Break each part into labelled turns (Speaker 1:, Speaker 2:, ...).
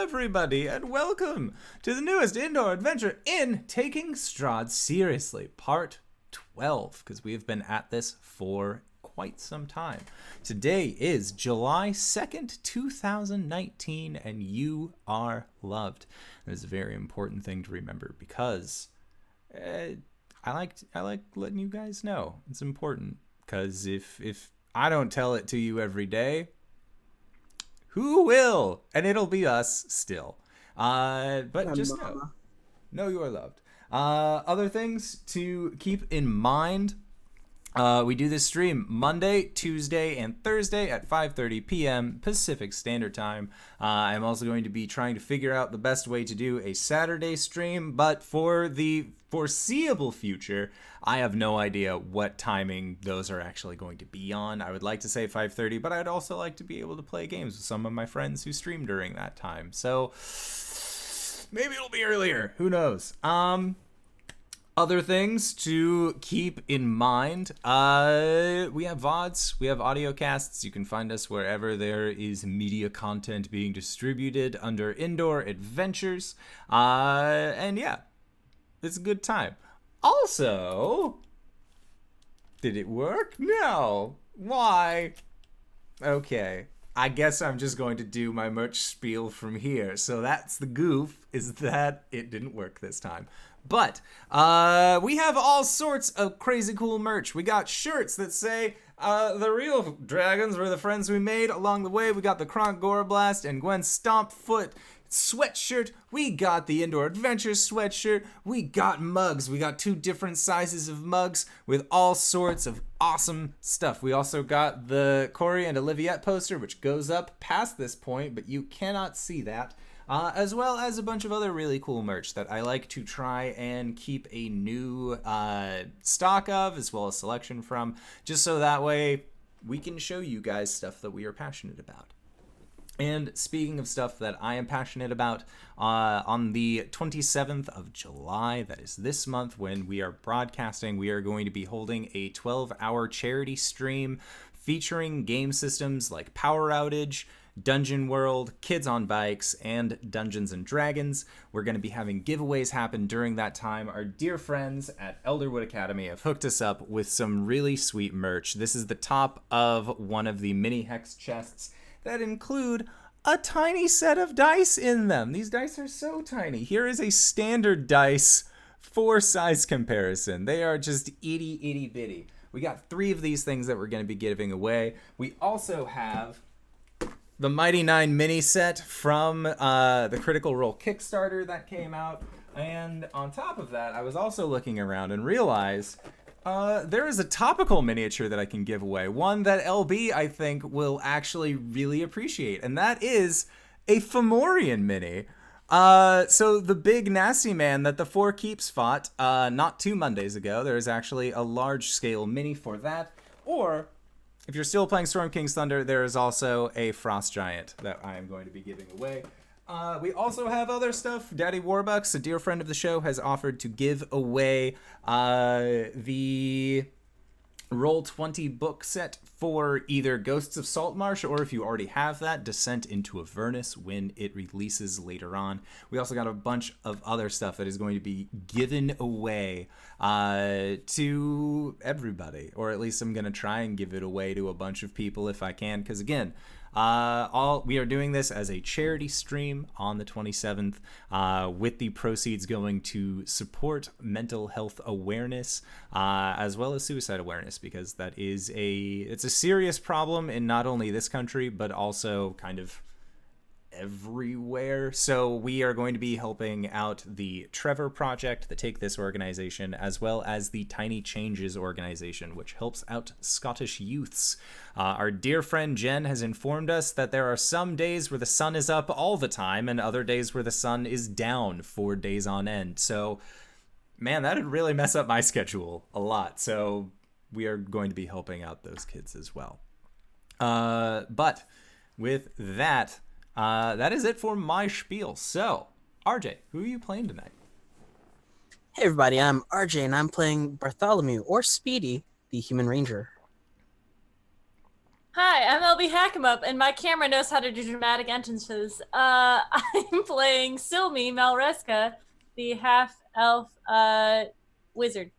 Speaker 1: everybody, and welcome to the newest indoor adventure in Taking Strahd Seriously, Part 12, because we have been at this for quite some time. Today is July 2nd, 2019, and you are loved. It is a very important thing to remember because I like letting you guys know. It's important, because if I don't tell it to you every day, who will? And it'll be us still. But just know you are loved. Other things to keep in mind. We do this stream Monday, Tuesday, and Thursday at 5:30 p.m. Pacific Standard Time. I'm also going to be trying to figure out the best way to do a Saturday stream, but for the foreseeable future, I have no idea what timing those are actually going to be on. I would like to say 5:30, but I'd also like to be able to play games with some of my friends who stream during that time. So maybe it'll be earlier. Who knows? Other things to keep in mind, we have VODs, we have audio casts. You can find us wherever there is media content being distributed under Indoor Adventures. And yeah, it's a good time. Also, did it work? No. Why? Okay. I guess I'm just going to do my merch spiel from here. So that's the goof, is that it didn't work this time. But we have all sorts of crazy cool merch. We got shirts that say the real dragons were the friends we made along the way. We got the Kronk Gore Blast and Gwen Stompfoot sweatshirt. We got the Indoor Adventure sweatshirt. We got mugs. We got 2 different sizes of mugs with all sorts of awesome stuff. We also got the Corey and Oliviette poster, which goes up past this point, but you cannot see that. As well as a bunch of other really cool merch that I like to try and keep a new stock of, as well as selection from, just so that way we can show you guys stuff that we are passionate about. And speaking of stuff that I am passionate about, on the 27th of July, that is this month when we are broadcasting, we are going to be holding a 12-hour charity stream featuring game systems like Power Outage, Dungeon World, Kids on Bikes, and Dungeons and Dragons. We're going to be having giveaways happen during that time. Our dear friends at Elderwood Academy have hooked us up with some really sweet merch. This is the top of one of the mini hex chests that include a tiny set of dice in them. These dice are so tiny. Here is a standard dice for size comparison. They are just itty bitty. We got 3 of these things that we're going to be giving away. We also have the Mighty 9 mini set from the Critical Role Kickstarter that came out. And on top of that, I was also looking around and realized there is a topical miniature that I can give away. One that LB, I think, will actually really appreciate. And that is a Fomorian mini. So the big nasty man that the 4 Keeps fought not 2 Mondays ago, there is actually a large-scale mini for that. Or if you're still playing Storm King's Thunder, there is also a Frost Giant that I am going to be giving away. We also have other stuff. Daddy Warbucks, a dear friend of the show, has offered to give away the Roll20 book set for either Ghosts of Saltmarsh, or if you already have that, Descent into Avernus when it releases later on. We also got a bunch of other stuff that is going to be given away to everybody, or at least I'm going to try and give it away to a bunch of people if I can, because again, we are doing this as a charity stream on the 27th, with the proceeds going to support mental health awareness, as well as suicide awareness, because that is it's a serious problem in not only this country, but also kind of everywhere. So we are going to be helping out the Trevor Project, the Take This organization, as well as the Tiny Changes organization, which helps out Scottish youths. Our dear friend Jen has informed us that there are some days where the sun is up all the time and other days where the sun is down 4 days on end. So, man, that'd really mess up my schedule a lot. So we are going to be helping out those kids as well. But with that, that is it for my spiel. So, RJ, who are you playing tonight?
Speaker 2: Hey everybody, I'm RJ and I'm playing Bartholomew, or Speedy, the Human Ranger.
Speaker 3: Hi, I'm LBHackEmUp, and my camera knows how to do dramatic entrances. I'm playing Silme Malreska, the half-elf wizard.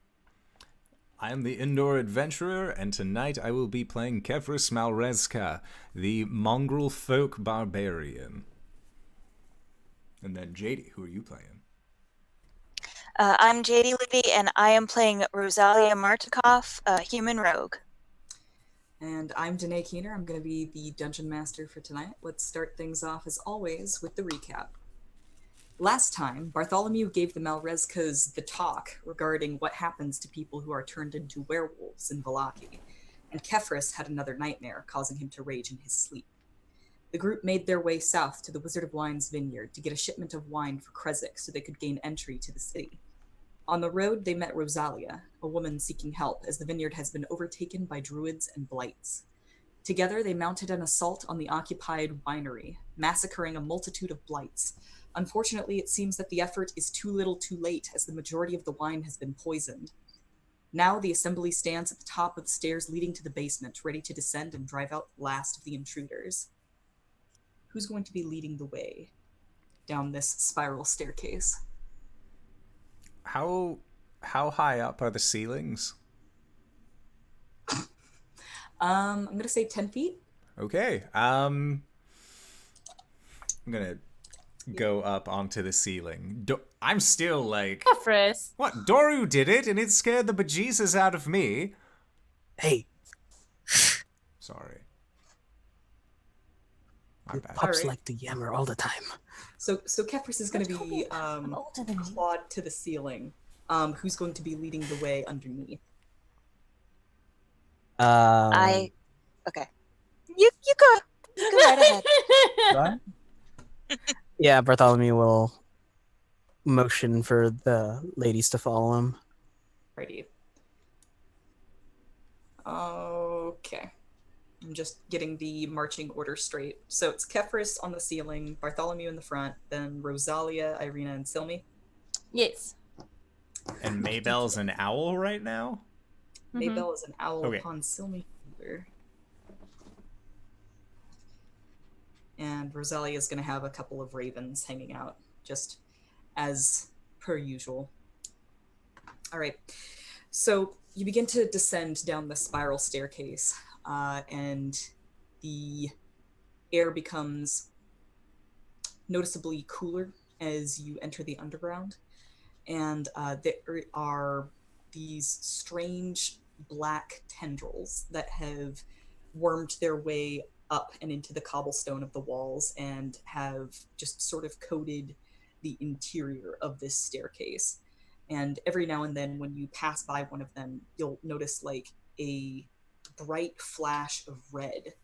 Speaker 1: I am the indoor adventurer, and tonight I will be playing Kefris Malrezka, the mongrel folk barbarian. And then JD, who are you playing?
Speaker 4: I'm JD Libby, and I am playing Rosalia Martikov, a human rogue.
Speaker 5: And I'm Danae Keener. I'm going to be the Dungeon Master for tonight. Let's start things off, as always, with the recap. Last time, Bartholomew gave the Malrezkas the talk regarding what happens to people who are turned into werewolves in Vallaki, and Kefris had another nightmare, causing him to rage in his sleep. The group made their way south to the Wizard of Wine's vineyard to get a shipment of wine for Krezik so they could gain entry to the city. On the road, they met Rosalia, a woman seeking help, as the vineyard has been overtaken by druids and blights. Together, they mounted an assault on the occupied winery, massacring a multitude of blights. Unfortunately, it seems that the effort is too little too late, as the majority of the wine has been poisoned. Now the assembly stands at the top of the stairs leading to the basement, ready to descend and drive out the last of the intruders. Who's going to be leading the way down this spiral staircase?
Speaker 1: How high up are the ceilings?
Speaker 5: I'm going to say 10 feet.
Speaker 1: Okay. I'm gonna go up onto the ceiling. I'm still like,
Speaker 3: Kefris.
Speaker 1: what? Doru did it, and it scared the bejesus out of me.
Speaker 2: Hey,
Speaker 1: Sorry. My bad.
Speaker 2: pups
Speaker 5: Alright.
Speaker 2: like to yammer all the time.
Speaker 5: So Kefris is going to be
Speaker 3: I'm older than you.
Speaker 5: clawed to the ceiling. Who's going to be leading the way underneath?
Speaker 4: Okay. You go right ahead.
Speaker 2: Right? Yeah, Bartholomew will motion for the ladies to follow him.
Speaker 5: Righty. Okay. I'm just getting the marching order straight. So it's Kefris on the ceiling, Bartholomew in the front, then Rosalia, Irina, and Silme.
Speaker 3: Yes.
Speaker 1: And Maybell's an owl right now?
Speaker 5: Maybell is an owl
Speaker 1: Okay.
Speaker 5: upon Silme. And Rosalia is going to have a couple of ravens hanging out, just as per usual. All right. So you begin to descend down the spiral staircase, and the air becomes noticeably cooler as you enter the underground. And there are these strange black tendrils that have wormed their way up and into the cobblestone of the walls and have just sort of coated the interior of this staircase. And every now and then when you pass by one of them, you'll notice like a bright flash of red,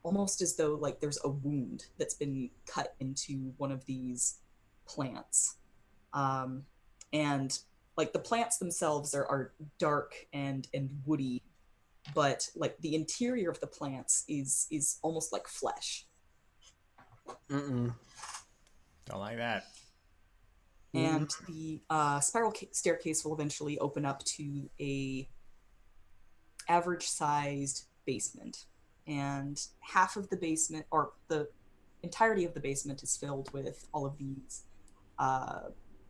Speaker 5: almost as though like there's a wound that's been cut into one of these plants. And like the plants themselves are dark and woody, but like the interior of the plants is almost like flesh.
Speaker 2: Mm-mm.
Speaker 1: Don't like that.
Speaker 5: And the spiral staircase will eventually open up to a average-sized basement, and half of the basement, or the entirety of the basement, is filled with all of these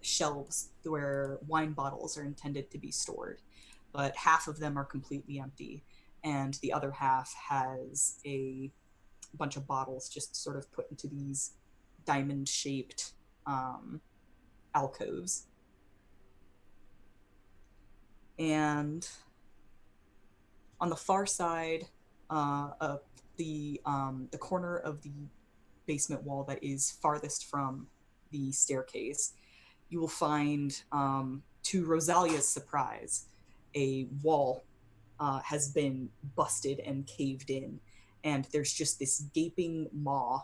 Speaker 5: shelves where wine bottles are intended to be stored, but half of them are completely empty, and the other half has a bunch of bottles just sort of put into these diamond-shaped alcoves. And on the far side of the corner of the basement wall that is farthest from the staircase, you will find, to Rosalia's surprise, a wall has been busted and caved in, and there's just this gaping maw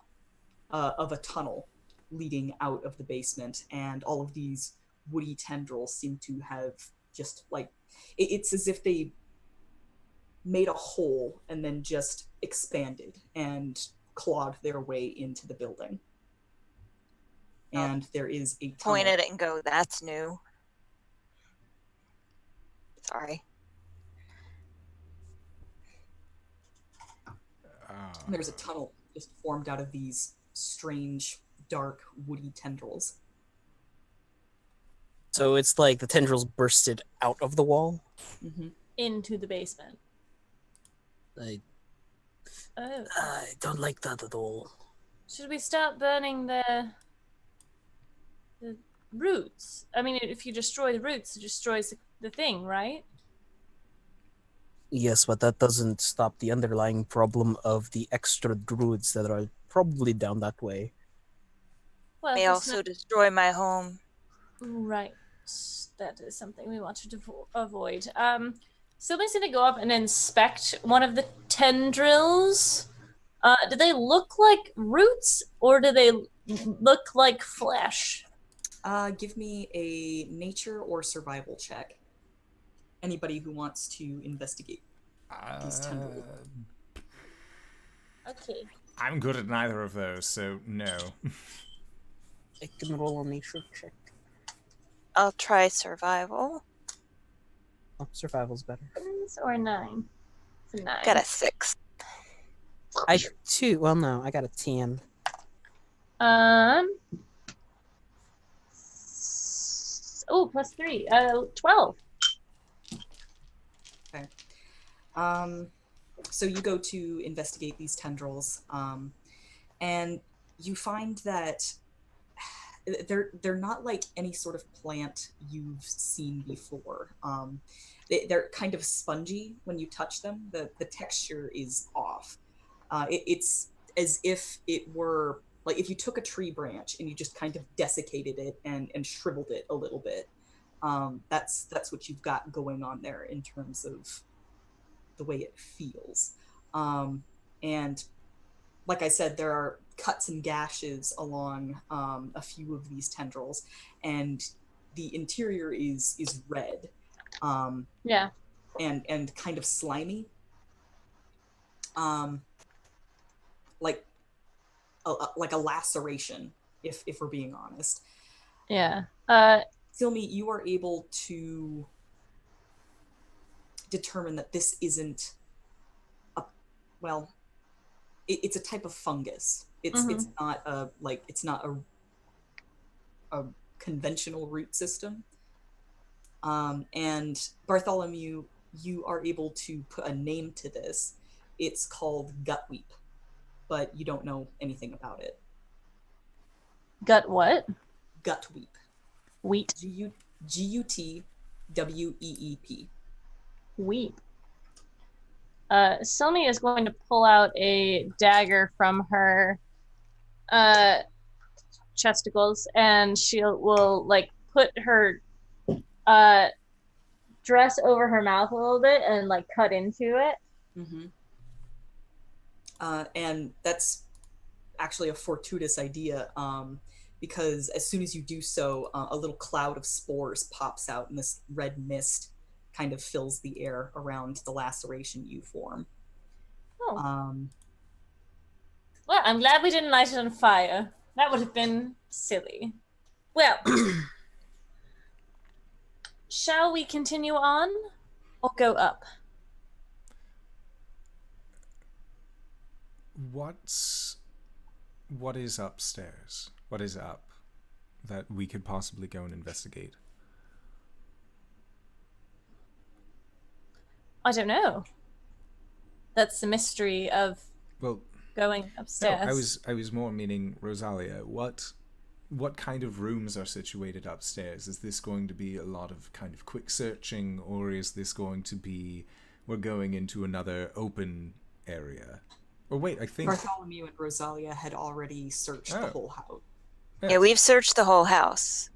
Speaker 5: of a tunnel leading out of the basement, and all of these woody tendrils seem to have just like it's as if they made a hole and then just expanded and clawed their way into the building. And there is a tunnel.
Speaker 4: Point at it and go, that's new. Sorry.
Speaker 5: And there's a tunnel just formed out of these strange, dark, woody tendrils.
Speaker 2: So it's like the tendrils bursted out of the wall.
Speaker 5: Mm-hmm.
Speaker 3: Into the basement.
Speaker 2: I
Speaker 3: Oh.
Speaker 2: don't like that at all.
Speaker 3: Should we start burning the roots? I mean, if you destroy the roots, it destroys the thing, right?
Speaker 2: Yes, but that doesn't stop the underlying problem of the extra druids that are probably down that way.
Speaker 3: Well,
Speaker 4: May
Speaker 3: if it's
Speaker 4: also destroy my home.
Speaker 3: right. That is something we wanted to avoid. Somebody's gonna go up and inspect one of the tendrils. Do they look like roots or do they look like flesh?
Speaker 5: Give me a nature or survival check. Anybody who wants to investigate these tendrils.
Speaker 3: Okay.
Speaker 1: I'm good at neither of those, so no.
Speaker 2: I can roll a nature check.
Speaker 4: I'll try survival.
Speaker 2: Oh, survival's better.
Speaker 3: 7 or 9? It's a 9.
Speaker 4: Got a 6.
Speaker 2: I got a 10.
Speaker 3: Oh, plus 3. 12.
Speaker 5: Okay. So you go to investigate these tendrils, and you find that they're not like any sort of plant you've seen before. They're kind of spongy when you touch them. The texture is off. It's as if it were like if you took a tree branch and you just kind of desiccated it and shriveled it a little bit. That's what you've got going on there in terms of the way it feels. And like I said, there are cuts and gashes along a few of these tendrils, and the interior is red.
Speaker 3: Yeah.
Speaker 5: And kind of slimy. Like a laceration, if we're being honest.
Speaker 3: Yeah.
Speaker 5: Silme, you are able to determine that this isn't it's a type of fungus. It's not a conventional root system. And Bartholomew, you are able to put a name to this. It's called gutweep, but you don't know anything about it.
Speaker 3: Gut what?
Speaker 5: Gutweep.
Speaker 3: Wheat.
Speaker 5: Gutweep.
Speaker 3: Weep. Silme is going to pull out a dagger from her chesticles, and she will like put her dress over her mouth a little bit and like cut into it.
Speaker 5: Mm-hmm. And that's actually a fortuitous idea, because as soon as you do so, a little cloud of spores pops out, and this red mist kind of fills the air around the laceration you form.
Speaker 3: Oh. Well, I'm glad we didn't light it on fire. That would have been silly. Well, shall we continue on or go up?
Speaker 1: What is upstairs? What is up that we could possibly go and investigate?
Speaker 3: I don't know. That's the mystery of going upstairs.
Speaker 1: No, I was more meaning Rosalia. What kind of rooms are situated upstairs? Is this going to be a lot of kind of quick searching, or is this going to be we're going into another open area? Or wait, I think
Speaker 5: Bartholomew and Rosalia had already searched the whole house.
Speaker 4: Yeah, we've searched the whole house.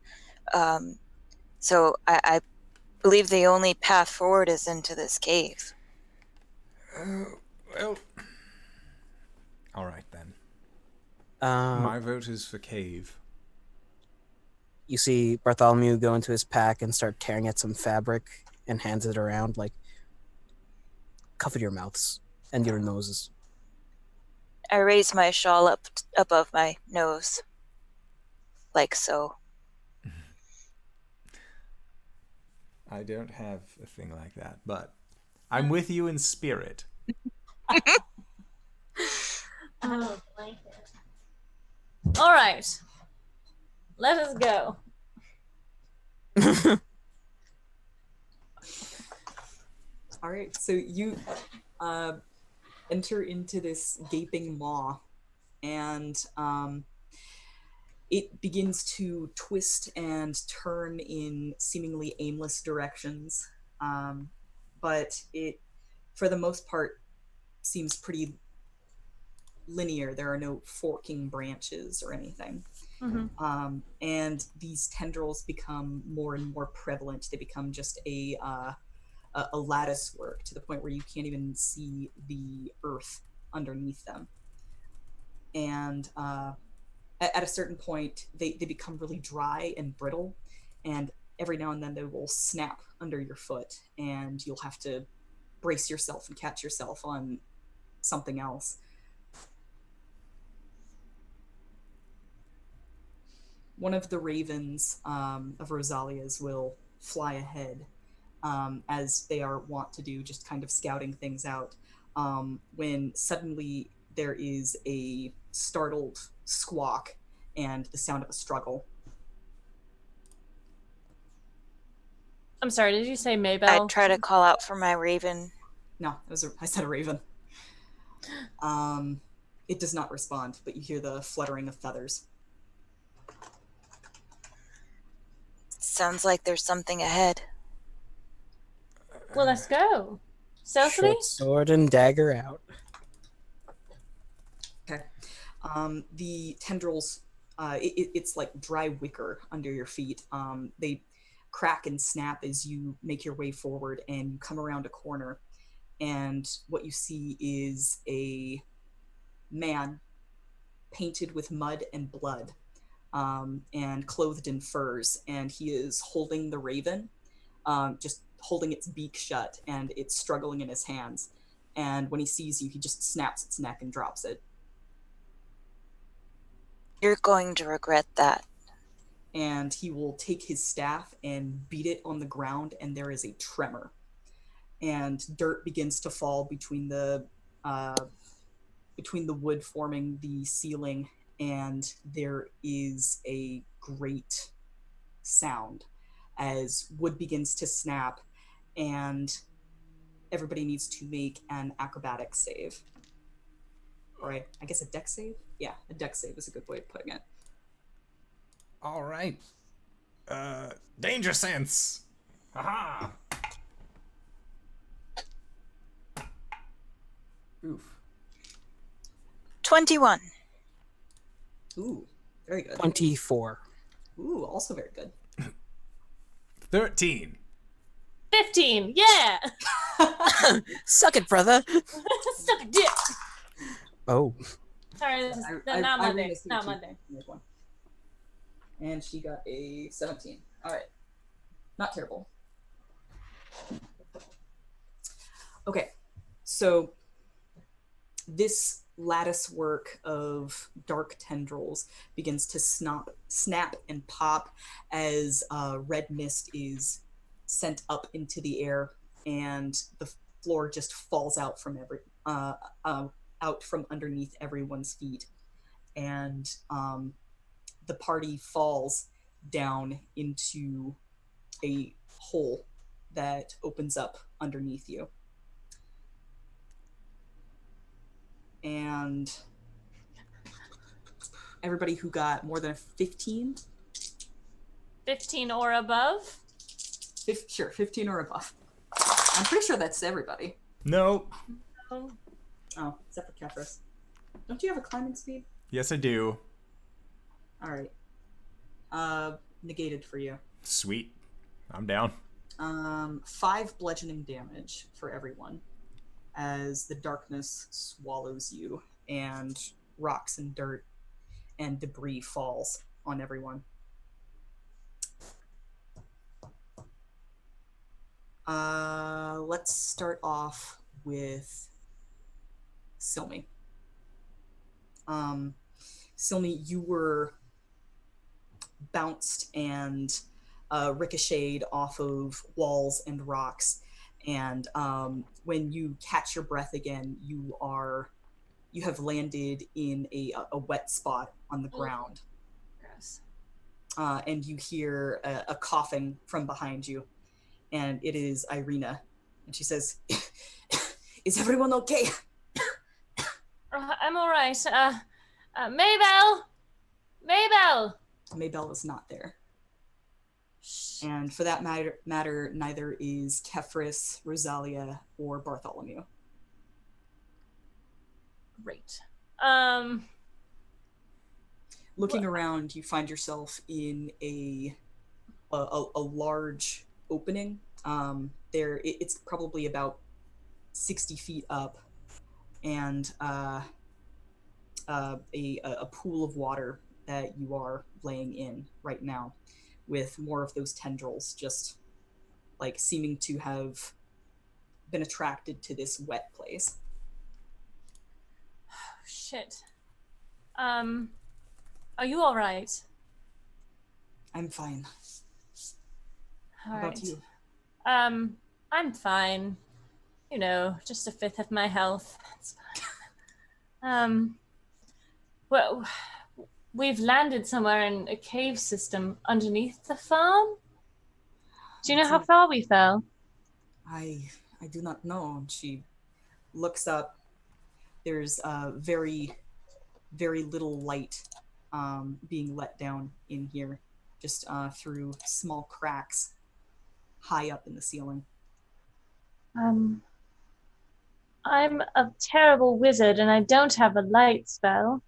Speaker 4: So I believe the only path forward is into this cave.
Speaker 1: Well, all right then. My vote is for cave.
Speaker 2: You see Bartholomew go into his pack and start tearing at some fabric and hands it around like, cover your mouths and your noses.
Speaker 4: I raise my shawl up above my nose, like so.
Speaker 1: I don't have a thing like that, but I'm with you in spirit.
Speaker 3: Oh, blanket. All right. Let us go.
Speaker 5: All right, so you enter into this gaping maw, and it begins to twist and turn in seemingly aimless directions, but it, for the most part, seems pretty linear. There are no forking branches or anything.
Speaker 3: Mm-hmm.
Speaker 5: And these tendrils become more and more prevalent. They become just a lattice work to the point where you can't even see the earth underneath them. And at a certain point, they become really dry and brittle, and every now and then they will snap under your foot, and you'll have to brace yourself and catch yourself on something else. One of the ravens of Rosalia's will fly ahead, as they are wont to do, just kind of scouting things out, when suddenly there is a startled squawk and the sound of a struggle.
Speaker 3: I'm sorry, did you say
Speaker 4: I
Speaker 3: Maybell?
Speaker 4: try to call out for my raven.
Speaker 5: No, I said a raven. It does not respond, but you hear the fluttering of feathers.
Speaker 4: Sounds like there's something ahead.
Speaker 3: Well, let's go. Stealthily?
Speaker 2: Short sword and dagger out.
Speaker 5: Okay. The tendrils, it's like dry wicker under your feet. They crack and snap as you make your way forward, and you come around a corner, and what you see is a man painted with mud and blood, and clothed in furs, and he is holding the raven, just holding its beak shut, and it's struggling in his hands. And when he sees you, he just snaps its neck and drops it.
Speaker 4: You're going to regret that.
Speaker 5: And he will take his staff and beat it on the ground, and there is a tremor. And dirt begins to fall between the wood forming the ceiling, and there is a great sound as wood begins to snap, and everybody needs to make an acrobatics save. Or I guess a dex save? Yeah, a dex save is a good way of putting it.
Speaker 1: All right. Danger sense. Haha. Oof.
Speaker 4: 21.
Speaker 5: Ooh, very good.
Speaker 2: 24.
Speaker 5: Ooh, also very good.
Speaker 1: 13.
Speaker 3: 15. Yeah.
Speaker 2: Suck it, brother.
Speaker 3: Suck a dick.
Speaker 2: Oh.
Speaker 3: Sorry, this is not Monday. Not Monday.
Speaker 5: And she got a 17. All right. Not terrible. Okay. So this lattice work of dark tendrils begins to snap and pop as red mist is sent up into the air, and the floor just falls out from out from underneath everyone's feet, and the party falls down into a hole that opens up underneath you. And everybody who got more than a 15?
Speaker 3: 15 or above?
Speaker 5: Sure, 15 or above. I'm pretty sure that's everybody.
Speaker 1: Nope.
Speaker 3: Oh.
Speaker 5: Oh, except for Kefris. Don't you have a climbing speed?
Speaker 1: Yes, I do.
Speaker 5: All right. Negated for you.
Speaker 1: Sweet. I'm down.
Speaker 5: 5 bludgeoning damage for everyone as the darkness swallows you, and rocks and dirt and debris falls on everyone. Let's start off with Silme. Silme, you were bounced and ricocheted off of walls and rocks, and when you catch your breath again, you you have landed in a wet spot on the ground.
Speaker 3: Gross.
Speaker 5: And you hear a coughing from behind you, and it is Irina, and she says, "Is everyone okay?"
Speaker 3: I'm all right. Mabel.
Speaker 5: Maybell is not there. And for that matter, neither is Kefris, Rosalia, or Bartholomew.
Speaker 3: Great.
Speaker 5: Looking around, you find yourself in a large opening. It's probably about 60 feet up, and a pool of water that you are laying in right now, with more of those tendrils just like seeming to have been attracted to this wet place.
Speaker 3: Shit. Are you all right?
Speaker 5: I'm fine.
Speaker 3: All
Speaker 5: How
Speaker 3: right.
Speaker 5: about you?
Speaker 3: I'm fine. You know, just a fifth of my health. It's fine. Well, we've landed somewhere in a cave system underneath the farm. Do you know how far we fell?
Speaker 5: I do not know. She looks up. There's very, very little light being let down in here, just through small cracks high up in the ceiling.
Speaker 3: I'm a terrible wizard and I don't have a light spell,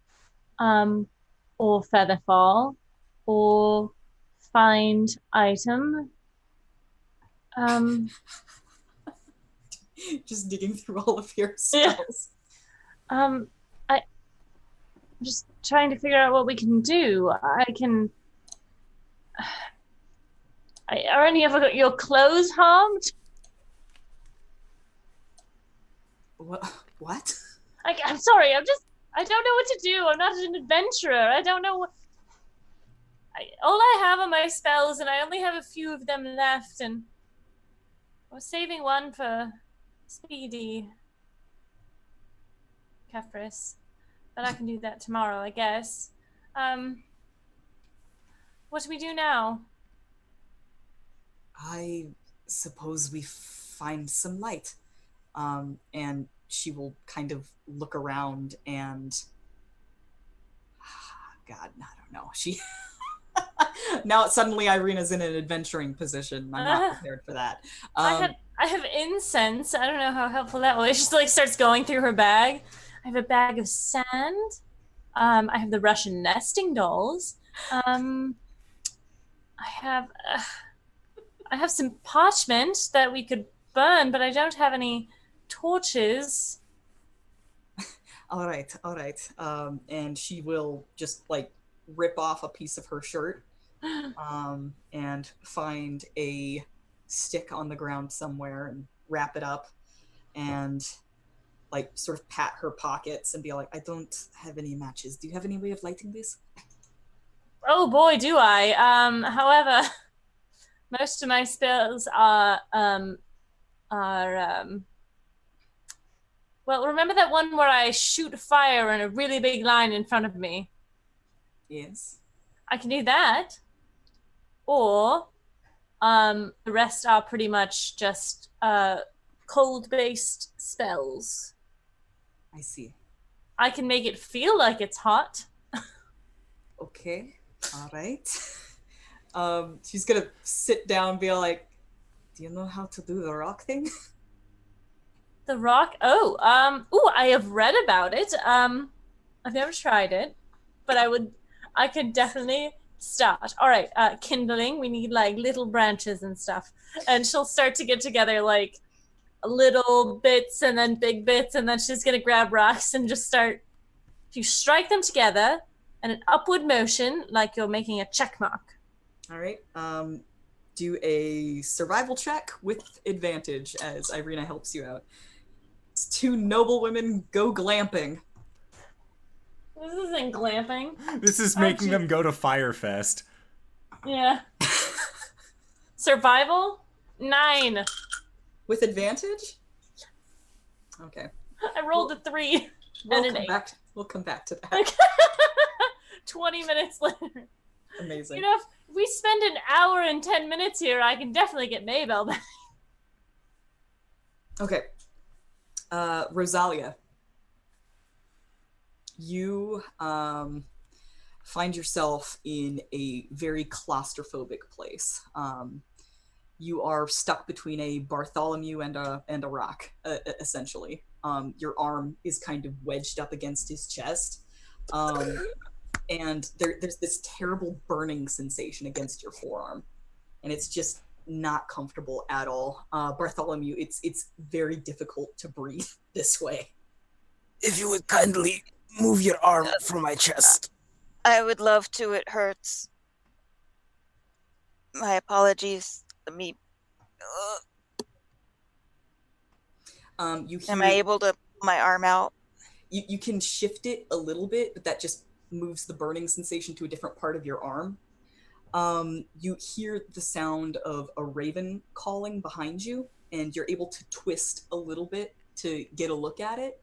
Speaker 3: or feather fall, or find item.
Speaker 5: Just digging through all of your spells.
Speaker 3: I'm just trying to figure out what we can do. Are any of your clothes harmed?
Speaker 5: What?
Speaker 3: I'm sorry, I don't know what to do. I'm not an adventurer. I don't know all I have are my spells, and I only have a few of them left, and I was saving one for Speedy. Kefris. But I can do that tomorrow, I guess. What do we do now?
Speaker 5: I suppose we find some light. And she will kind of look around and... God, I don't know. She... Now suddenly Irina's in an adventuring position. I'm not prepared for that.
Speaker 3: I have incense. I don't know how helpful that was. She just like starts going through her bag. I have a bag of sand. I have the Russian nesting dolls. I have some parchment that we could burn, but I don't have any torches.
Speaker 5: All right. And she will just like rip off a piece of her shirt, and find a stick on the ground somewhere and wrap it up, and like sort of pat her pockets and be like, I don't have any matches. Do you have any way of lighting this?
Speaker 3: Oh boy, do I. However, most of my spells are well, remember that one where I shoot fire in a really big line in front of me?
Speaker 5: Yes.
Speaker 3: I can do that. Or the rest are pretty much just cold-based spells.
Speaker 5: I see.
Speaker 3: I can make it feel like it's hot.
Speaker 5: Okay. All right. She's gonna sit down and be like, do you know how to do the rock thing?
Speaker 3: The rock? Oh, I have read about it. I've never tried it, but I could definitely start. All right, kindling. We need like little branches and stuff, and she'll start to get together like little bits and then big bits, and then she's gonna grab rocks and just start. If you strike them together in an upward motion, like you're making a check mark.
Speaker 5: All right. Do a survival check with advantage as Irina helps you out. It's two noble women go glamping.
Speaker 3: This isn't glamping.
Speaker 1: This is making them go to Firefest.
Speaker 3: Yeah. Survival? 9.
Speaker 5: With advantage? Okay.
Speaker 3: I rolled a 3.
Speaker 5: We'll come back to that.
Speaker 3: 20 minutes later.
Speaker 5: Amazing.
Speaker 3: You know, if we spend an hour and 10 minutes here, I can definitely get Maybell back.
Speaker 5: Okay. Rosalia. You find yourself in a very claustrophobic place. You are stuck between a Bartholomew and a rock, essentially. Your arm is kind of wedged up against his chest. And there's this terrible burning sensation against your forearm. And it's just not comfortable at all. Bartholomew, it's very difficult to breathe this way.
Speaker 2: If you would kindly move your arm from my chest.
Speaker 4: I would love to. It hurts. My apologies. Let me.
Speaker 5: You hear,
Speaker 4: Am I able to pull my arm out?
Speaker 5: You can shift it a little bit, but that just moves the burning sensation to a different part of your arm. You hear the sound of a raven calling behind you, and you're able to twist a little bit to get a look at it.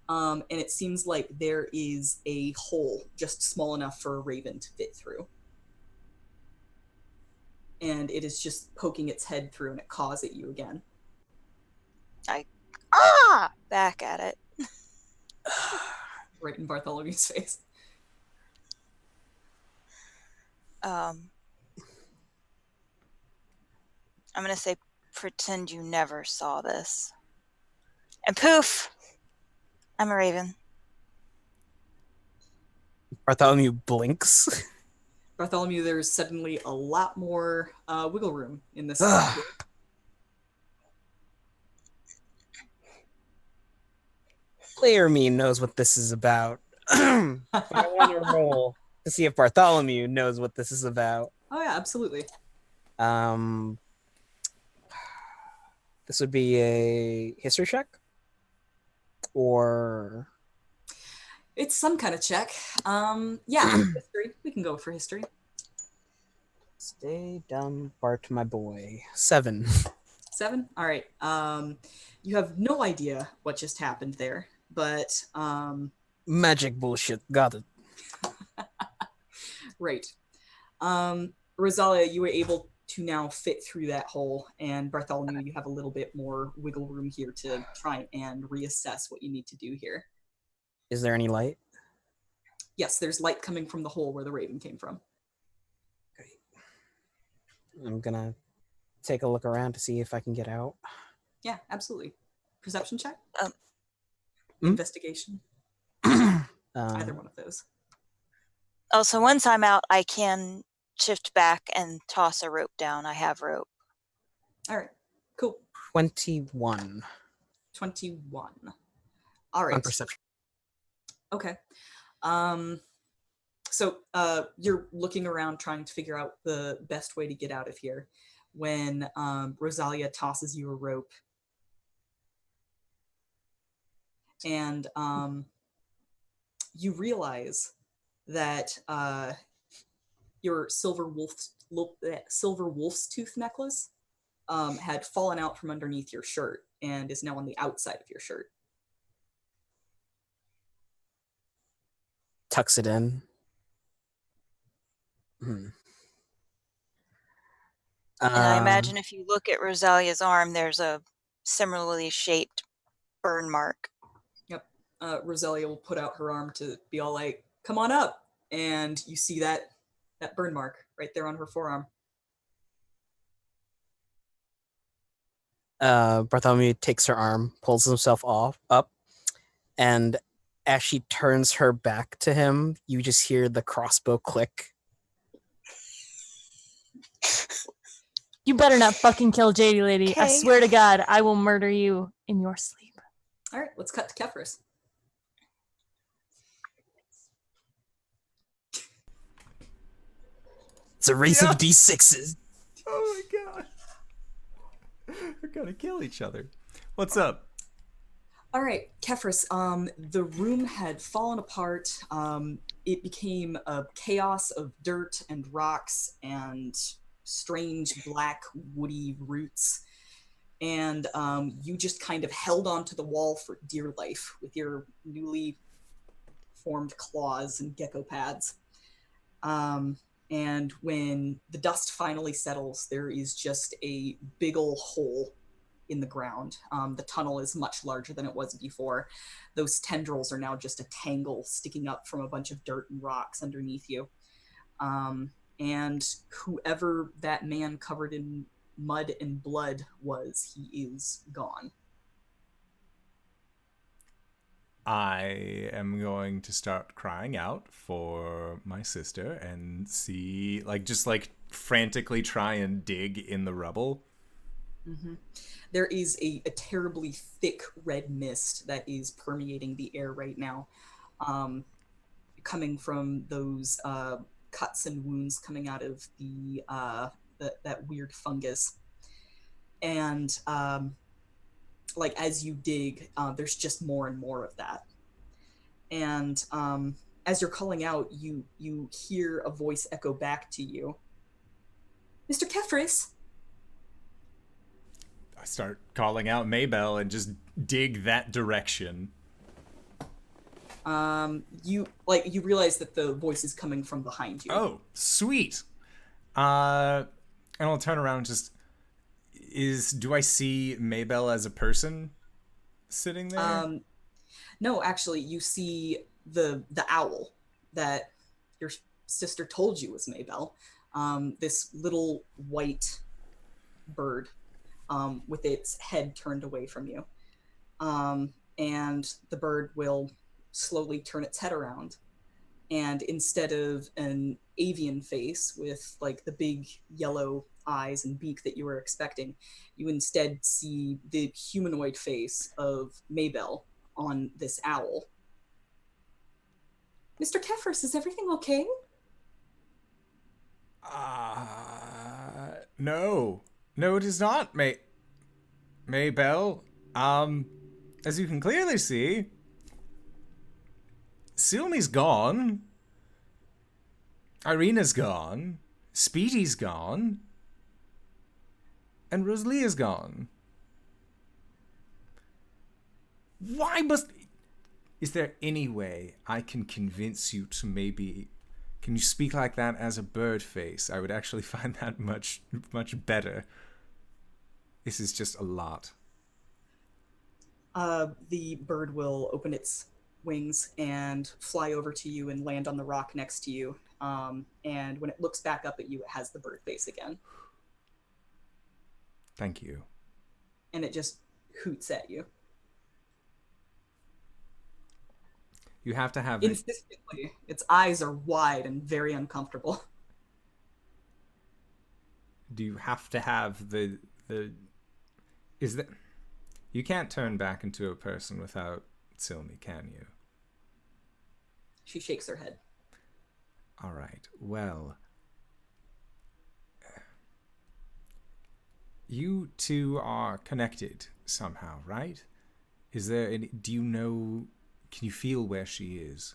Speaker 5: And it seems like there is a hole just small enough for a raven to fit through. And it is just poking its head through, and it caws at you again.
Speaker 4: Back at it.
Speaker 5: Right in Bartholomew's face.
Speaker 4: I'm gonna say, pretend you never saw this. And poof! I'm a raven.
Speaker 2: Bartholomew blinks.
Speaker 5: Bartholomew, there's suddenly a lot more wiggle room in this.
Speaker 2: Player me knows what this is about. I want to roll to see if Bartholomew knows what this is about.
Speaker 5: Oh yeah, absolutely.
Speaker 2: This would be a history check? Or...
Speaker 5: It's some kind of check. Yeah, history. We can go for history.
Speaker 2: Stay dumb, Bart, my boy. 7.
Speaker 5: 7? All right. You have no idea what just happened there, but...
Speaker 2: Magic bullshit. Got it.
Speaker 5: Right. Rosalia, you were able to now fit through that hole, and Bartholomew, you have a little bit more wiggle room here to try and reassess what you need to do here.
Speaker 2: Is there any light?
Speaker 5: Yes, there's light coming from the hole where the raven came from.
Speaker 2: Great. I'm gonna take a look around to see if I can get out.
Speaker 5: Yeah, absolutely. Perception check?
Speaker 2: Hmm?
Speaker 5: Investigation? Either one of those.
Speaker 4: Also, once I'm out, I can shift back and toss a rope down. I have rope.
Speaker 5: All right, cool.
Speaker 2: 21.
Speaker 5: 21. All right.
Speaker 2: On perception.
Speaker 5: Okay. So you're looking around trying to figure out the best way to get out of here when Rosalia tosses you a rope. And you realize that your silver wolf's tooth necklace had fallen out from underneath your shirt and is now on the outside of your shirt.
Speaker 2: Tucks it in.
Speaker 4: And I imagine if you look at Rosalia's arm, there's a similarly shaped burn mark.
Speaker 5: Yep. Rosalia will put out her arm to be all like, come on up. And you see that burn mark right there on her forearm.
Speaker 2: Bartholomew takes her arm, pulls himself up, and as she turns her back to him, you just hear the crossbow click.
Speaker 3: You better not fucking kill JD Lady. I
Speaker 4: Okay.
Speaker 3: swear to God, I will murder you in your sleep.
Speaker 5: All right, let's cut to Kefris.
Speaker 2: It's a race of D6s.
Speaker 1: Oh my god. They're gonna kill each other. What's up?
Speaker 5: All right, Kefris, the room had fallen apart. It became a chaos of dirt and rocks and strange black woody roots. And you just kind of held onto the wall for dear life with your newly formed claws and gecko pads. And when the dust finally settles, there is just a big ol' hole in the ground. The tunnel is much larger than it was before. Those tendrils are now just a tangle sticking up from a bunch of dirt and rocks underneath you. And whoever that man covered in mud and blood was, he is gone.
Speaker 1: I am going to start crying out for my sister and see, just frantically try and dig in the rubble.
Speaker 5: Mm-hmm. There is a terribly thick red mist that is permeating the air right now, coming from those cuts and wounds coming out of that weird fungus. And as you dig, there's just more and more of that. And as you're calling out, you hear a voice echo back to you. Mr. Kefris?
Speaker 1: I start calling out Maybell and just dig that direction.
Speaker 5: You realize that the voice is coming from behind you.
Speaker 1: Oh, sweet. And I'll turn around and just... Do I see Maybell as a person sitting there?
Speaker 5: No, actually, you see the owl that your sister told you was Maybell. This little white bird with its head turned away from you. And the bird will slowly turn its head around. And instead of an avian face with the big yellow eyes and beak that you were expecting, you instead see the humanoid face of Maybell on this owl. Mr. Kefris, is everything okay?
Speaker 1: No. No, it is not, Maybell. As you can clearly see, Silme's gone. Irina's gone. Speedy's gone. And Rosalia's gone. Is there any way I can convince you to maybe... Can you speak like that as a bird face? I would actually find that much, much better. This is just a lot.
Speaker 5: The bird will open its wings and fly over to you and land on the rock next to you. And when it looks back up at you, it has the bird face again.
Speaker 1: Thank you.
Speaker 5: And it just hoots at you.
Speaker 1: You have to have...
Speaker 5: Insistently. Its eyes are wide and very uncomfortable.
Speaker 1: Do you have to have the... Is that... You can't turn back into a person without Silme, can you?
Speaker 5: She shakes her head.
Speaker 1: All right. Well... You two are connected somehow, right? Is there any... Do you know... Can you feel where she is?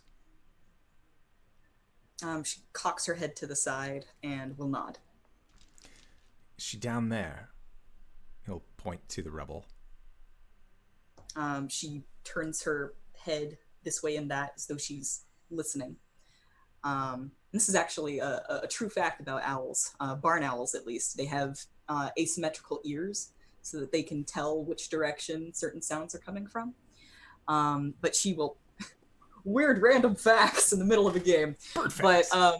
Speaker 5: She cocks her head to the side and will nod.
Speaker 1: Is she down there? He'll point to the rubble.
Speaker 5: She turns her head this way and that as though she's listening. This is actually a true fact about owls. Barn owls, at least. They have asymmetrical ears so that they can tell which direction certain sounds are coming from. But she will... Weird random facts in the middle of a game.
Speaker 1: Bird facts.
Speaker 5: But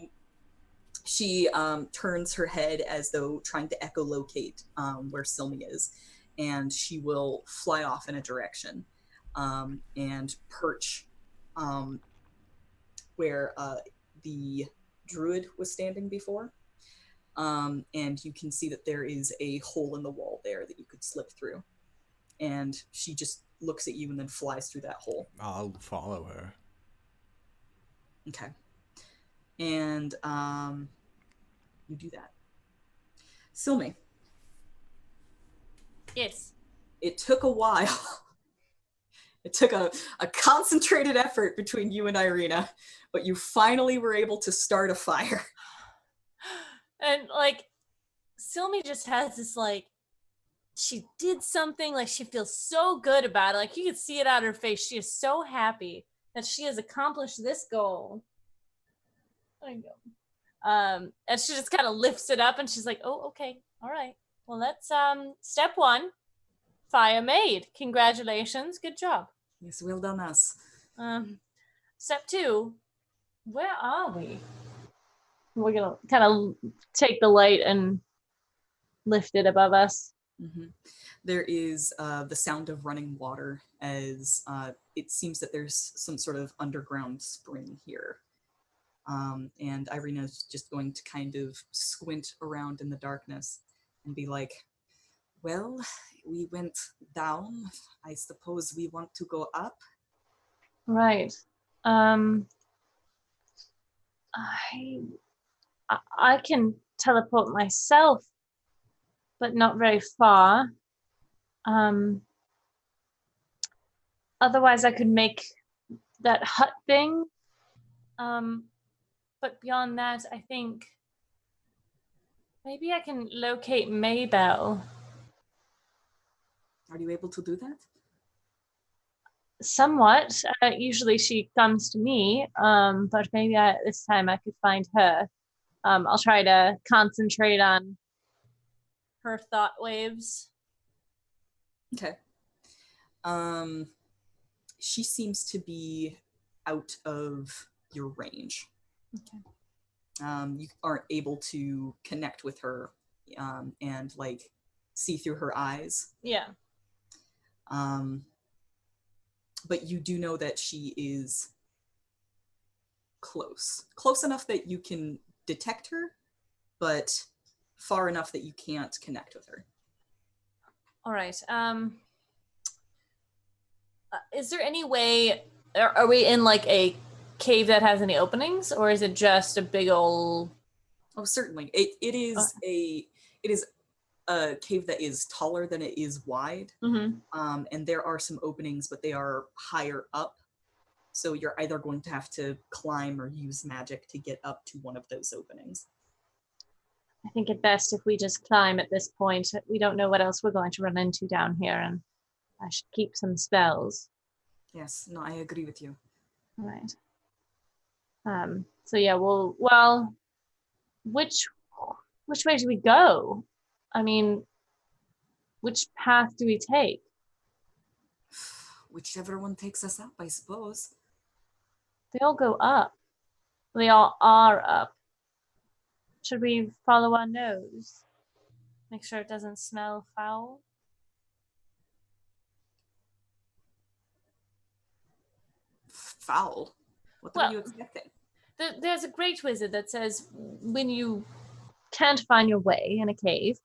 Speaker 5: she turns her head as though trying to echolocate where Silme is. And she will fly off in a direction and perch where the druid was standing before. And you can see that there is a hole in the wall there that you could slip through. And she just looks at you and then flies through that hole.
Speaker 1: I'll follow her.
Speaker 5: Okay. And you do that. Silme.
Speaker 3: Yes.
Speaker 5: It took a while. It took a concentrated effort between you and Irina, but you finally were able to start a fire.
Speaker 3: And Silme just has this she did something, she feels so good about it. You can see it on her face. She is so happy. that she has accomplished this goal. There you go. And she just kind of lifts it up and she's like, oh, okay, all right. Well, let's, step 1, fire made. Congratulations, good job.
Speaker 5: Yes, well done us.
Speaker 3: Step 2, where are we? We're gonna kind of take the light and lift it above us.
Speaker 5: Mm-hmm. There is the sound of running water as it seems that there's some sort of underground spring here. And Irina's just going to kind of squint around in the darkness and be like, well, we went down. I suppose we want to go up.
Speaker 3: Right. I can teleport myself, but not very far. Otherwise I could make that hut thing. But beyond that, I think maybe I can locate Maybell.
Speaker 5: Are you able to do that?
Speaker 3: Somewhat. Usually she comes to me, but maybe this time I could find her. I'll try to concentrate on her thought waves.
Speaker 5: Okay. She seems to be out of your range.
Speaker 3: Okay.
Speaker 5: You aren't able to connect with her and like see through her eyes.
Speaker 3: Yeah.
Speaker 5: But you do know that she is close enough that you can detect her, but far enough that you can't connect with her.
Speaker 3: All right. Is there any way? Are we in like a cave that has any openings, or is it just a big old?
Speaker 5: Oh, certainly. It is a cave that is taller than it is wide.
Speaker 3: Mm-hmm.
Speaker 5: And there are some openings, but they are higher up. So you're either going to have to climb or use magic to get up to one of those openings.
Speaker 3: I think it best if we just climb at this point. We don't know what else we're going to run into down here, and I should keep some spells.
Speaker 5: Yes, no, I agree with you.
Speaker 3: All right. So yeah, well, which way do we go? I mean, which path do we take?
Speaker 5: Whichever one takes us up, I suppose.
Speaker 3: They all go up. They all are up. Should we follow our nose? Make sure it doesn't smell foul?
Speaker 5: Foul? What are you expecting?
Speaker 3: There's a great wizard that says when you can't find your way in a cave,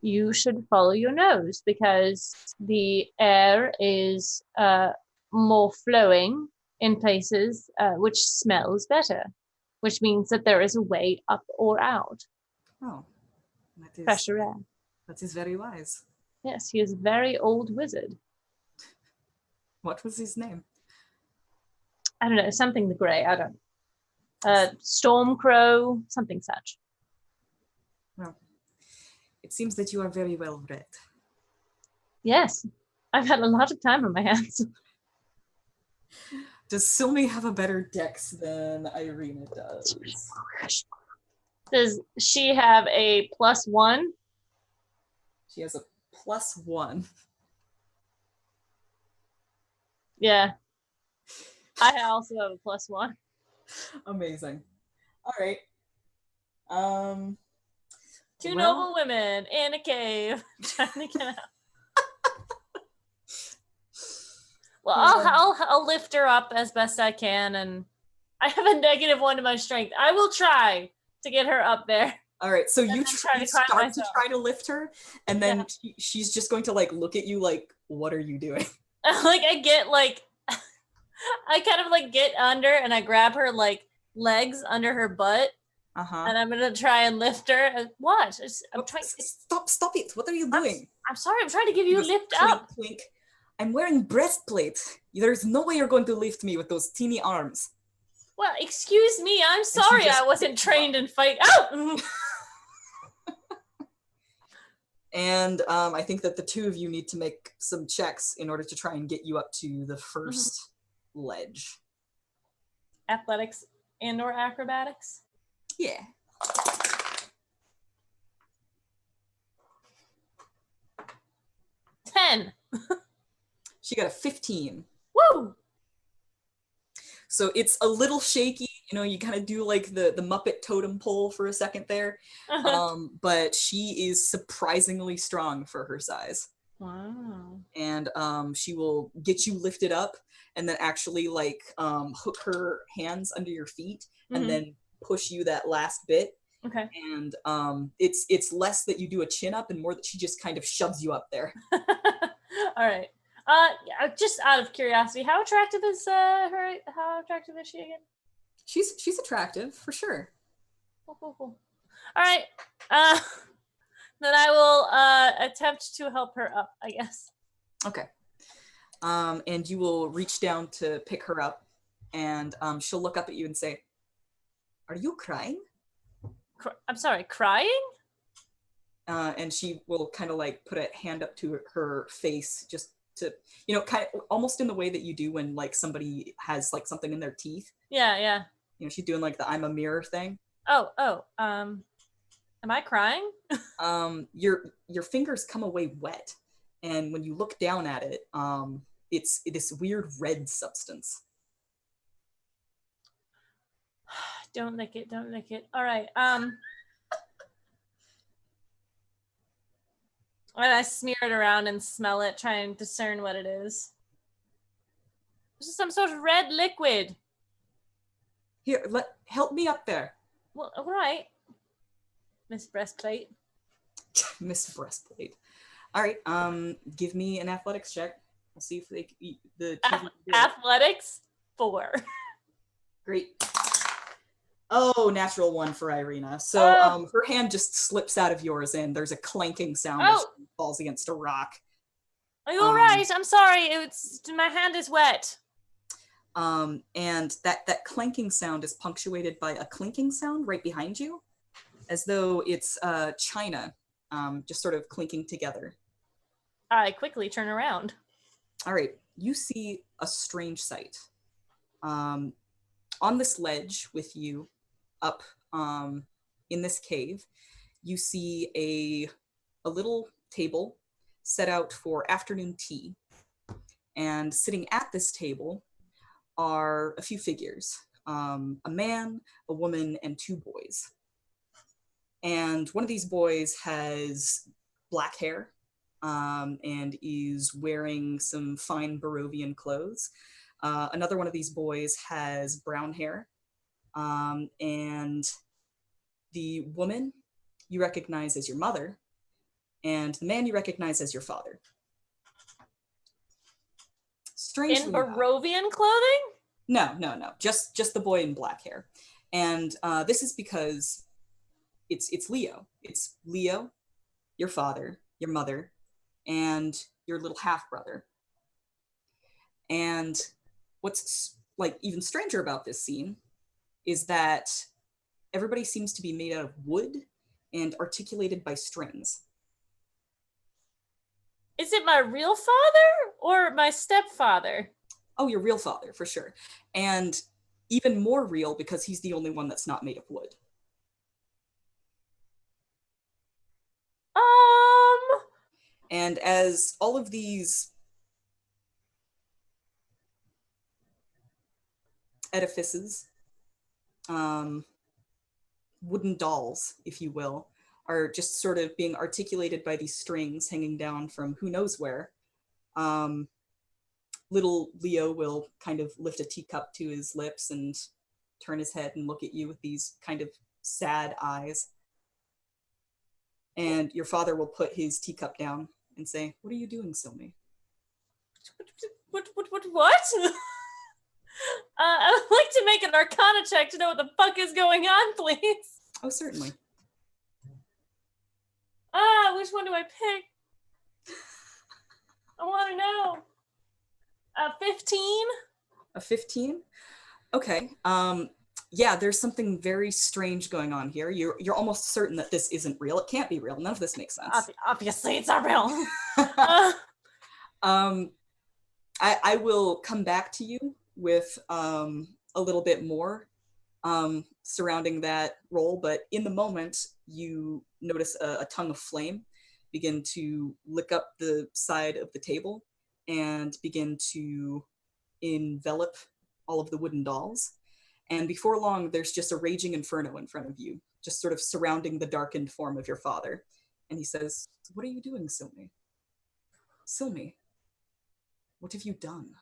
Speaker 3: you should follow your nose because the air is more flowing in places which smells better, which means that there is a way up or out.
Speaker 5: Oh,
Speaker 3: Fresher air.
Speaker 5: That is very wise.
Speaker 3: Yes, he is a very old wizard.
Speaker 5: What was his name?
Speaker 3: I don't know, something the Grey, I don't know. Stormcrow, something such.
Speaker 5: Well, it seems that you are very well read.
Speaker 3: Yes, I've had a lot of time on my hands.
Speaker 5: Does Silme have a better dex than Irina does?
Speaker 3: Does she have a +1?
Speaker 5: She has a +1.
Speaker 3: Yeah. I also have a +1.
Speaker 5: Amazing. All right.
Speaker 3: Two noble women in a cave trying to get out. Well, I'll lift her up as best I can, and I have a -1 to my strength. I will try to get her up there.
Speaker 5: All right, so you
Speaker 3: try to
Speaker 5: start to try to lift her, and then she's just going to like look at you like, "What are you doing?"
Speaker 3: Like I get like, I kind of like get under and I grab her like legs under her butt, and I'm gonna try and lift her. What? I'm trying.
Speaker 5: Stop it! What are you doing?
Speaker 3: I'm sorry. I'm trying to give you a lift up.
Speaker 5: Clink. I'm wearing breastplate. There's no way you're going to lift me with those teeny arms.
Speaker 3: Well, excuse me. I'm sorry. I wasn't trained in fight. Oh!
Speaker 5: And I think that the two of you need to make some checks in order to try and get you up to the first ledge.
Speaker 3: athletics and/or acrobatics?
Speaker 5: Yeah.
Speaker 3: Ten.
Speaker 5: She got a 15.
Speaker 3: Woo!
Speaker 5: So it's a little shaky. You know, you kind of do like the Muppet totem pole for a second there. But she is surprisingly strong for her size.
Speaker 3: Wow.
Speaker 5: And she will get you lifted up and then actually like hook her hands under your feet and then push you that last bit.
Speaker 3: Okay.
Speaker 5: And it's less that you do a chin up and more that she just kind of shoves you up there.
Speaker 3: All right. Yeah, just out of curiosity, how attractive is her? How attractive is she again?
Speaker 5: She's attractive for sure.
Speaker 3: Cool. All right. Then I will attempt to help her up, I guess.
Speaker 5: Okay. And you will reach down to pick her up, and she'll look up at you and say, "Are you crying?"
Speaker 3: I'm sorry, crying?
Speaker 5: And she will kind of like put a hand up to her face just to, you know, kind of almost in the way that you do when like somebody has like something in their teeth.
Speaker 3: Yeah.
Speaker 5: You know, she's doing like the "I'm a mirror" thing.
Speaker 3: Am I crying?
Speaker 5: Your fingers come away wet, and when you look down at it, it's this weird red substance.
Speaker 3: Don't lick it. All right. And I smear it around and smell it, try and discern what it is. This is some sort of red liquid.
Speaker 5: Here, help me up there.
Speaker 3: Well, all right. Miss Breastplate.
Speaker 5: Miss Breastplate. All right, give me an athletics check. We'll see if the
Speaker 3: Athletics 4.
Speaker 5: Great. Oh, natural 1 for Irina. So her hand just slips out of yours and there's a clanking sound as she falls against a rock.
Speaker 3: Are you all right? I'm sorry. My hand is wet.
Speaker 5: And that clanking sound is punctuated by a clinking sound right behind you, as though it's china just sort of clinking together.
Speaker 3: I quickly turn around.
Speaker 5: All right, you see a strange sight. On this ledge with you up in this cave, you see a little table set out for afternoon tea. And sitting at this table are a few figures, a man, a woman, and 2 boys. And one of these boys has black hair and is wearing some fine Barovian clothes. Another one of these boys has brown hair. And the woman you recognize as your mother, and the man you recognize as your father. Strangely
Speaker 3: in Barovian clothing?
Speaker 5: No. Just the boy in black hair. And this is because it's Leo. It's Leo, your father, your mother, and your little half-brother. And what's like even stranger about this scene is that everybody seems to be made out of wood and articulated by strings.
Speaker 3: Is it my real father or my stepfather?
Speaker 5: Oh, your real father, for sure. And even more real because he's the only one that's not made of wood. And as all of these edifices, wooden dolls, if you will, are just sort of being articulated by these strings hanging down from who knows where, little Leo will kind of lift a teacup to his lips and turn his head and look at you with these kind of sad eyes. And your father will put his teacup down and say, "What are you doing, Silme?"
Speaker 3: What? I would like to make an Arcana check to know what the fuck is going on, please.
Speaker 5: Oh, certainly.
Speaker 3: Which one do I pick? I want to know. 15?
Speaker 5: A 15? Okay. Yeah, there's something very strange going on here. You're almost certain that this isn't real. It can't be real. None of this makes sense.
Speaker 3: Obviously, it's not real.
Speaker 5: I will come back to you with a a little bit more surrounding that roll, but in the moment, you notice a tongue of flame begin to lick up the side of the table and begin to envelop all of the wooden dolls. And before long, there's just a raging inferno in front of you, just sort of surrounding the darkened form of your father. And he says, "What are you doing, Silme? Silme, what have you done?"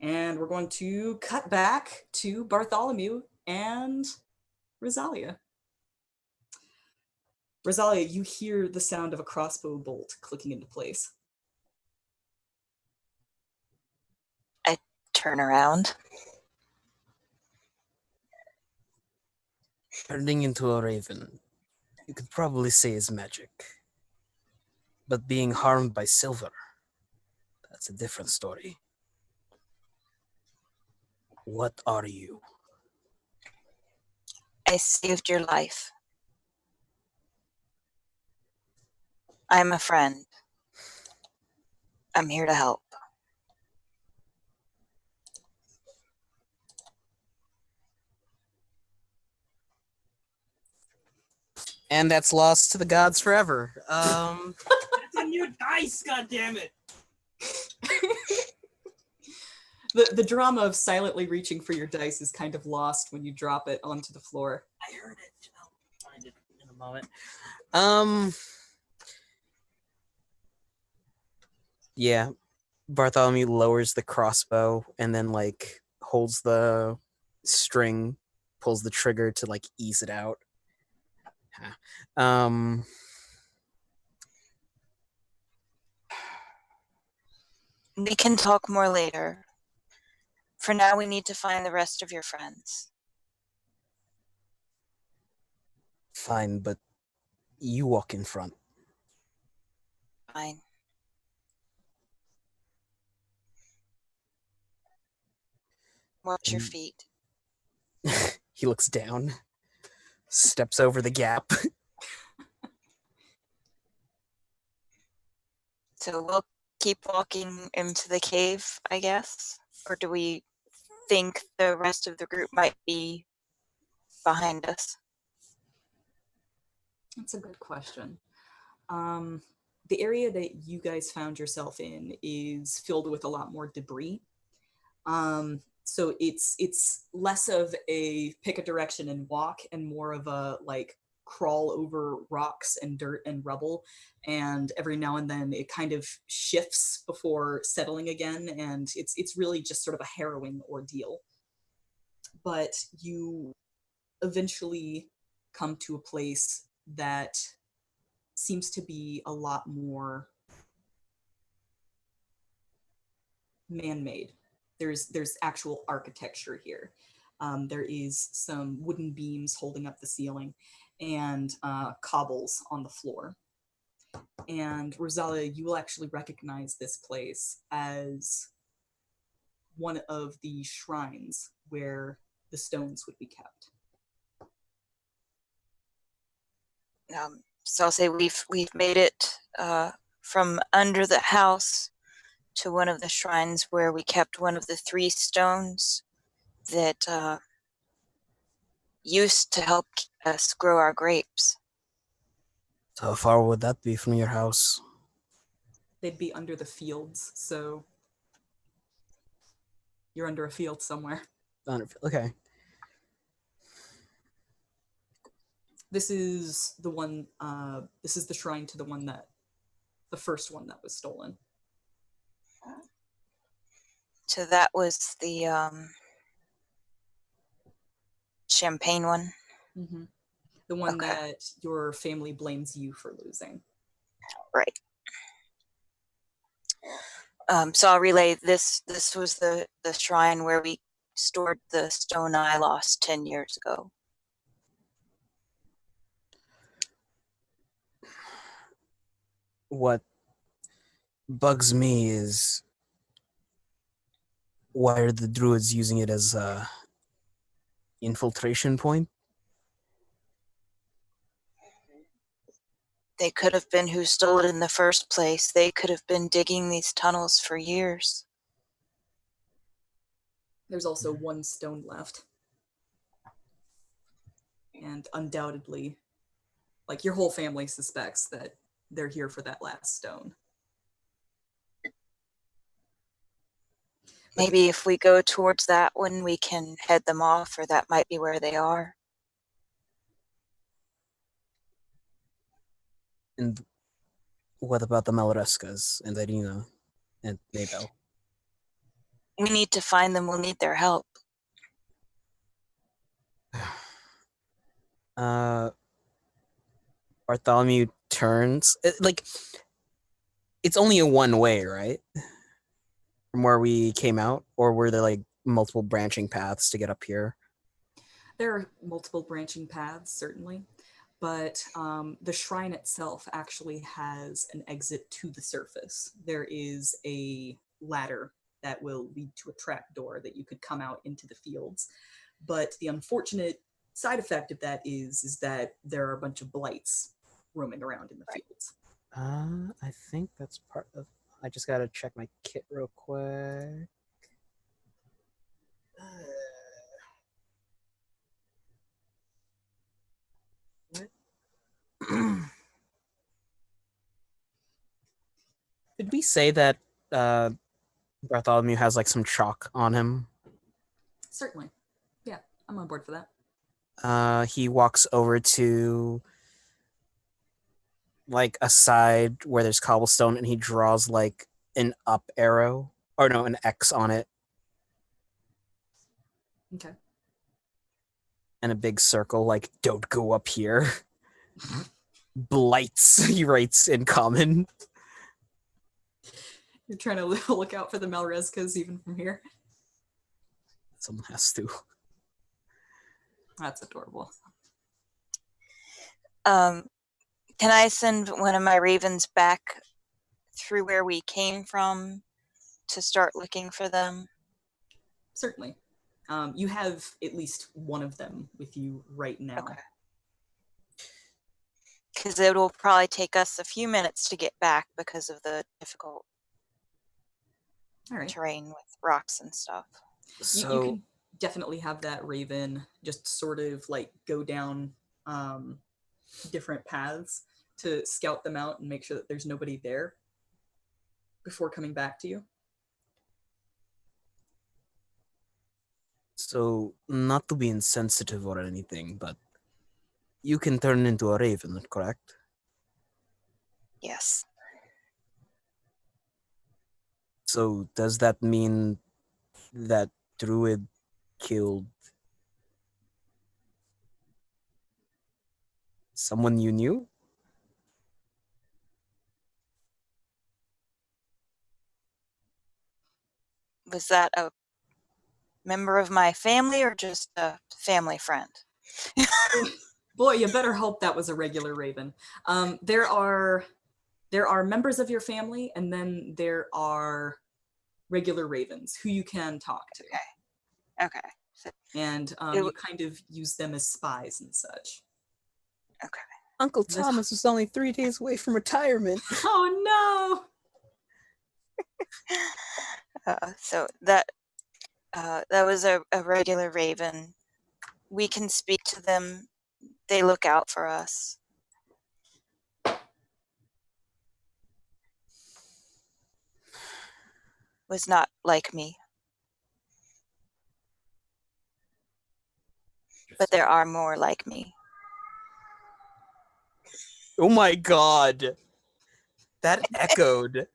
Speaker 5: And we're going to cut back to Bartholomew and Rosalia. Rosalia, you hear the sound of a crossbow bolt clicking into place.
Speaker 4: I turn around.
Speaker 2: Turning into a raven, you could probably say is magic. But being harmed by silver, that's a different story. What are you?
Speaker 4: I saved your life. I'm a friend. I'm here to help.
Speaker 2: And that's lost to the gods forever.
Speaker 6: That's a new dice, goddammit!
Speaker 5: The drama of silently reaching for your dice is kind of lost when you drop it onto the floor.
Speaker 2: I heard it. I'll find it in a moment. Yeah. Bartholomew lowers the crossbow and then like holds the string, pulls the trigger to like ease it out.
Speaker 4: We can talk more later. For now, we need to find the rest of your friends.
Speaker 2: Fine, but you walk in front.
Speaker 4: Fine. Watch your feet.
Speaker 2: He looks down, steps over the gap.
Speaker 4: So we'll keep walking into the cave, I guess? Or do we think the rest of the group might be behind us?
Speaker 5: That's a good question. The area that you guys found yourself in is filled with a lot more debris. So it's less of a pick a direction and walk and more of a like crawl over rocks and dirt and rubble. And every now and then it kind of shifts before settling again. And it's really just sort of a harrowing ordeal. But you eventually come to a place that seems to be a lot more man-made. There's actual architecture here. There is some wooden beams holding up the ceiling and cobbles on the floor. And Rosalia, you will actually recognize this place as one of the shrines where the stones would be kept.
Speaker 4: So I'll say we've made it from under the house to one of the shrines where we kept one of the 3 stones that used to help us grow our grapes.
Speaker 2: How far would that be from your house?
Speaker 5: They'd be under the fields, so you're under a field somewhere.
Speaker 2: Okay.
Speaker 5: This is the one, this is the shrine to the first one that was stolen.
Speaker 4: So that was the champagne one?
Speaker 5: Mm-hmm. The one
Speaker 4: Okay.
Speaker 5: that your family blames you for losing.
Speaker 4: Right. So I'll relay this. This was the shrine where we stored the stone I lost 10 years ago.
Speaker 2: What bugs me is why are the druids using it as a infiltration point?
Speaker 4: They could have been who stole it in the first place. They could have been digging these tunnels for years.
Speaker 5: There's also one stone left. And undoubtedly, like, your whole family suspects that they're here for that last stone.
Speaker 4: Maybe if we go towards that one, we can head them off, or that might be where they are.
Speaker 2: And what about the Malrescas and Irina and Maybell?
Speaker 4: We need to find them. We'll need their help.
Speaker 2: Bartholomew turns. It's only a one way, right? From where we came out? Or were there, like, multiple branching paths to get up here?
Speaker 5: There are multiple branching paths, certainly. But the shrine itself actually has an exit to the surface. There is a ladder that will lead to a trapdoor that you could come out into the fields. But the unfortunate side effect of that is that there are a bunch of blights roaming around in the fields.
Speaker 2: I think that's part of... I just gotta check my kit real quick. What? Did we say that Bartholomew has, like, some chalk on him?
Speaker 5: Certainly. Yeah, I'm on board for that.
Speaker 2: He walks over to, like, a side where there's cobblestone, and he draws, like, an up arrow. Or no, an X on it.
Speaker 5: Okay.
Speaker 2: And a big circle, like, don't go up here. Blights, he writes in common.
Speaker 5: You're trying to look out for the Malrescas even from here?
Speaker 2: Someone has to.
Speaker 5: That's adorable.
Speaker 4: Can I send one of my ravens back through where we came from to start looking for them?
Speaker 5: Certainly. You have at least one of them with you right now.
Speaker 4: Okay. Because it will probably take us a few minutes to get back because of the difficult terrain with rocks and stuff.
Speaker 5: You can definitely have that raven just sort of, like, go down different paths to scout them out and make sure that there's nobody there before coming back to you.
Speaker 2: So, not to be insensitive or anything, but you can turn into a raven, correct?
Speaker 4: Yes.
Speaker 2: So, does that mean that druid killed someone you knew?
Speaker 4: Was that a member of my family or just a family friend?
Speaker 5: Boy, you better hope that was a regular raven. There are members of your family, and then there are regular ravens who you can talk to.
Speaker 4: Okay. So
Speaker 5: And you kind of use them as spies and such.
Speaker 4: Okay.
Speaker 2: Uncle Thomas is only 3 days away from retirement.
Speaker 5: Oh
Speaker 4: no! So that was a regular raven. We can speak to them. They look out for us. Was not like me. But there are more like me.
Speaker 2: Oh my god. That echoed.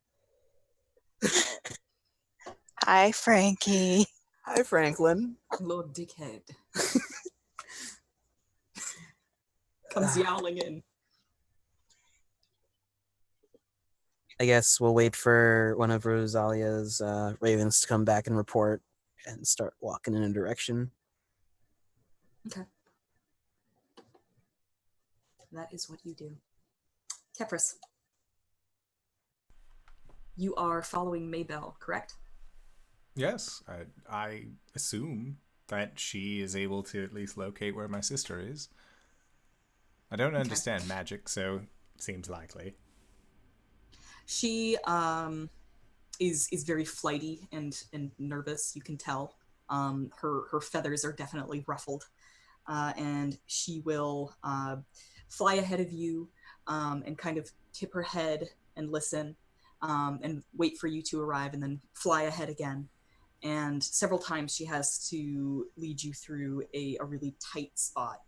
Speaker 4: Hi, Frankie.
Speaker 2: Hi, Franklin.
Speaker 5: Lord Dickhead. Comes yowling in.
Speaker 2: I guess we'll wait for one of Rosalia's ravens to come back and report and start walking in a direction.
Speaker 5: Okay. That is what you do. Kepris. You are following Maybell, correct?
Speaker 1: Yes, I assume that she is able to at least locate where my sister is. I don't understand magic, so it seems likely.
Speaker 5: She is very flighty and nervous, you can tell. Her feathers are definitely ruffled, and she will fly ahead of you and kind of tip her head and listen and wait for you to arrive, and then fly ahead again. And several times she has to lead you through a really tight spot.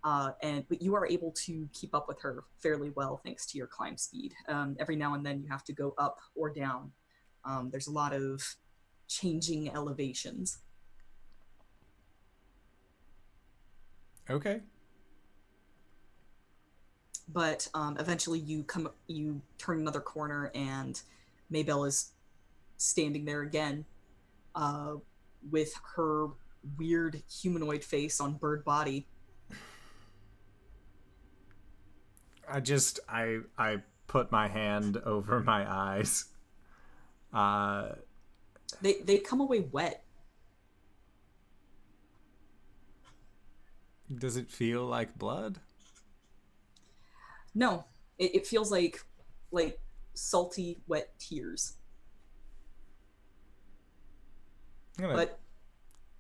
Speaker 5: But you are able to keep up with her fairly well thanks to your climb speed. Every now and then you have to go up or down. There's a lot of changing elevations.
Speaker 1: Okay.
Speaker 5: But eventually you turn another corner, and Maybelle is standing there again, with her weird humanoid face on bird body.
Speaker 1: I put my hand over my eyes.
Speaker 5: They come away wet.
Speaker 1: Does it feel like blood?
Speaker 5: No, it feels like salty, wet tears. But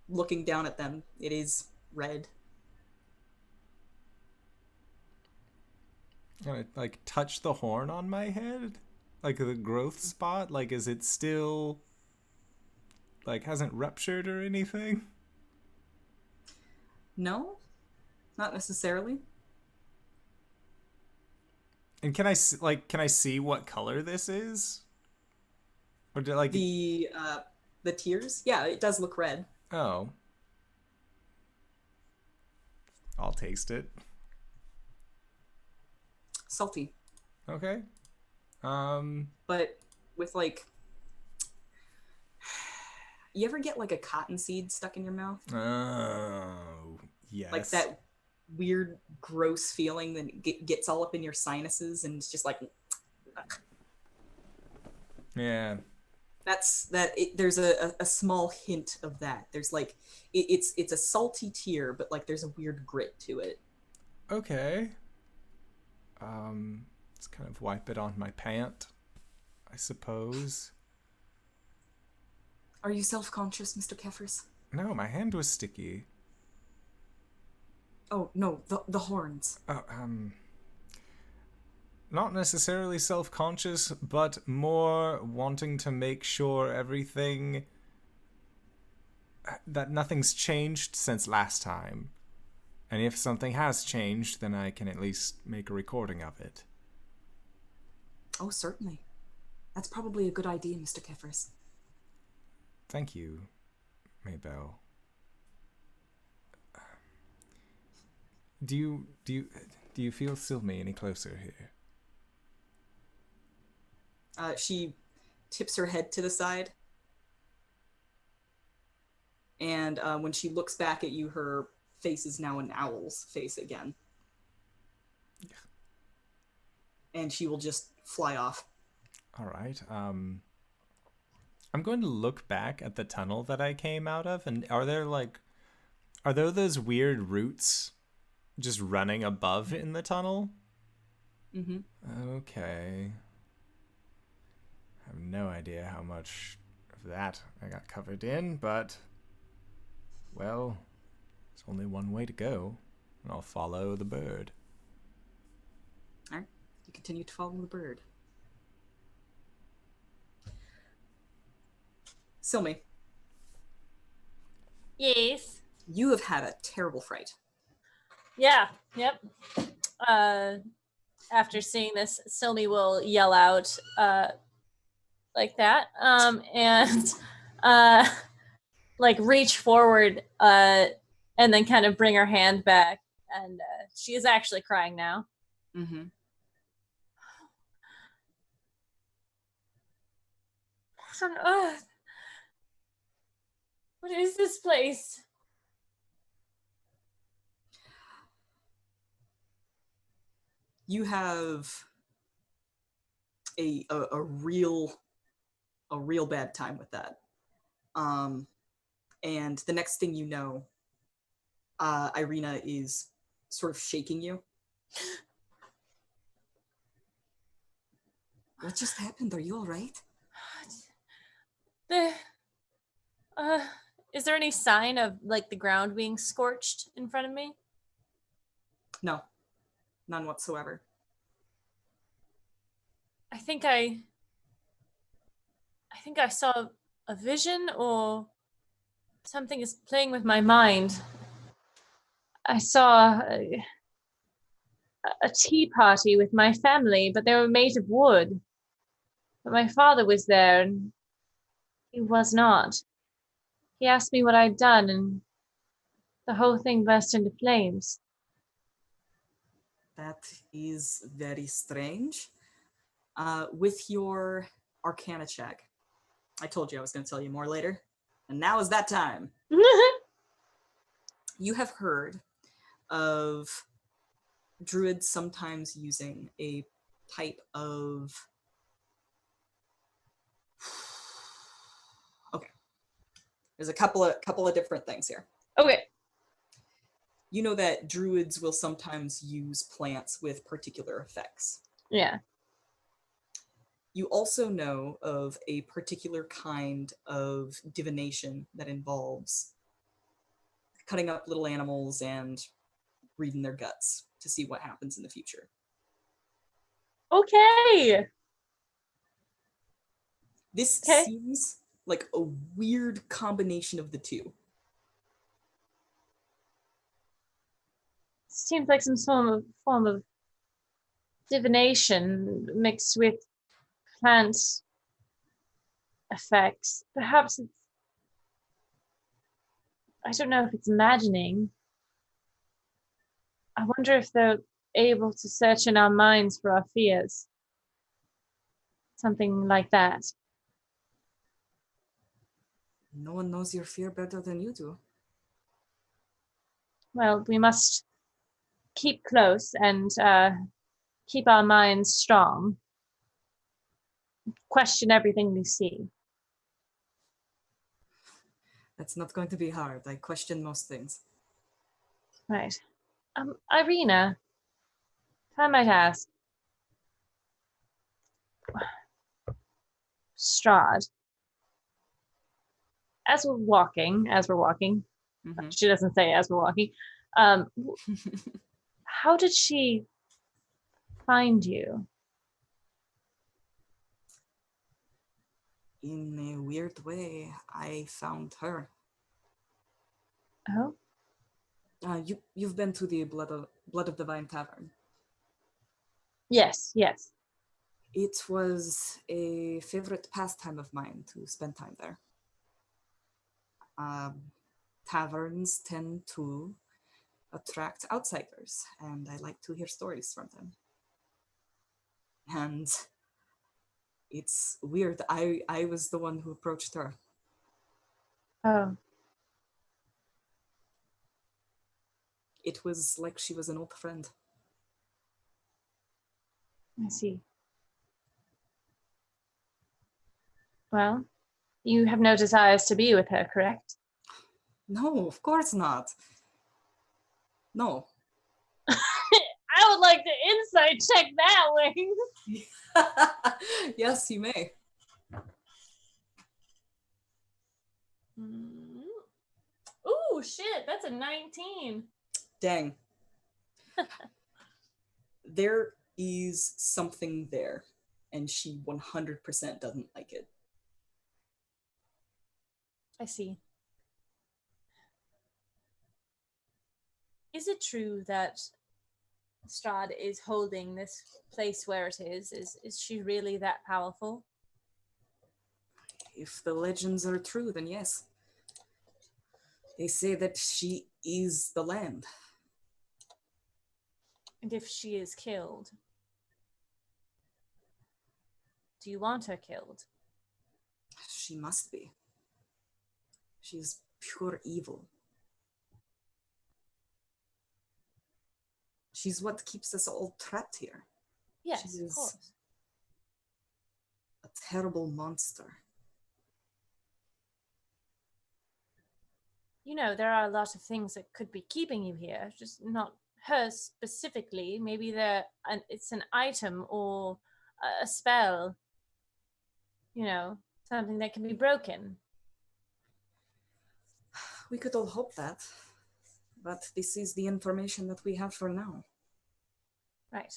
Speaker 5: looking down at them, it is red.
Speaker 1: I'm gonna like touch the horn on my head, like the growth spot. Like, is it still like hasn't ruptured or anything?
Speaker 5: No, not necessarily.
Speaker 1: And can I see what color this is? Or did like
Speaker 5: The tears? Yeah, it does look red.
Speaker 1: Oh. I'll taste it.
Speaker 5: Salty.
Speaker 1: Okay.
Speaker 5: But with like, you ever get like a cotton seed stuck in your mouth?
Speaker 1: Oh, yes.
Speaker 5: Like that weird, gross feeling that gets all up in your sinuses, and it's just like,
Speaker 1: yeah.
Speaker 5: There's a small hint of that. There's like, it's a salty tear, but like there's a weird grit to it.
Speaker 1: Okay. Let's kind of wipe it on my pant, I suppose.
Speaker 5: Are you self-conscious, Mr. Kefers?
Speaker 1: No, my hand was sticky.
Speaker 5: Oh, no, the horns.
Speaker 1: Oh, not necessarily self-conscious, but more wanting to make sure that nothing's changed since last time. And if something has changed, then I can at least make a recording of it.
Speaker 5: Oh, certainly. That's probably a good idea, Mr. Kefers.
Speaker 1: Thank you, Maybelle. Do you feel Silme any closer here?
Speaker 5: She tips her head to the side, and when she looks back at you, her face is now an owl's face again. And she will just fly off.
Speaker 1: All right. I'm going to look back at the tunnel that I came out of, and are there those weird roots just running above in the tunnel?
Speaker 5: Mm-hmm.
Speaker 1: Okay. I have no idea how much of that I got covered in, but, well, there's only one way to go, and I'll follow the bird.
Speaker 5: All right. You continue to follow the bird. Silme,
Speaker 3: Yes.
Speaker 5: you have had a terrible fright.
Speaker 3: Yeah. Yep. After seeing this, Silme will yell out like that, and like reach forward, and then kind of bring her hand back, and she is actually crying now.
Speaker 5: Mm-hmm.
Speaker 3: What on earth? What is this place?
Speaker 5: You have a real bad time with that. And the next thing you know, Irina is sort of shaking you. What just happened? Are you all right?
Speaker 3: Is there any sign of like the ground being scorched in front of me?
Speaker 5: No, none whatsoever.
Speaker 3: I think I saw a vision, or something is playing with my mind. I saw a tea party with my family, but they were made of wood. But my father was there, and he was not. He asked me what I'd done, and the whole thing burst into flames.
Speaker 5: That is very strange. With your Arcana check, I told you I was going to tell you more later, and now is that time. You have heard of druids sometimes using a type of... Okay. There's a couple of different things here.
Speaker 3: Okay.
Speaker 5: You know that druids will sometimes use plants with particular effects.
Speaker 3: Yeah.
Speaker 5: You also know of a particular kind of divination that involves cutting up little animals and reading their guts to see what happens in the future.
Speaker 3: Okay.
Speaker 5: This
Speaker 3: Okay.
Speaker 5: seems like a weird combination of the two.
Speaker 3: Seems like some form of divination mixed with plant effects. Perhaps it's, I don't know if it's imagining. I wonder if they're able to search in our minds for our fears. Something like that.
Speaker 5: No one knows your fear better than you do.
Speaker 3: Well, we must keep close and keep our minds strong. Question everything we see.
Speaker 5: That's not going to be hard. I question most things.
Speaker 3: Right. Irina, if I might ask, Strahd, as we're walking,
Speaker 5: Mhm.
Speaker 3: she doesn't say as we're walking, how did she find you?
Speaker 5: In a weird way, I found her.
Speaker 3: Oh?
Speaker 5: You've been to the Blood of the Vine Tavern.
Speaker 3: Yes.
Speaker 5: It was a favorite pastime of mine to spend time there. Taverns tend to attract outsiders, and I like to hear stories from them. And it's weird. I was the one who approached her.
Speaker 3: Oh.
Speaker 5: It was like she was an old friend.
Speaker 3: I see. Well, you have no desires to be with her, correct?
Speaker 5: No, of course not. No.
Speaker 3: I would like to insight check that way.
Speaker 5: Yes, you may.
Speaker 3: Ooh, shit, that's a 19.
Speaker 5: Dang. There is something there, and she 100% doesn't like it.
Speaker 3: I see. Is it true that Strahd is holding this place where it is? Is she really that powerful?
Speaker 5: If the legends are true, then yes. They say that she is the land.
Speaker 3: And if she is killed, do you want her killed?
Speaker 5: She must be. She's pure evil. She's what keeps us all trapped here.
Speaker 3: Yes,
Speaker 5: She
Speaker 3: of
Speaker 5: is
Speaker 3: course.
Speaker 5: a terrible monster.
Speaker 3: You know, there are a lot of things that could be keeping you here, just not her specifically. Maybe it's an item or a spell, you know, something that can be broken.
Speaker 5: We could all hope that. But this is the information that we have for now.
Speaker 3: Right.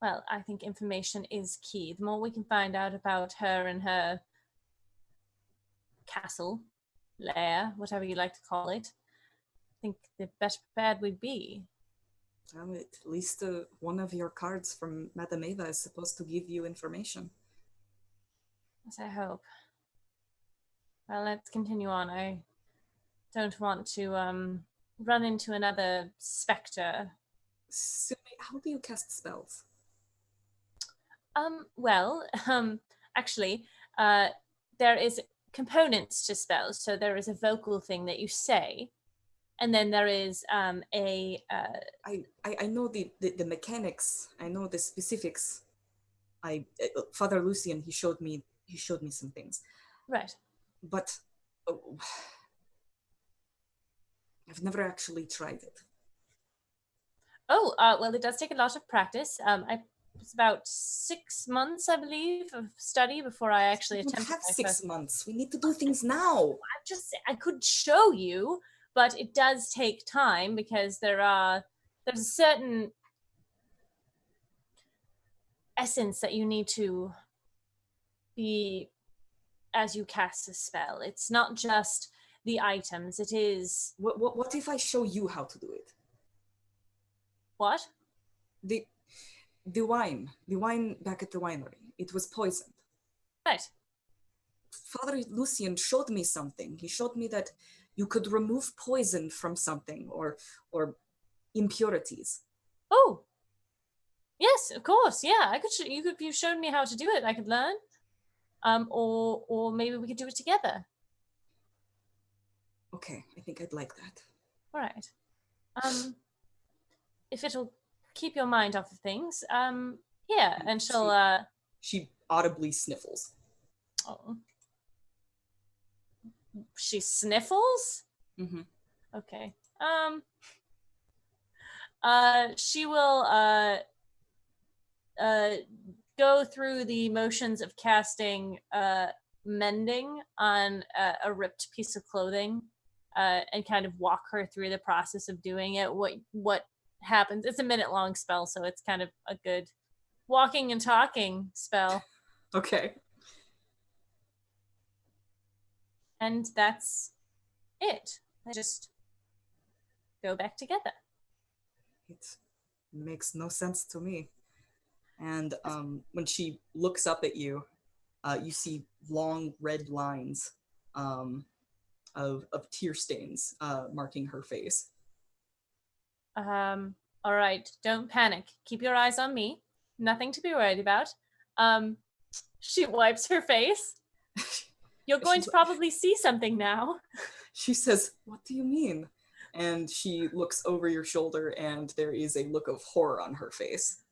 Speaker 3: Well, I think information is key. The more we can find out about her and her castle, lair, whatever you like to call it, I think the better prepared we'd be.
Speaker 5: Well, at least one of your cards from Madame Eva is supposed to give you information.
Speaker 3: As I hope. Well, let's continue on. I don't want to run into another spectre.
Speaker 5: Silme, how do you cast spells?
Speaker 3: Actually, there is components to spells. So there is a vocal thing that you say, and then there is
Speaker 5: I know the mechanics. I know the specifics. Father Lucian, he showed me some things.
Speaker 3: Right.
Speaker 5: But I've never actually tried it.
Speaker 3: Oh, well, it does take a lot of practice. It's about 6 months, I believe, of study before I actually
Speaker 5: We don't
Speaker 3: attempted
Speaker 5: have
Speaker 3: my
Speaker 5: 6
Speaker 3: first.
Speaker 5: months. We need to do things now.
Speaker 3: I could show you, but it does take time because there's a certain essence that you need to be as you cast a spell. It's not just the items. It is
Speaker 5: What if I show you how to do it?
Speaker 3: what?
Speaker 5: The wine back at the winery. It was poisoned.
Speaker 3: Right.
Speaker 5: Father Lucian showed me something. He showed me that you could remove poison from something or impurities.
Speaker 3: Oh. Yes, of course. Yeah, I could. If you showed me how to do it, I could learn. Or maybe we could do it together.
Speaker 5: Okay, I think I'd like that.
Speaker 3: All right. If it'll keep your mind off of things, yeah, and she'll
Speaker 5: She audibly sniffles.
Speaker 3: Oh. She sniffles?
Speaker 5: Mm-hmm.
Speaker 3: Okay. She will go through the motions of casting mending on a ripped piece of clothing, and kind of walk her through the process of doing it. What happens? It's a minute-long spell, so it's kind of a good walking and talking spell.
Speaker 5: Okay.
Speaker 3: And that's it. They just go back together.
Speaker 5: It makes no sense to me. And when she looks up at you, you see long red lines of tear stains marking her face.
Speaker 3: All right, don't panic. Keep your eyes on me. Nothing to be worried about. She wipes her face. You're going to probably see something now.
Speaker 5: She says, "What do you mean?" And she looks over your shoulder, and there is a look of horror on her face.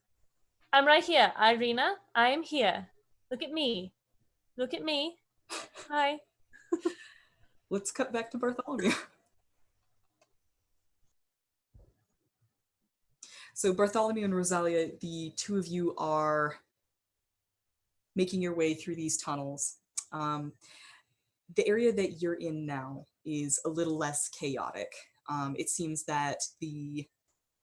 Speaker 3: I'm right here, Irina. I am here. Look at me. Look at me. Hi.
Speaker 5: Let's cut back to Bartholomew. So Bartholomew and Rosalia, the two of you are making your way through these tunnels. The area that you're in now is a little less chaotic. It seems that the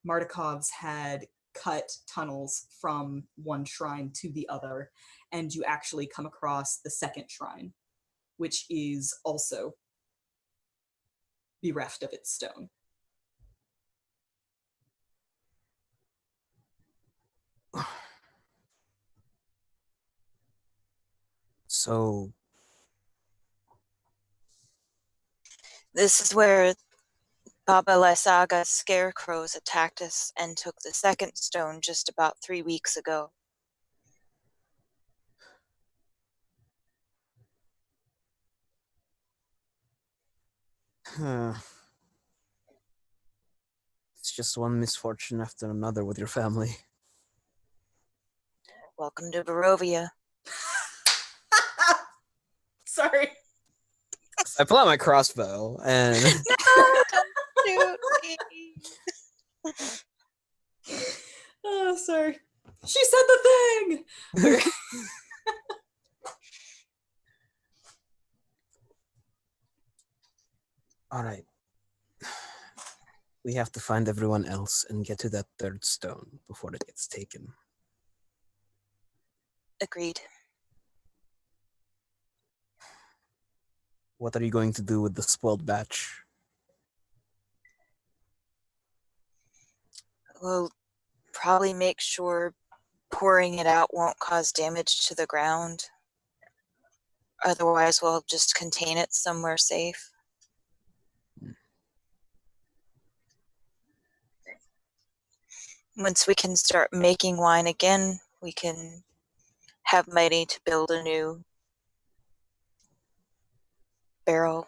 Speaker 5: Mardikovs had cut tunnels from one shrine to the other, and you actually come across the second shrine, which is also bereft of its stone.
Speaker 2: So,
Speaker 4: This is where Baba Lysaga's scarecrows attacked us and took the second stone just about 3 weeks ago.
Speaker 2: it's just one misfortune after another with your family.
Speaker 4: Welcome to Barovia.
Speaker 5: Sorry.
Speaker 2: I pull out my crossbow and
Speaker 4: Don't shoot me.
Speaker 5: Oh, sorry. She said the thing! Okay.
Speaker 2: all We have to find everyone else and get to that third stone before it gets taken.
Speaker 4: Agreed.
Speaker 2: What are you going to do with the spoiled batch?
Speaker 4: We'll probably make sure pouring it out won't cause damage to the ground. Otherwise, we'll just contain it somewhere safe. Once we can start making wine again, we can have money to build a new barrel.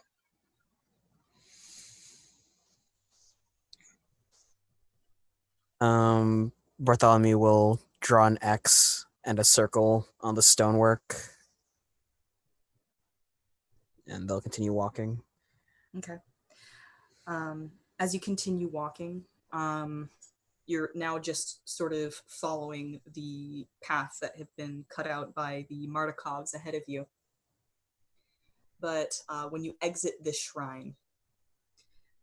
Speaker 2: Bartholomew will draw an X and a circle on the stonework, and they'll continue walking.
Speaker 5: Okay. As you continue walking, you're now just sort of following the paths that have been cut out by the Martikovs ahead of you. But when you exit this shrine,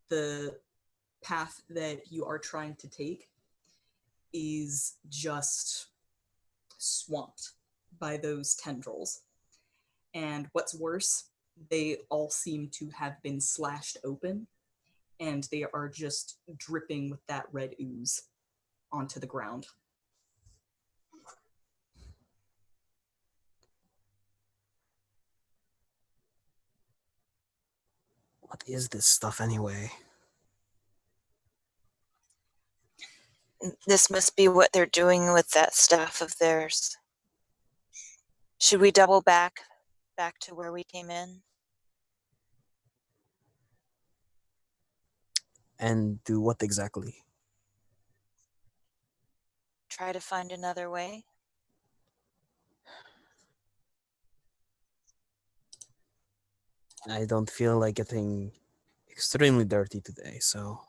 Speaker 5: the path that you are trying to take is just swamped by those tendrils. And what's worse, they all seem to have been slashed open, and they are just dripping with that red ooze onto the ground.
Speaker 2: What is this stuff anyway?
Speaker 4: This must be what they're doing with that stuff of theirs. Should we double back to where we came in?
Speaker 2: And do what exactly?
Speaker 4: Try to find another way?
Speaker 2: I don't feel like getting extremely dirty today, so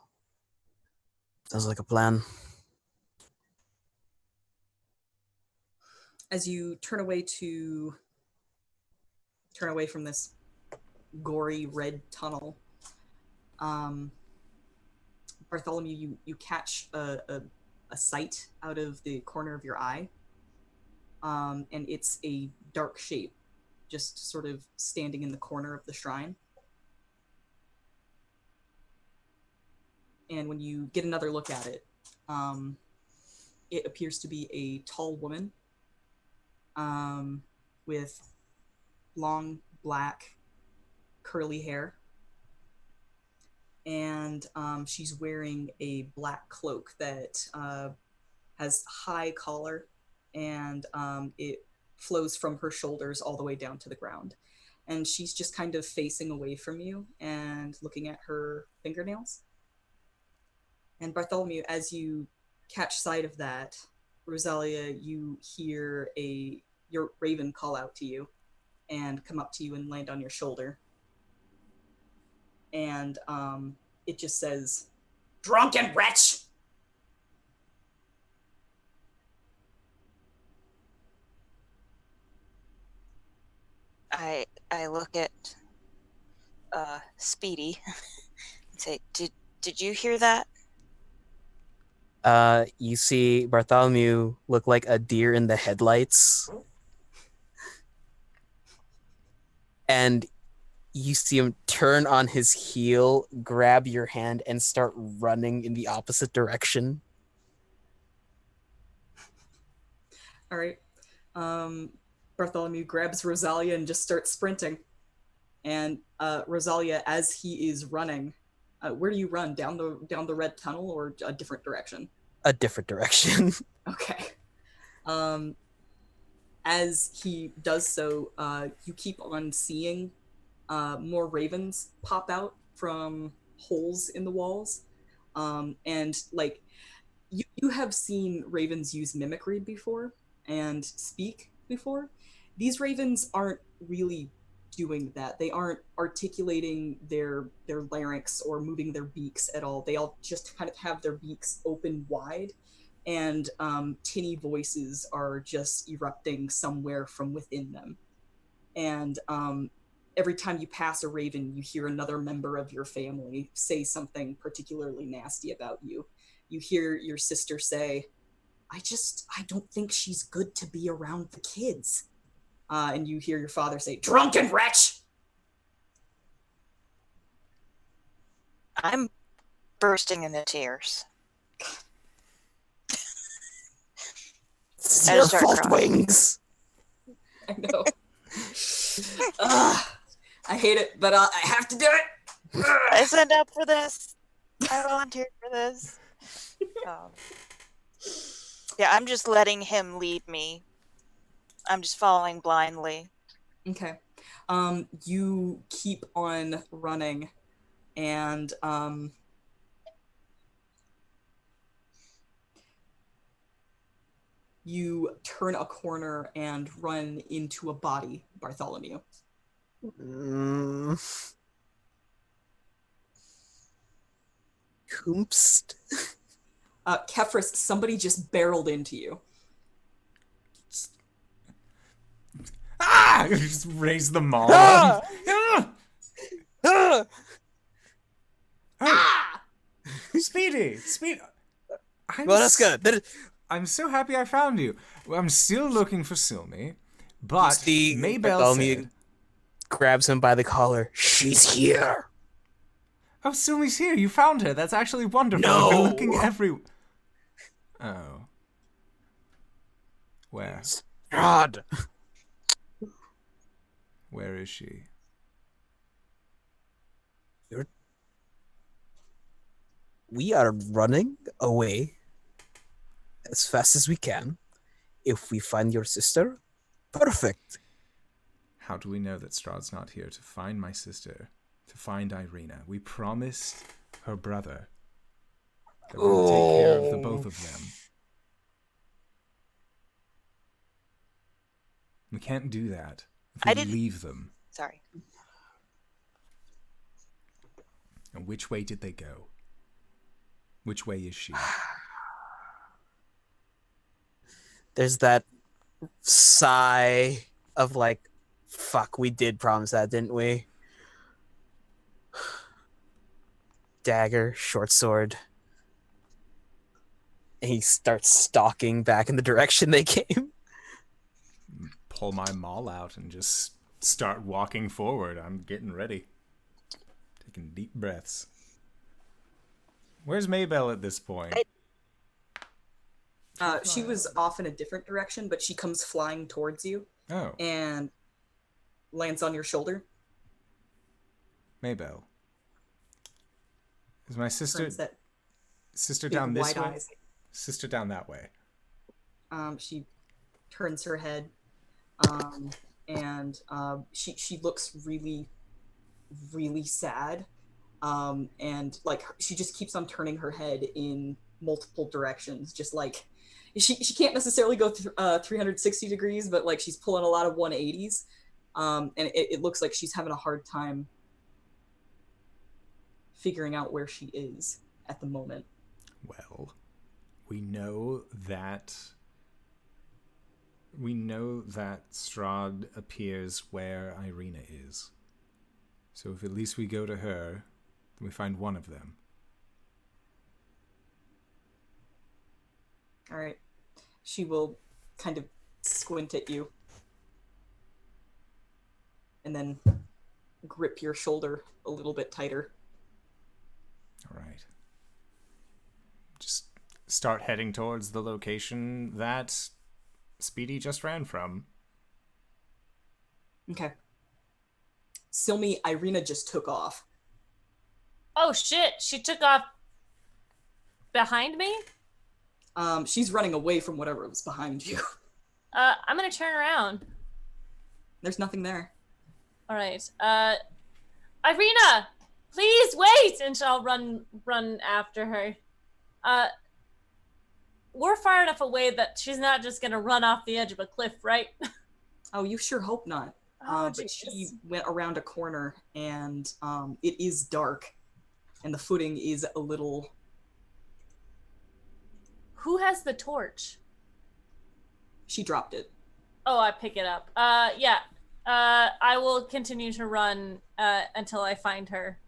Speaker 2: sounds like a plan.
Speaker 5: As you turn away from this gory red tunnel, Bartholomew, you catch a sight out of the corner of your eye, and it's a dark shape just sort of standing in the corner of the shrine. And when you get another look at it, it appears to be a tall woman with long black curly hair, and she's wearing a black cloak that has high collar, and it flows from her shoulders all the way down to the ground. And she's just kind of facing away from you and looking at her fingernails. And Bartholomew, as you catch sight of that, Rosalia, you hear your raven call out to you and come up to you and land on your shoulder. And it just says, "Drunken wretch!"
Speaker 4: I look at Speedy and say, did you hear that?
Speaker 2: You see Bartholomew look like a deer in the headlights. And you see him turn on his heel, grab your hand, and start running in the opposite direction.
Speaker 5: All right. Bartholomew grabs Rosalia and just starts sprinting. And Rosalia, as he is running, where do you run? Down the red tunnel or a different direction?
Speaker 2: A different direction.
Speaker 5: Okay. As he does so, you keep on seeing more ravens pop out from holes in the walls. And like, you have seen ravens use mimicry before and speak before. These ravens aren't really doing that. They aren't articulating their larynx or moving their beaks at all. They all just kind of have their beaks open wide, and tinny voices are just erupting somewhere from within them. And every time you pass a raven, you hear another member of your family say something particularly nasty about you. You hear your sister say, I don't think she's good to be around the kids. And you hear your father say, drunken wretch!
Speaker 4: I'm bursting into tears.
Speaker 2: It's
Speaker 4: I
Speaker 2: your
Speaker 4: start
Speaker 2: fault,
Speaker 4: crying.
Speaker 2: Wings.
Speaker 5: I know. I hate it, but I have to do it.
Speaker 4: I signed up for this. I volunteered for this. Yeah, I'm just letting him lead me. I'm just following blindly.
Speaker 5: Okay. You keep on running, and you turn a corner and run into a body, Bartholomew.
Speaker 2: Koomst.
Speaker 5: Kefris, somebody just barreled into you.
Speaker 1: Ah! Just raise the maul.
Speaker 2: Ah!
Speaker 1: Ah!
Speaker 2: Ah!
Speaker 1: Oh, Speedy!
Speaker 2: Well, that's good.
Speaker 1: I'm so happy I found you. I'm still looking for Silme, but
Speaker 2: See,
Speaker 1: Maybell
Speaker 2: Bartholomew
Speaker 1: said...
Speaker 2: grabs him by the collar. She's here.
Speaker 1: Oh, Silme's here. You found her. That's actually wonderful.
Speaker 2: No.
Speaker 1: I've been looking everywhere. Oh. Where?
Speaker 2: God.
Speaker 1: Where is she?
Speaker 2: We are running away as fast as we can. If we find your sister, perfect.
Speaker 1: How do we know that Strahd's not here to find my sister, to find Irina? We promised her brother that we would take care of the both of them. We can't do that if we leave them.
Speaker 4: Sorry.
Speaker 1: And which way did they go? Which way is she?
Speaker 2: There's that sigh of like, fuck, we did promise that, didn't we? Dagger, short sword. And he starts stalking back in the direction they came.
Speaker 1: Pull my maul out and just start walking forward. I'm getting ready. Taking deep breaths. Where's Maybell at this point?
Speaker 5: She was off in a different direction, but she comes flying towards you.
Speaker 1: Oh.
Speaker 5: And lands on your shoulder.
Speaker 1: Maybell. Is my sister
Speaker 5: That
Speaker 1: sister
Speaker 5: big
Speaker 1: down this
Speaker 5: wide
Speaker 1: way?
Speaker 5: eyes.
Speaker 1: Sister down that way.
Speaker 5: She turns her head, and she looks really, really sad. And like she just keeps on turning her head in multiple directions, just like she can't necessarily go 360 degrees, but like she's pulling a lot of 180s. And it looks like she's having a hard time figuring out where she is at the moment.
Speaker 1: Well, we know that Strahd appears where Irina is. So if at least we go to her, then we find one of them.
Speaker 5: All right. She will kind of squint at you and then grip your shoulder a little bit tighter.
Speaker 1: All right. Just start heading towards the location that Speedy just ran from.
Speaker 5: Okay. Silme, Irina just took off.
Speaker 3: Oh shit, she took off behind me?
Speaker 5: She's running away from whatever was behind you.
Speaker 3: I'm gonna turn around.
Speaker 5: There's nothing there.
Speaker 3: All right. Irina, please wait, and I'll run after her. We're far enough away that she's not just gonna run off the edge of a cliff, right?
Speaker 5: Oh, you sure hope not. But she went around a corner, and it is dark, and the footing is a little...
Speaker 3: Who has the torch?
Speaker 5: She dropped it.
Speaker 3: Oh, I pick it up. Yeah. I will continue to run until I find her.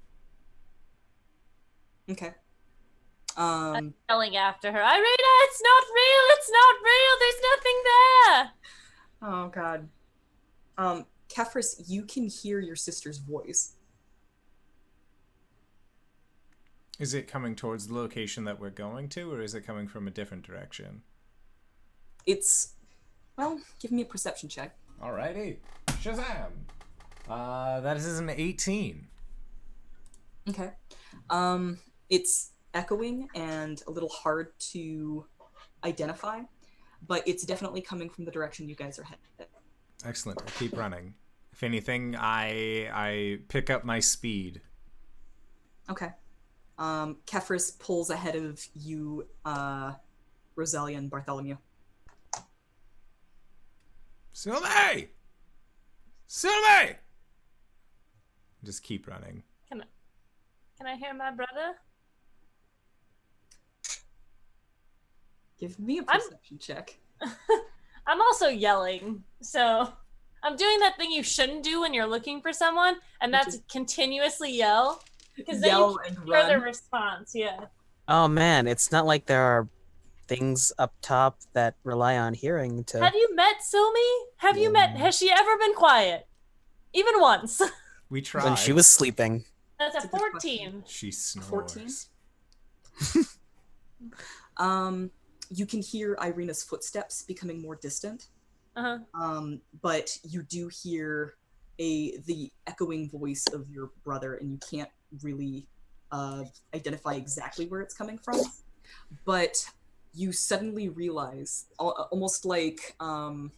Speaker 5: Okay.
Speaker 3: I'm yelling after her. Irina, it's not real! It's not real! There's nothing there!
Speaker 5: Oh god. Kefris, you can hear your sister's voice.
Speaker 1: Is it coming towards the location that we're going to, or is it coming from a different direction?
Speaker 5: It's, well, give me a perception check.
Speaker 1: Alrighty. Shazam! That is an 18.
Speaker 5: Okay. It's echoing and a little hard to identify, but it's definitely coming from the direction you guys are headed.
Speaker 1: Excellent. I keep running. If anything, I pick up my speed.
Speaker 5: Okay. Kefris pulls ahead of you, Roselia and Bartholomew.
Speaker 1: Silme! Silme! Just keep running.
Speaker 3: Can I hear my brother?
Speaker 5: Give me a perception check.
Speaker 3: I'm also yelling, so I'm doing that thing you shouldn't do when you're looking for someone, and that's continuously yell. Because then
Speaker 5: Yell
Speaker 3: you
Speaker 5: and
Speaker 3: can hear the
Speaker 5: run.
Speaker 3: response, yeah.
Speaker 2: Oh man, it's not like there are things up top that rely on hearing to.
Speaker 3: Have you met Silme? Has she ever been quiet? Even once.
Speaker 1: We tried.
Speaker 2: When she was sleeping.
Speaker 3: That's a
Speaker 5: That's a good
Speaker 3: 14.
Speaker 1: She snores.
Speaker 5: 14? You can hear Irina's footsteps becoming more distant.
Speaker 3: Uh-huh.
Speaker 5: But you do hear the echoing voice of your brother, and you can't really identify exactly where it's coming from. But you suddenly realize, almost like a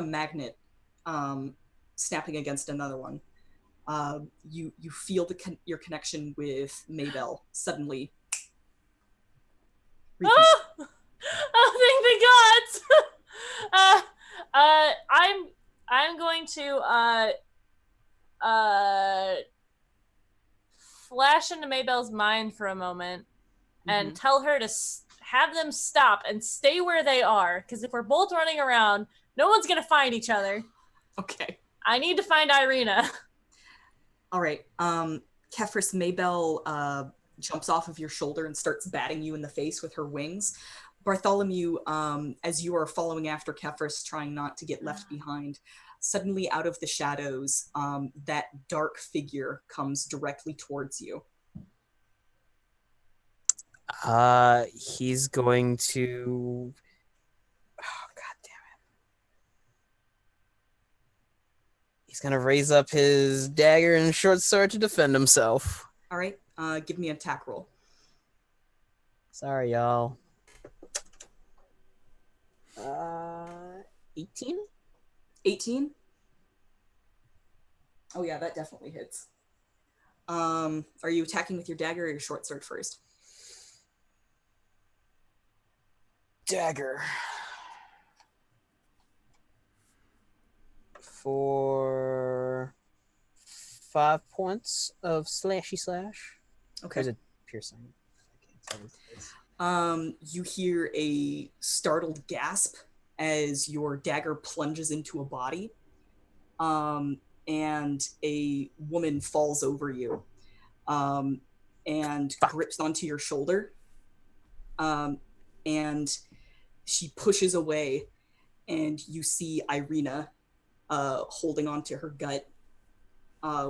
Speaker 5: magnet snapping against another one. You feel your connection with Maybell suddenly.
Speaker 3: Oh, thank the gods! I'm going to flash into Maybell's mind for a moment and tell her to have them stop and stay where they are, because if we're both running around, no one's gonna find each other.
Speaker 5: Okay.
Speaker 3: I need to find Irina.
Speaker 5: All right. Kefris, Maybell jumps off of your shoulder and starts batting you in the face with her wings. Bartholomew, as you are following after Kefris, trying not to get left behind, suddenly out of the shadows, that dark figure comes directly towards you.
Speaker 2: He's going to. Oh, god damn it. He's gonna raise up his dagger and short sword to defend himself.
Speaker 5: All right. Give me an attack roll.
Speaker 2: Sorry, y'all. 18?
Speaker 5: 18? Oh yeah, that definitely hits. Are you attacking with your dagger or your short sword first?
Speaker 2: Dagger. For 5 points of slashy slash.
Speaker 5: Okay.
Speaker 2: Or is it piercing?
Speaker 5: You hear a startled gasp as your dagger plunges into a body, and a woman falls over you, and grips onto your shoulder, and she pushes away, and you see Irina holding onto her gut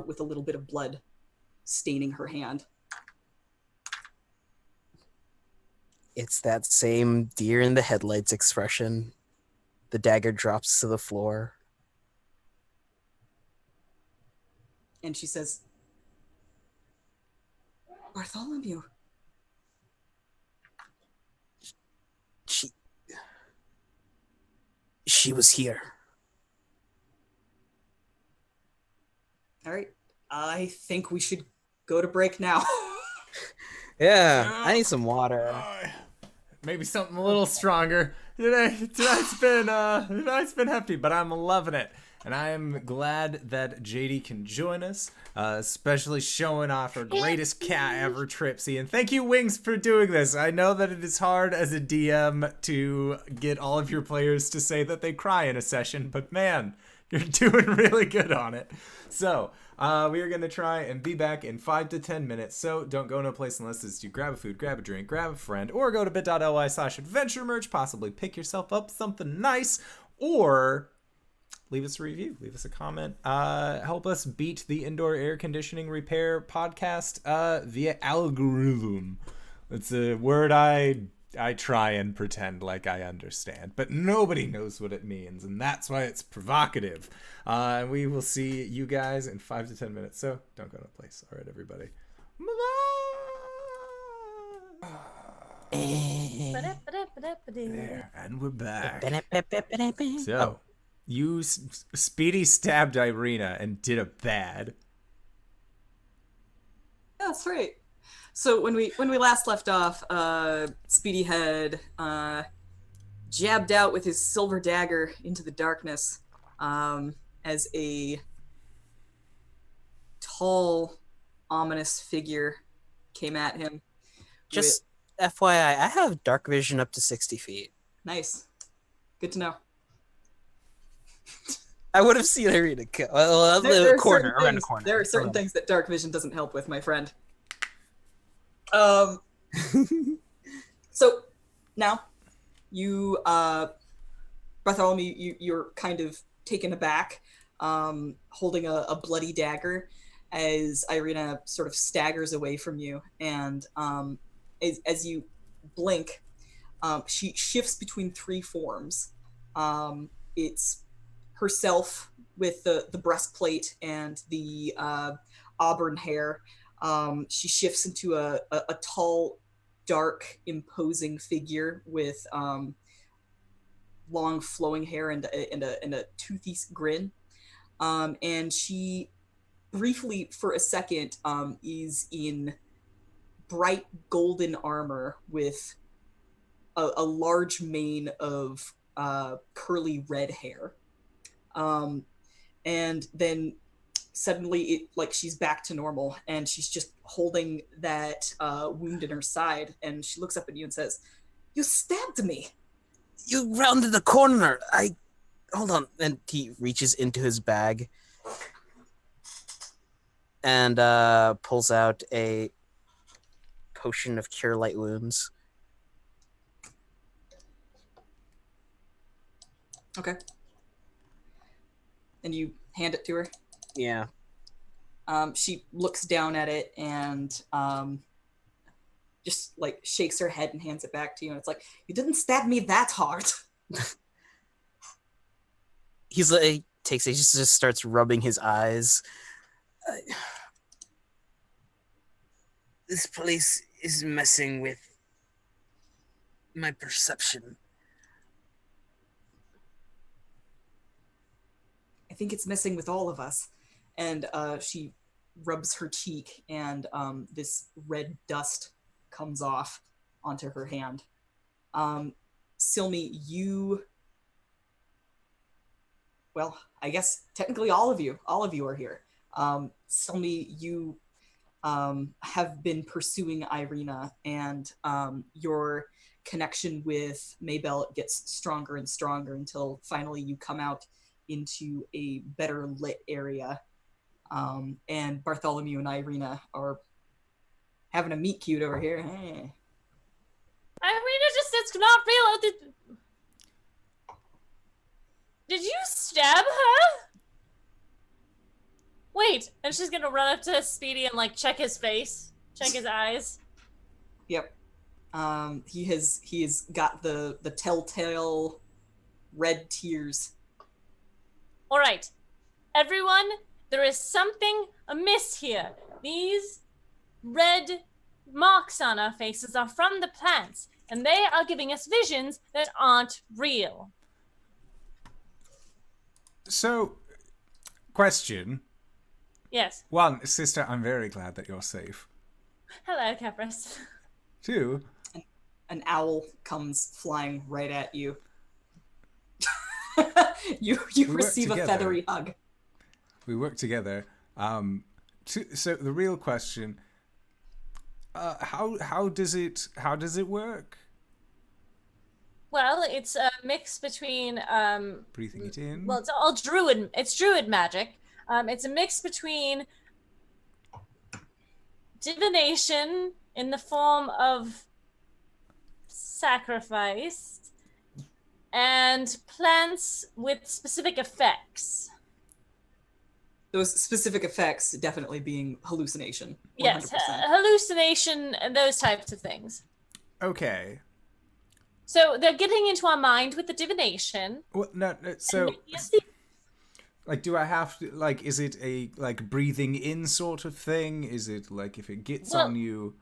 Speaker 5: with a little bit of blood staining her hand.
Speaker 2: It's that same deer in the headlights expression. The dagger drops to the floor.
Speaker 5: And she says, Bartholomew.
Speaker 2: She was here.
Speaker 5: All right. I think we should go to break now.
Speaker 2: Yeah, I need some water.
Speaker 1: Maybe something a little stronger. Tonight's been hefty, but I'm loving it. And I am glad that JD can join us, especially showing off our greatest cat ever, Tripsy. And thank you, Wings, for doing this. I know that it is hard as a DM to get all of your players to say that they cry in a session, but man, You're doing really good on it. So, we are going to try and be back in 5 to 10 minutes. So, don't go no place unless it's to grab a food, grab a drink, grab a friend, or go to bit.ly/adventure merch, possibly pick yourself up something nice, or leave us a review, leave us a comment, help us beat the indoor air conditioning repair podcast via algorithm. It's a word I try and pretend like I understand, but nobody knows what it means, and that's why it's provocative. And we will see you guys in 5 to 10 minutes, so don't go to a place. All right, everybody. There, and we're back. So, you Speedy stabbed Irina and did a bad.
Speaker 5: Yeah, that's right. So when we last left off, Speedy had jabbed out with his silver dagger into the darkness as a tall, ominous figure came at him.
Speaker 2: Just FYI, I have dark vision up to 60 feet.
Speaker 5: Nice. Good to know.
Speaker 2: I would have seen Irina kill. Well,
Speaker 5: There
Speaker 2: the
Speaker 5: are
Speaker 2: corner,
Speaker 5: certain
Speaker 2: around the
Speaker 5: things-
Speaker 2: corner.
Speaker 5: There are certain things that dark vision doesn't help with, my friend. So now you Bartholomew, you're kind of taken aback, holding a bloody dagger as Irina sort of staggers away from you, and as you blink, she shifts between three forms. It's herself with the breastplate and the auburn hair. She shifts into a tall, dark, imposing figure with long, flowing hair and a toothy grin. And she briefly, for a second, is in bright golden armor with a large mane of curly red hair. And then suddenly she's back to normal, and she's just holding that wound in her side, and she looks up at you and says, "You stabbed me."
Speaker 2: You rounded the corner. Hold on. And he reaches into his bag and pulls out a potion of cure light wounds.
Speaker 5: Okay. And you hand it to her.
Speaker 2: Yeah.
Speaker 5: She looks down at it and just shakes her head and hands it back to you. And it's like, "You didn't stab me that hard."
Speaker 2: He's like, takes it, he just starts rubbing his eyes. This place is messing with my perception.
Speaker 5: "I think it's messing with all of us." And she rubs her cheek, and this red dust comes off onto her hand. Silme, well, I guess technically all of you are here. Silme, you have been pursuing Irina, and your connection with Maybell gets stronger and stronger until finally you come out into a better lit area. And Bartholomew and Irina are having a meet cute over here. Hey.
Speaker 3: Irina just it's not real. Did you stab her? Wait, and she's gonna run up to Speedy and check his face, check his eyes.
Speaker 5: Yep. He has got the telltale red tears.
Speaker 3: All right, everyone, there is something amiss here. These red marks on our faces are from the plants, and they are giving us visions that aren't real.
Speaker 1: So, question.
Speaker 3: Yes.
Speaker 1: 1, sister, I'm very glad that you're safe.
Speaker 3: Hello, Capris.
Speaker 1: 2,
Speaker 5: An owl comes flying right at you. you receive a feathery hug.
Speaker 1: we work together. So the real question, how does it work?
Speaker 3: Well, it's a mix between
Speaker 1: Breathing it in.
Speaker 3: well, it's all druid. It's druid magic. It's a mix between divination in the form of sacrifice and plants with specific effects.
Speaker 5: Those specific effects definitely being hallucination. 100%.
Speaker 3: Yes, hallucination and those types of things.
Speaker 1: Okay.
Speaker 3: So they're getting into our mind with the divination.
Speaker 1: Well, no, so
Speaker 3: Yes, the-
Speaker 1: like, do I have to, like, is it a like breathing in sort of thing? Is it like if it gets
Speaker 3: Well,
Speaker 1: on you?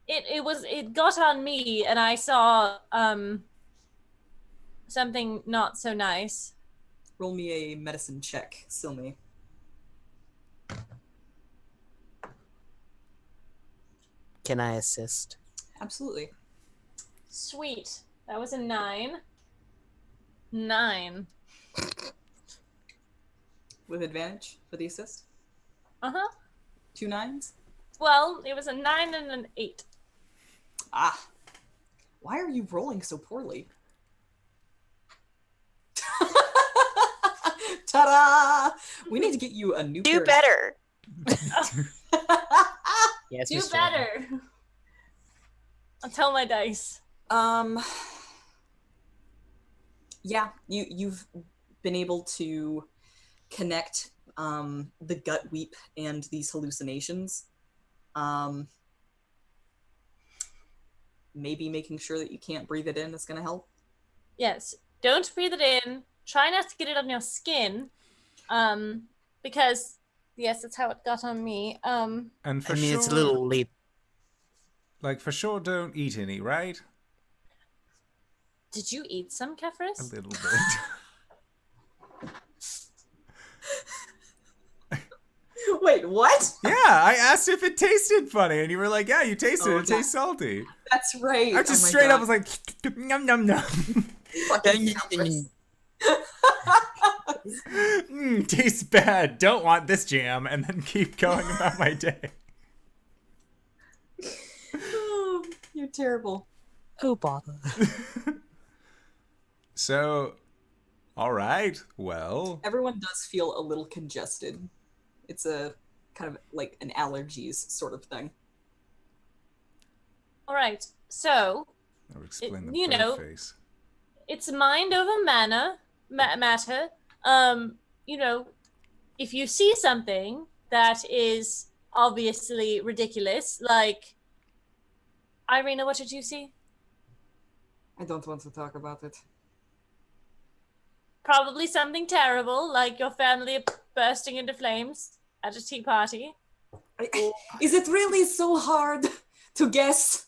Speaker 3: it got on me, and I saw something not so nice.
Speaker 5: Roll me a medicine check, Silme.
Speaker 2: Can I assist?
Speaker 5: Absolutely.
Speaker 3: Sweet. That was a 9. 9.
Speaker 5: With advantage for the assist.
Speaker 3: Uh-huh.
Speaker 5: 2 9s.
Speaker 3: Well, it was a 9 and an 8.
Speaker 5: Ah. Why are you rolling so poorly? Ta-da! We need to get you a new
Speaker 4: Do
Speaker 5: pair of-
Speaker 4: better.
Speaker 2: Yes,
Speaker 3: Do
Speaker 2: Miss Strahd.
Speaker 3: better. I'll tell my dice.
Speaker 5: Yeah, you've been able to connect the gut weep and these hallucinations. Maybe making sure that you can't breathe it in is going to help.
Speaker 3: Yes. Don't breathe it in. Try not to get it on your skin. Because yes, that's how it got on me.
Speaker 1: And for
Speaker 2: I mean,
Speaker 1: sure,
Speaker 2: it's a little late.
Speaker 1: like for sure, don't eat any, right?
Speaker 3: Did you eat some,
Speaker 1: A
Speaker 3: Kefris?
Speaker 1: little bit.
Speaker 5: Wait, what?
Speaker 1: Yeah, I asked if it tasted funny, and you were like, "Yeah, you tasted it.
Speaker 5: Oh,
Speaker 1: It
Speaker 5: yeah.
Speaker 1: tastes salty."
Speaker 5: That's right.
Speaker 1: I just
Speaker 5: Oh my
Speaker 1: straight up
Speaker 5: God.
Speaker 1: was like, "Num num num."
Speaker 5: Fucking Kefris.
Speaker 1: Tastes bad. Don't want this jam, and then keep going about my day.
Speaker 5: Oh, you're terrible.
Speaker 2: Oh, bother.
Speaker 1: So, all right. Well,
Speaker 5: Everyone does feel a little congested. It's a kind of like an allergies sort of thing.
Speaker 3: All right. So
Speaker 1: I'll explain the
Speaker 3: you
Speaker 1: bird
Speaker 3: know,
Speaker 1: face.
Speaker 3: it's mind over matter. You know, if you see something that is obviously ridiculous, like Irina, what did you see?
Speaker 5: I don't want to talk about it.
Speaker 3: Probably something terrible, like your family bursting into flames at a tea party.
Speaker 5: Is it really so hard to guess?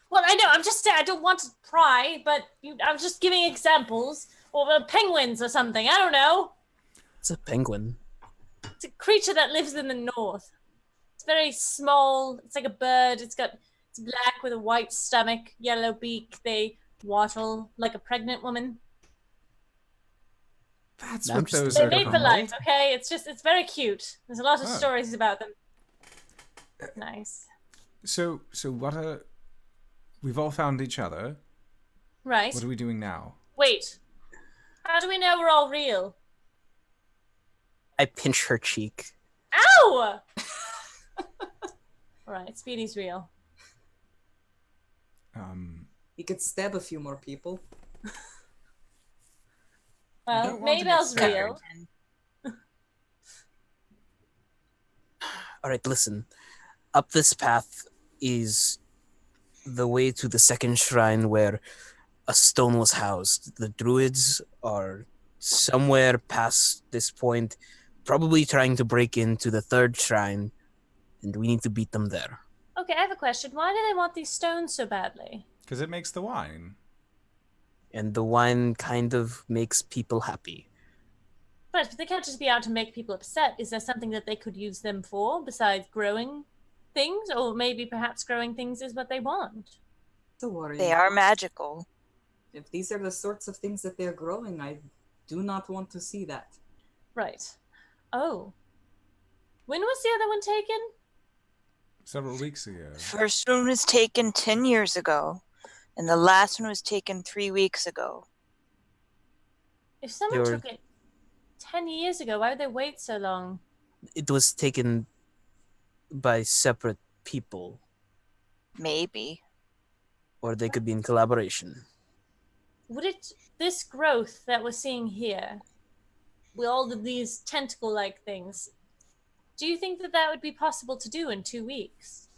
Speaker 3: Well, I know, I don't want to pry, but I'm just giving examples. Or penguins or something, I don't know.
Speaker 2: It's a penguin.
Speaker 3: It's a creature that lives in the north. It's very small. It's like a bird. It's black with a white stomach, yellow beak. They waddle like a pregnant woman.
Speaker 1: That's
Speaker 2: I'm
Speaker 1: what
Speaker 2: just-
Speaker 1: those
Speaker 3: They're
Speaker 1: are
Speaker 3: made for
Speaker 1: called.
Speaker 3: life, okay? It's very cute. There's a lot of
Speaker 1: Oh.
Speaker 3: stories about them. Nice.
Speaker 1: So what are... We've all found each other.
Speaker 3: Right.
Speaker 1: What are we doing now?
Speaker 3: Wait. How do we know we're all real?
Speaker 2: I pinch her cheek.
Speaker 3: Ow! Alright, Speedy's real.
Speaker 5: You could stab a few more people.
Speaker 1: I
Speaker 3: Well,
Speaker 1: don't want to get
Speaker 3: Maybell's
Speaker 1: stabbed.
Speaker 3: real.
Speaker 2: All right, listen. Up this path is the way to the second shrine where a stone was housed. The druids are somewhere past this point, probably trying to break into the third shrine, and we need to beat them there.
Speaker 3: Okay, I have a question. Why do they want these stones so badly?
Speaker 1: Because it makes the wine.
Speaker 2: And the wine kind of makes people happy.
Speaker 3: Right, but they can't just be out to make people upset. Is there something that they could use them for besides growing things? Or maybe perhaps growing things is what they want.
Speaker 5: So what are
Speaker 4: They
Speaker 5: you?
Speaker 4: are magical.
Speaker 5: If these are the sorts of things that they're growing, I do not want to see that.
Speaker 3: Right. Oh. When was the other one taken?
Speaker 1: Several weeks ago.
Speaker 4: First one was taken 10 years ago. And the last one was taken 3 weeks ago.
Speaker 3: If someone took it 10 years ago, why would they wait so long?
Speaker 2: It was taken by separate people,
Speaker 4: Maybe.
Speaker 2: or they could be in collaboration.
Speaker 3: Would this growth that we're seeing here, with all of these tentacle-like things, do you think that would be possible to do in 2 weeks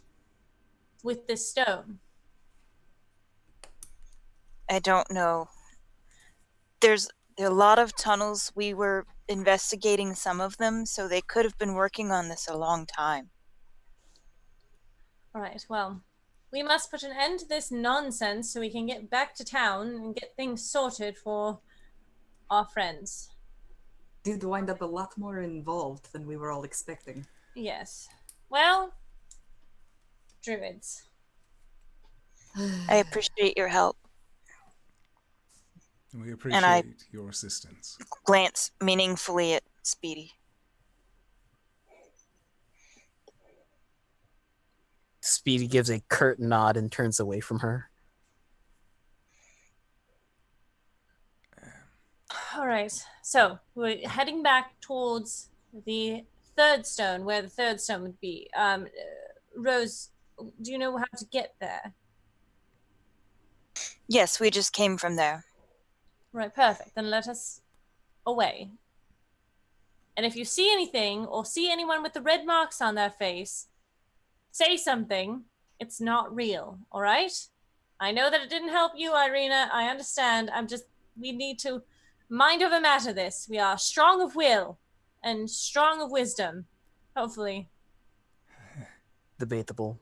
Speaker 3: with this stone?
Speaker 4: I don't know. There are a lot of tunnels. We were investigating some of them, so they could have been working on this a long time.
Speaker 3: All right, well, we must put an end to this nonsense so we can get back to town and get things sorted for our friends.
Speaker 5: Did wind up a lot more involved than we were all expecting.
Speaker 3: Yes. Well, druids.
Speaker 4: I appreciate your help.
Speaker 1: We appreciate your assistance.
Speaker 4: Glance meaningfully at Speedy.
Speaker 2: Speedy gives a curt nod and turns away from her.
Speaker 3: All right, so we're heading back towards the third stone, where the third stone would be. Rose, do you know how to get there?
Speaker 4: Yes, we just came from there.
Speaker 3: Right, perfect. Then let us away. And if you see anything or see anyone with the red marks on their face, say something. It's not real, all right? I know that it didn't help you, Irina. I understand. We need to mind over matter this. We are strong of will and strong of wisdom, hopefully.
Speaker 2: Debatable.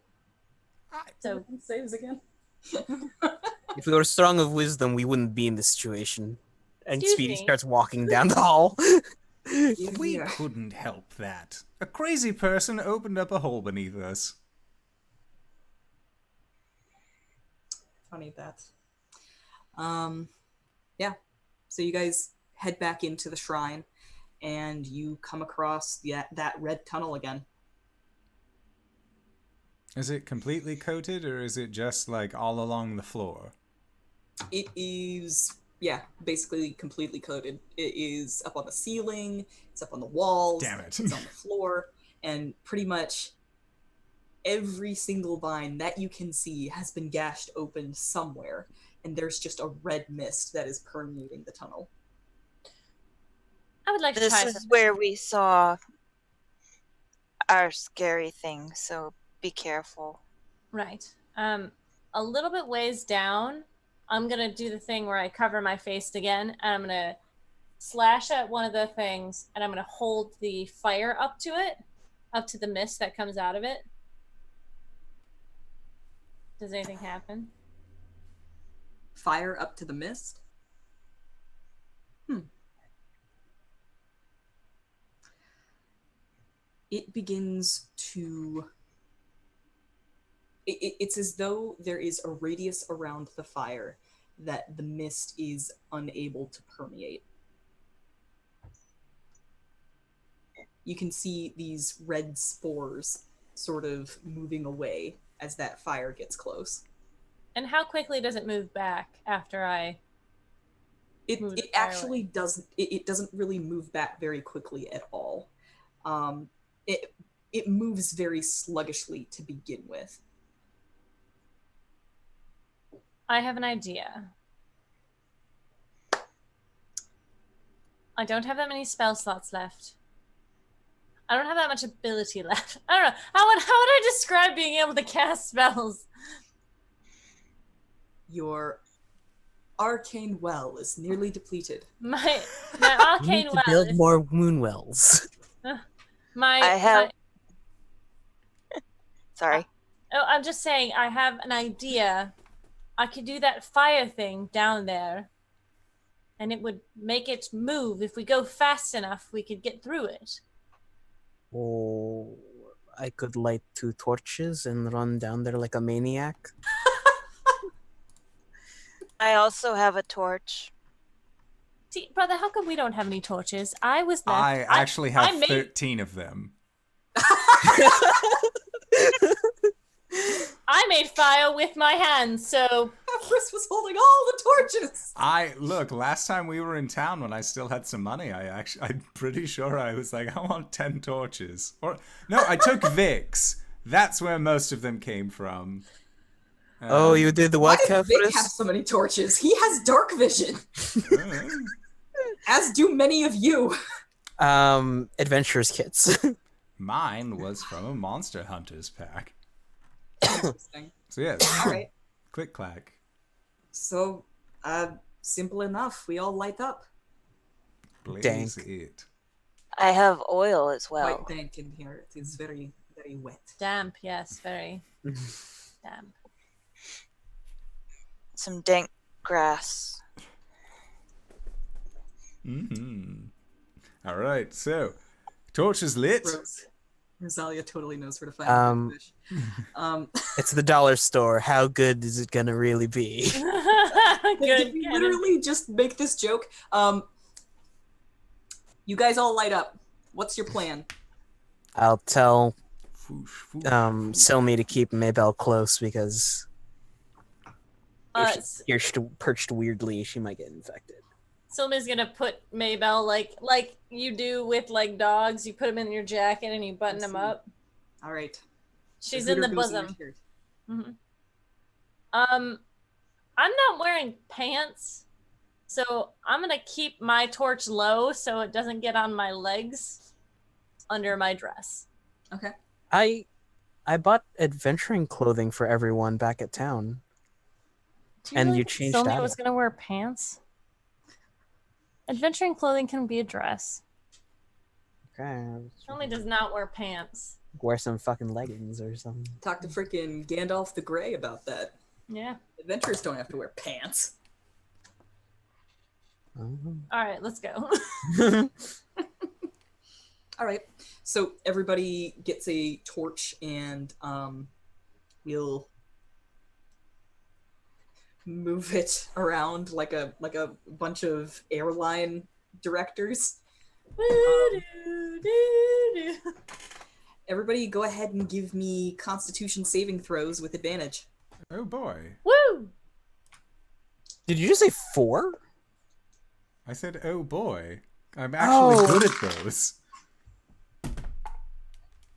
Speaker 3: So,
Speaker 5: Saves again.
Speaker 2: If we were strong of wisdom, we wouldn't be in this situation. And
Speaker 3: Excuse
Speaker 2: Speedy
Speaker 3: me?
Speaker 2: starts walking down the hall.
Speaker 1: We couldn't help that. A crazy person opened up a hole beneath us.
Speaker 5: Funny that. Yeah. So you guys head back into the shrine, and you come across that red tunnel again.
Speaker 1: Is it completely coated, or is it just like all along the floor?
Speaker 5: It is, yeah, basically completely coated. It is up on the ceiling, it's up on the walls,
Speaker 1: Damn it.
Speaker 5: it's on the floor, and pretty much every single vine that you can see has been gashed open somewhere, and there's just a red mist that is permeating the tunnel.
Speaker 3: I would like to
Speaker 4: This
Speaker 3: try
Speaker 4: is
Speaker 3: something.
Speaker 4: where we saw our scary thing, so be careful.
Speaker 3: Right. A little bit ways down, I'm going to do the thing where I cover my face again, and I'm going to slash at one of the things, and I'm going to hold the fire up to it, up to the mist that comes out of it. Does anything happen?
Speaker 5: Fire up to the mist? It begins to... It's as though there is a radius around the fire that the mist is unable to permeate. You can see these red spores sort of moving away as that fire gets close.
Speaker 3: And how quickly does it move back after I
Speaker 5: It
Speaker 3: move the
Speaker 5: it
Speaker 3: fire
Speaker 5: actually doesn't it doesn't really move back very quickly at all. It moves very sluggishly to begin with.
Speaker 3: I have an idea. I don't have that many spell slots left. I don't have that much ability left. I don't know. How would I describe being able to cast spells?
Speaker 5: Your arcane well is nearly depleted.
Speaker 3: My
Speaker 2: We
Speaker 3: arcane
Speaker 2: need to
Speaker 3: well
Speaker 2: build
Speaker 3: is
Speaker 2: more moon wells.
Speaker 4: Sorry.
Speaker 3: I'm just saying I have an idea. I could do that fire thing down there, and it would make it move. If we go fast enough, we could get through it.
Speaker 2: Oh, I could light 2 torches and run down there like a maniac.
Speaker 4: I also have a torch.
Speaker 3: See, brother, how come we don't have any torches? I was left.
Speaker 1: I actually have
Speaker 3: I made-
Speaker 1: 13 of them.
Speaker 3: I made fire with my hands, so
Speaker 5: Everest was holding all the torches.
Speaker 1: Look, last time we were in town when I still had some money, I'm pretty sure I was like, I want 10 torches. Or no, I took Vic's. That's where most of them came from.
Speaker 2: Oh, you did the what,
Speaker 5: Why does Vic have
Speaker 2: Caverns?
Speaker 5: so many torches? He has dark vision, as do many of you.
Speaker 2: Adventurers kits.
Speaker 1: Mine was from a Monster Hunters pack.
Speaker 5: Interesting.
Speaker 1: So yes,
Speaker 5: All right.
Speaker 1: click clack.
Speaker 5: So, simple enough. We all light up.
Speaker 1: Blaze
Speaker 2: Dank.
Speaker 1: it.
Speaker 4: I have oil as well.
Speaker 5: Quite dank in here. It is very, very wet.
Speaker 3: Damp, yes, very damp.
Speaker 4: Some dank grass.
Speaker 1: All right, so torch is lit.
Speaker 5: Rosalia totally knows where to find fish.
Speaker 2: It's the dollar store. How good is it gonna really be?
Speaker 5: Did we literally just make this joke? You guys all light up. What's your plan?
Speaker 2: I'll tell
Speaker 1: Foosh, foosh,
Speaker 2: Silme to keep Maybelle close because if you're perched weirdly, she might get infected.
Speaker 3: Silme's gonna put Maybelle like you do with like dogs. You put them in your jacket and you button them up.
Speaker 5: All right.
Speaker 3: She's in the bosom. I'm not wearing pants, so I'm gonna keep my torch low so it doesn't get on my legs under my dress.
Speaker 5: Okay.
Speaker 2: I bought adventuring clothing for everyone back at town. And you changed
Speaker 3: Silme
Speaker 2: out
Speaker 3: was
Speaker 2: of-
Speaker 3: gonna wear pants. Adventuring clothing can be a dress.
Speaker 2: Okay.
Speaker 3: Silme does not wear pants.
Speaker 2: Wear some fucking leggings or something.
Speaker 5: Talk to freaking Gandalf the Grey about that.
Speaker 3: Yeah.
Speaker 5: Adventurers don't have to wear pants.
Speaker 3: All right, let's go.
Speaker 5: All right. So everybody gets a torch, and we'll move it around like a bunch of airline directors. Everybody, go ahead and give me Constitution saving throws with advantage.
Speaker 1: Oh boy.
Speaker 3: Woo!
Speaker 2: Did you just say 4?
Speaker 1: I said, oh boy. I'm actually good at those.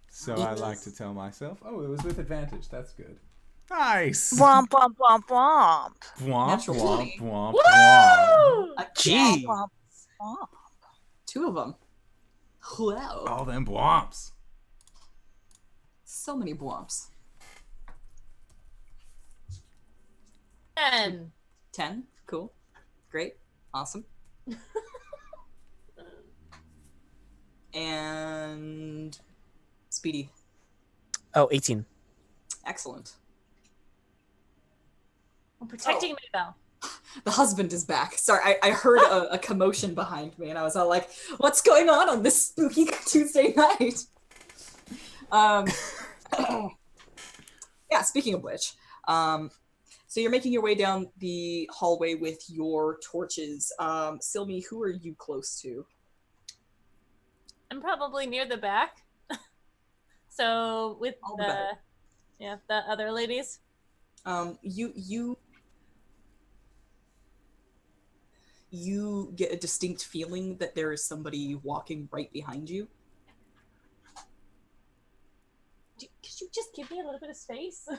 Speaker 1: So I like to tell myself, oh, it was with advantage. That's good. Nice.
Speaker 4: Womp womp womp womp.
Speaker 1: Womp,
Speaker 5: Natural
Speaker 1: womp,
Speaker 5: 20.
Speaker 1: womp, womp.
Speaker 3: Woo!
Speaker 2: Gee.
Speaker 4: Womp womp.
Speaker 5: 2 of them. Wow.
Speaker 1: All them womps.
Speaker 5: So many blumps.
Speaker 3: 10.
Speaker 5: 10. Cool. Great. Awesome. And Speedy.
Speaker 2: Oh, 18.
Speaker 5: Excellent.
Speaker 3: I'm protecting Maybelle.
Speaker 5: The husband is back. Sorry, I heard a commotion behind me, and I was all like, what's going on this spooky Tuesday night? Yeah, speaking of which, so you're making your way down the hallway with your torches. Silme, who are you close to?
Speaker 3: I'm probably near the back. So with
Speaker 5: All the better.
Speaker 3: the other ladies.
Speaker 5: You get a distinct feeling that there is somebody walking right behind you.
Speaker 3: Could you just give me a little bit of space?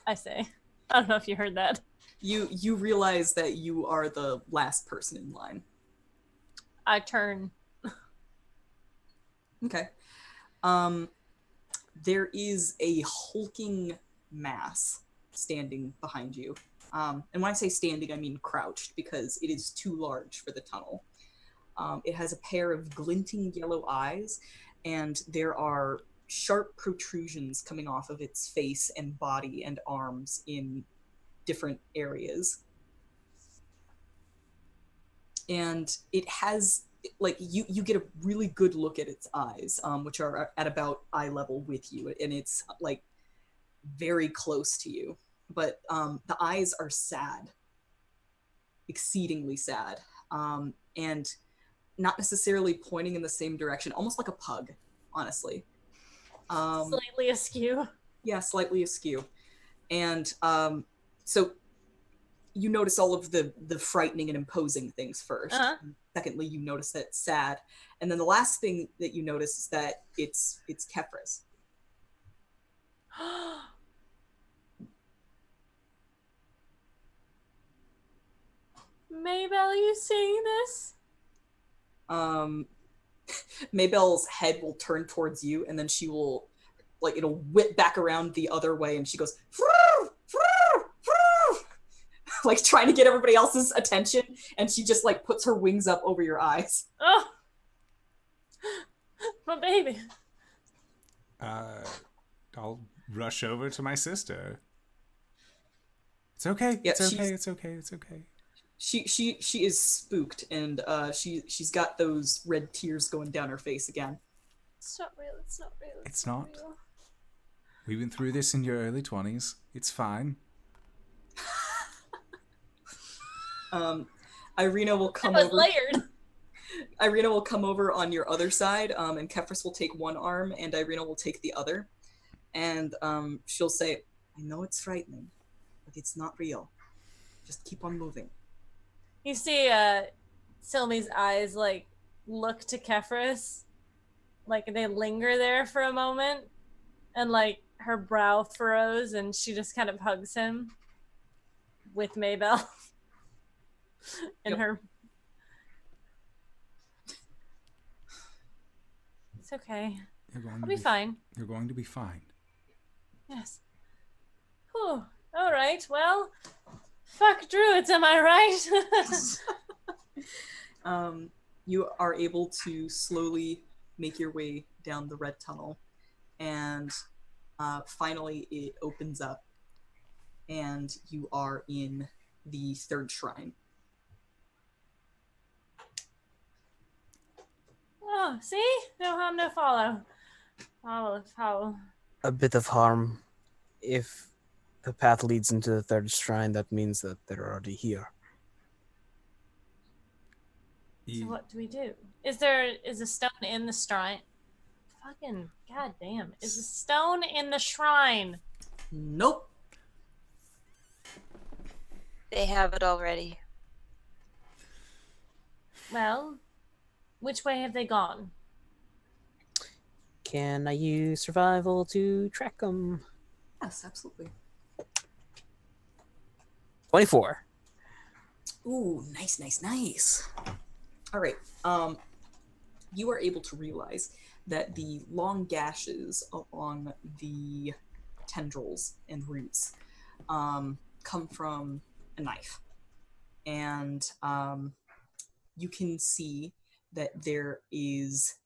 Speaker 3: I say. I don't know if you heard that.
Speaker 5: You realize that you are the last person in line.
Speaker 3: I turn.
Speaker 5: Okay. There is a hulking mass standing behind you. And when I say standing, I mean crouched, because it is too large for the tunnel. It has a pair of glinting yellow eyes, and there are sharp protrusions coming off of its face and body and arms in different areas. And it has, like, you get a really good look at its eyes, which are at about eye level with you, and it's like very close to you. But the eyes are sad, exceedingly sad, and not necessarily pointing in the same direction, almost like a pug, honestly.
Speaker 3: Slightly askew.
Speaker 5: Yeah, slightly askew. And So you notice all of the frightening and imposing things first.
Speaker 3: Uh-huh.
Speaker 5: Secondly, you notice that it's sad. And then the last thing that you notice is that it's Kefris.
Speaker 3: Maybell, you seeing this?
Speaker 5: Maybell's head will turn towards you, and then she will, like, it'll whip back around the other way, and she goes, "Froo, froo, froo," like trying to get everybody else's attention, and she just like puts her wings up over your eyes.
Speaker 3: Oh, my baby.
Speaker 1: I'll rush over to my sister. It's okay.
Speaker 5: Yeah,
Speaker 1: it's okay. It's okay. It's okay.
Speaker 5: She is spooked, and she's got those red tears going down her face again.
Speaker 3: It's not real. It's not real.
Speaker 1: It's not.
Speaker 3: Real.
Speaker 1: We went through this in your early 20s. It's fine.
Speaker 5: Irina will come
Speaker 3: That was
Speaker 5: over.
Speaker 3: layered.
Speaker 5: Irina will come over on your other side, and Kefris will take one arm, and Irina will take the other. And she'll say, "I know it's frightening, but it's not real. Just keep on moving."
Speaker 3: You see Silme's eyes like look to Kefris, like they linger there for a moment, and like her brow furrows, and she just kind of hugs him with Maybell in
Speaker 5: Yep.
Speaker 3: her. It's okay. I'll be fine.
Speaker 1: You're going to be fine.
Speaker 3: Yes. Whew. All right. Well, fuck druids, am I right?
Speaker 5: You are able to slowly make your way down the red tunnel, and finally it opens up, and you are in the third shrine.
Speaker 3: Oh, see? No harm, no follow. Follow.
Speaker 2: A bit of harm. If the path leads into the third shrine, that means that they're already here.
Speaker 3: So what do we do? Is a stone in the shrine? Fucking goddamn! Is a stone in the shrine?
Speaker 5: Nope.
Speaker 4: They have it already.
Speaker 3: Well, which way have they gone?
Speaker 2: Can I use survival to track them?
Speaker 5: Yes, absolutely.
Speaker 2: 24.
Speaker 5: Ooh, nice. All right. You are able to realize that the long gashes along the tendrils and roots come from a knife, and you can see that there is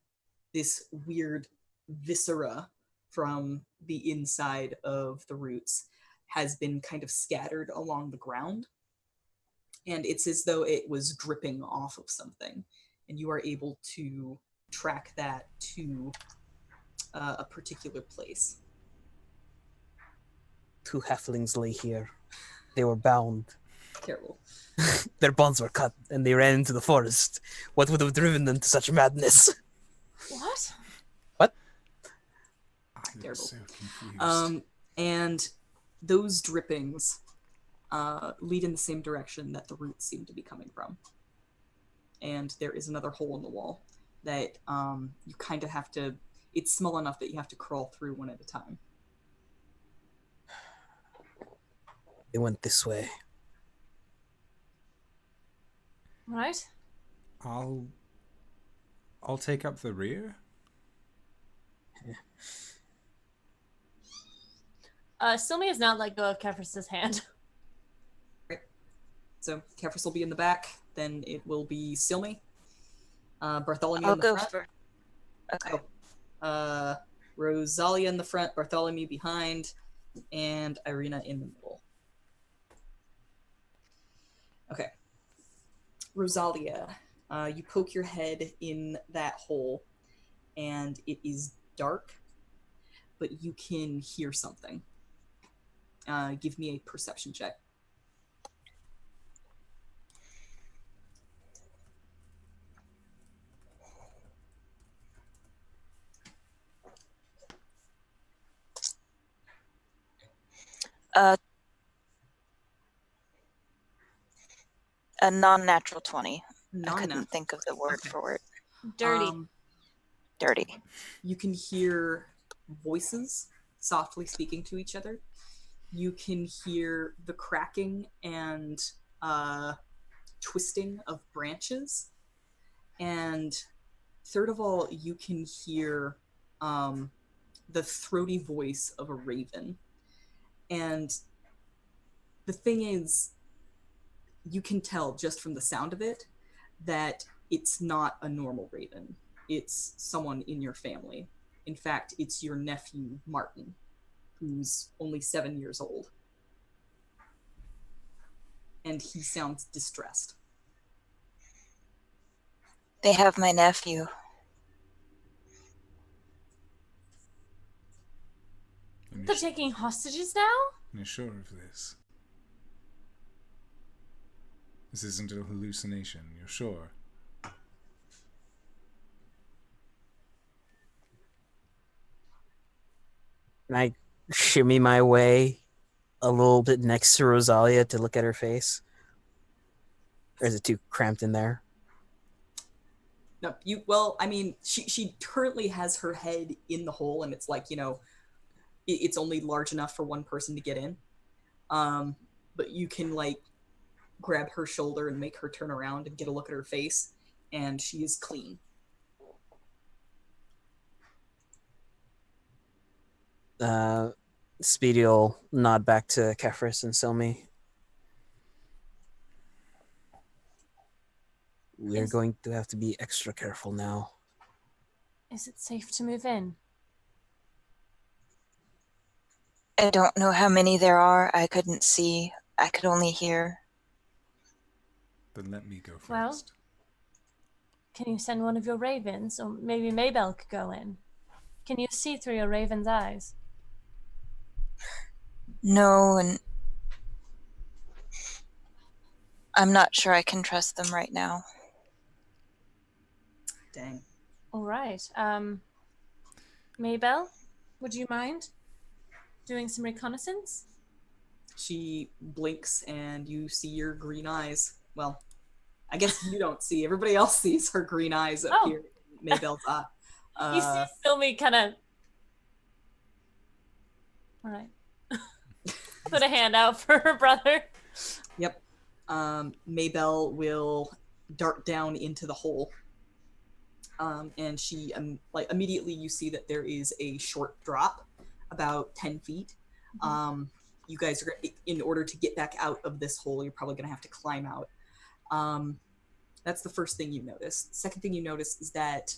Speaker 5: this weird viscera from the inside of the roots has been kind of scattered along the ground, and it's as though it was dripping off of something, and you are able to track that to a particular place.
Speaker 2: 2 halflings lay here. They were bound.
Speaker 5: Terrible.
Speaker 2: Their bonds were cut, and they ran into the forest. What would have driven them to such madness?
Speaker 3: What?
Speaker 1: I'm
Speaker 5: Terrible.
Speaker 1: so confused.
Speaker 5: And those drippings lead in the same direction that the roots seem to be coming from. And there is another hole in the wall that you kind of have to, it's small enough that you have to crawl through one at a time.
Speaker 2: They went this way.
Speaker 3: Right.
Speaker 1: I'll take up the rear.
Speaker 3: Silme has not let go of Kefris's hand.
Speaker 5: Right. So Kefris will be in the back, then it will be Silme. Bartholomew
Speaker 4: I'll
Speaker 5: in the
Speaker 4: go
Speaker 5: front.
Speaker 4: for. Okay.
Speaker 5: Rosalia in the front, Bartholomew behind, and Irina in the middle. Okay. Rosalia, you poke your head in that hole, and it is dark, but you can hear something. Give me a perception check.
Speaker 4: A non-natural 20. I couldn't
Speaker 5: Non-natural.
Speaker 4: think of the word
Speaker 5: Okay.
Speaker 4: for it.
Speaker 3: Dirty.
Speaker 4: Dirty.
Speaker 5: You can hear voices softly speaking to each other. You can hear the cracking and twisting of branches. And third of all, you can hear the throaty voice of a raven. And the thing is, you can tell just from the sound of it that it's not a normal raven. It's someone in your family. In fact, it's your nephew, Martin, who's only 7 years old. And he sounds distressed.
Speaker 4: They have my nephew.
Speaker 3: They're taking hostages now?
Speaker 1: You're sure of this? This isn't a hallucination, you're sure?
Speaker 2: Can I shimmy my way a little bit next to Rosalia to look at her face? Or is it too cramped in there?
Speaker 5: No, she currently has her head in the hole, and it's like, it's only large enough for one person to get in. But you can, like, grab her shoulder and make her turn around and get a look at her face, and she is clean.
Speaker 2: Speedy will nod back to Kefris and Silme. We're going to have to be extra careful now.
Speaker 3: Is it safe to move in?
Speaker 4: I don't know how many there are. I couldn't see. I could only hear.
Speaker 1: Then let me go first.
Speaker 3: Well, can you send one of your ravens? Or maybe Maybelle could go in. Can you see through your raven's eyes?
Speaker 4: No, and I'm not sure I can trust them right now.
Speaker 5: Dang.
Speaker 3: All right. Maybelle, would you mind doing some reconnaissance?
Speaker 5: She blinks and you see your green eyes. Well, I guess you don't see. Everybody else sees her green eyes appear in Maybelle's eye.
Speaker 3: You see Silme kind of... All right. Put a hand out for her brother.
Speaker 5: Yep. Maybelle will dart down into the hole. And she, immediately you see that there is a short drop, about 10 feet. You guys are, in order to get back out of this hole, you're probably going to have to climb out. That's the first thing you notice. Second thing you notice is that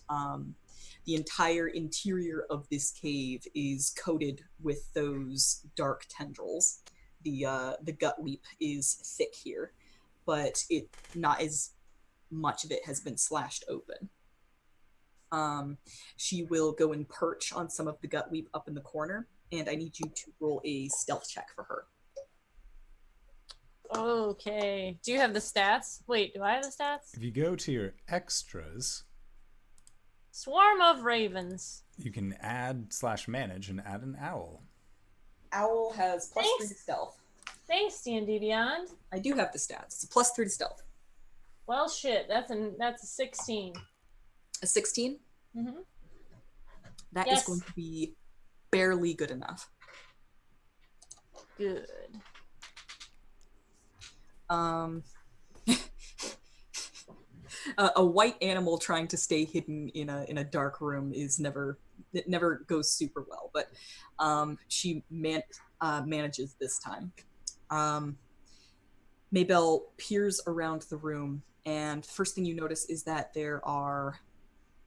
Speaker 5: the entire interior of this cave is coated with those dark tendrils. The gut weep is thick here, but not as much of it has been slashed open. She will go and perch on some of the gut weep up in the corner, and I need you to roll a stealth check for her.
Speaker 3: Okay. Do you have the stats? Wait, do I have the stats?
Speaker 1: If you go to your extras,
Speaker 3: Swarm of ravens.
Speaker 1: you can add/manage and add an owl.
Speaker 5: Owl has +3
Speaker 3: Thanks.
Speaker 5: to stealth.
Speaker 3: Thanks, D&D Beyond.
Speaker 5: I do have the stats. It's a +3 to stealth.
Speaker 3: Well, shit, that's a 16.
Speaker 5: A 16?
Speaker 3: Mm-hmm.
Speaker 5: That is going to be barely good enough.
Speaker 3: Good.
Speaker 5: A white animal trying to stay hidden in a dark room never goes super well, but she manages this time. Maybelle peers around the room, and first thing you notice is that there are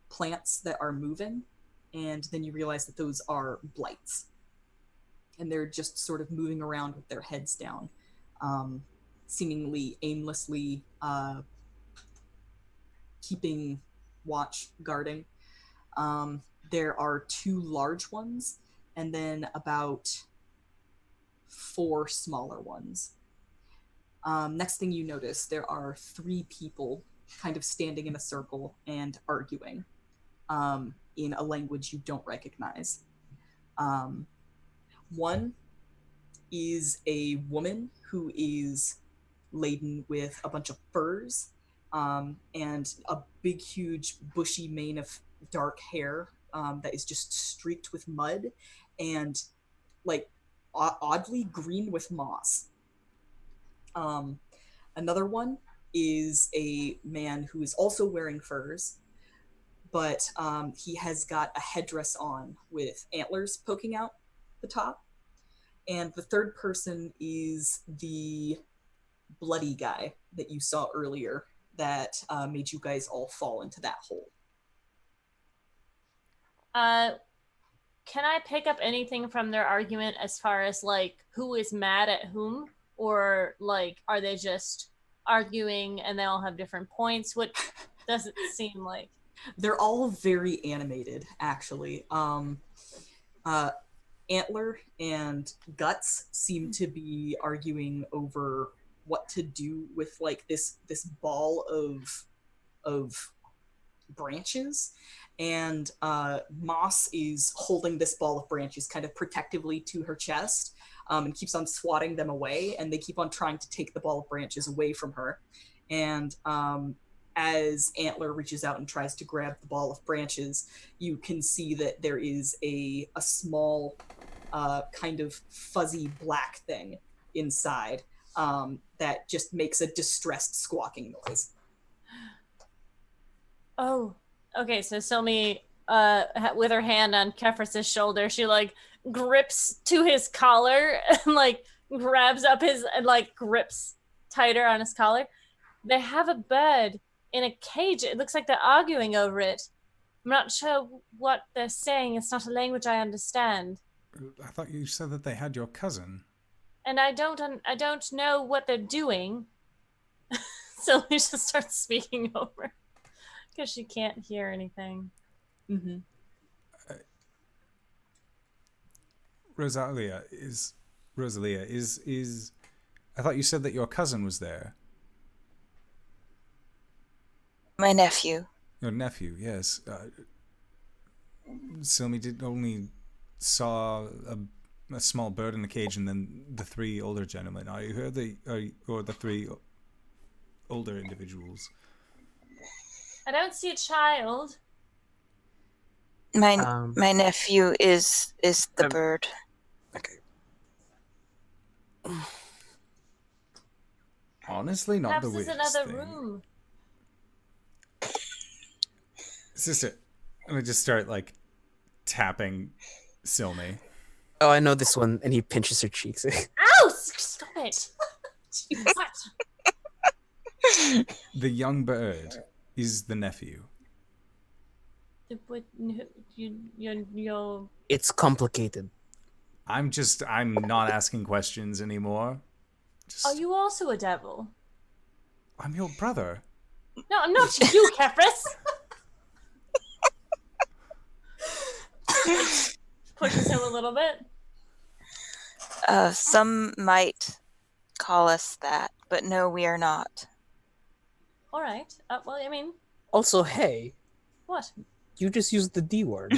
Speaker 5: plants that are moving, and then you realize that those are blights, and they're just sort of moving around with their heads down, seemingly aimlessly keeping watch, guarding. There are 2 large ones, and then about 4 smaller ones. Next thing you notice, there are 3 people kind of standing in a circle and arguing in a language you don't recognize. One is a woman who is laden with a bunch of furs and a big, huge, bushy mane of dark hair that is just streaked with mud and like oddly green with moss. Another one is a man who is also wearing furs, but he has got a headdress on with antlers poking out the top. And the third person is the bloody guy that you saw earlier that made you guys all fall into that hole.
Speaker 3: Can I pick up anything from their argument as far as like who is mad at whom, or like are they just arguing and they all have different points? What does it seem like?
Speaker 5: They're all very animated, actually. Antler and Guts seem to be arguing over what to do with like this ball of branches, and Moss is holding this ball of branches kind of protectively to her chest and keeps on swatting them away, and they keep on trying to take the ball of branches away from her. And as Antler reaches out and tries to grab the ball of branches, you can see that there is a small kind of fuzzy black thing inside that just makes a distressed squawking noise.
Speaker 3: Oh, okay. So Silme, with her hand on Kefris's shoulder, she like grips to his collar and like grabs up his and like grips tighter on his collar. They have a bird in a cage. It looks like they're arguing over it. I'm not sure what they're saying. It's not a language I understand.
Speaker 1: I thought you said that they had your cousin.
Speaker 3: And I don't know what they're doing. So we just start speaking over because she can't hear anything.
Speaker 5: Mm-hmm.
Speaker 1: Rosalia is. I thought you said that your cousin was there.
Speaker 4: My nephew.
Speaker 1: Your nephew, yes. Silme did only saw a small bird in the cage, and then the three older gentlemen. Are you here? Or the three older individuals?
Speaker 3: I don't see a child.
Speaker 4: My nephew is the bird.
Speaker 2: Okay.
Speaker 1: Honestly, not
Speaker 3: Perhaps
Speaker 1: the
Speaker 3: there's
Speaker 1: weirdest
Speaker 3: another
Speaker 1: thing.
Speaker 3: room.
Speaker 1: Sister, let me just start like tapping Silme.
Speaker 2: Oh, I know this one, and he pinches her cheeks.
Speaker 3: Ow! Stop it! What?
Speaker 1: The young bird is the nephew.
Speaker 3: What? You're...
Speaker 2: It's complicated.
Speaker 1: I'm not asking questions anymore.
Speaker 3: Are you also a devil?
Speaker 1: I'm your brother.
Speaker 3: No, I'm not you, Kefris. Pushes him a little bit.
Speaker 4: Some might call us that, but no, we are not.
Speaker 3: All right. Well, I mean,
Speaker 2: Also, hey,
Speaker 3: what?
Speaker 2: you just used the D word.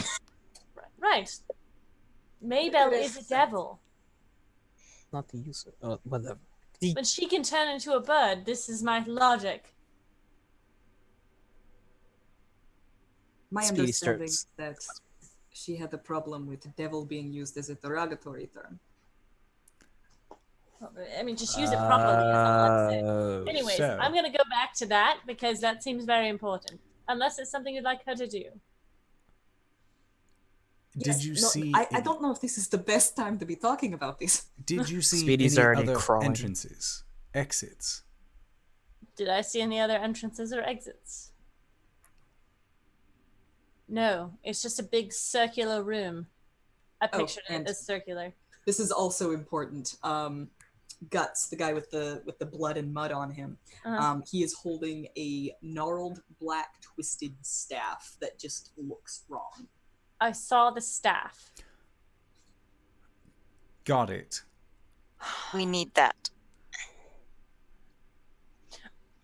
Speaker 3: Right. Maybell is a devil.
Speaker 2: Not the user. Whatever.
Speaker 3: When she can turn into a bird, this is my logic.
Speaker 5: My
Speaker 2: Speedy
Speaker 5: understanding
Speaker 2: starts.
Speaker 5: is that she had a problem with devil being used as a derogatory term.
Speaker 3: I mean, just use it properly. Is all I'm saying. Anyways,
Speaker 1: so-
Speaker 3: I'm going to go back to that because that seems very important. Unless it's something you'd like her to do.
Speaker 1: Did you see?
Speaker 5: I don't know if this is the best time to be talking about this.
Speaker 1: Did you see
Speaker 2: Speedy's
Speaker 1: any
Speaker 2: already
Speaker 1: other
Speaker 2: crawling.
Speaker 1: entrances, exits?
Speaker 3: Did I see any other entrances or exits? No, it's just a big circular room. I pictured it
Speaker 5: and-
Speaker 3: as circular.
Speaker 5: This is also important. Guts, the guy with the blood and mud on him, he is holding a gnarled black twisted staff that just looks wrong.
Speaker 3: I saw the staff.
Speaker 1: Got it.
Speaker 4: We need that.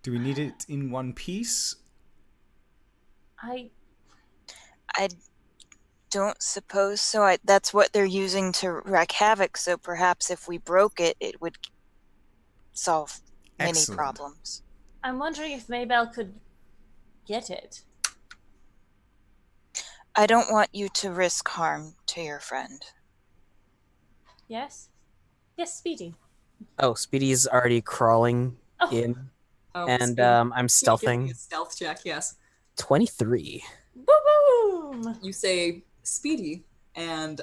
Speaker 1: Do we need it in one piece?
Speaker 3: I
Speaker 4: Don't suppose so. That's what they're using to wreak havoc, so perhaps if we broke it, it would solve many
Speaker 1: Excellent.
Speaker 4: problems.
Speaker 3: I'm wondering if Maybell could get it.
Speaker 4: I don't want you to risk harm to your friend.
Speaker 3: Yes? Yes, Speedy.
Speaker 2: Oh, Speedy's already crawling
Speaker 3: Oh.
Speaker 2: in,
Speaker 5: Oh,
Speaker 2: and
Speaker 5: Speedy,
Speaker 2: I'm
Speaker 5: give me a
Speaker 2: stealthing.
Speaker 5: stealth check, yes.
Speaker 2: 23.
Speaker 3: Boom!
Speaker 5: You say Speedy, and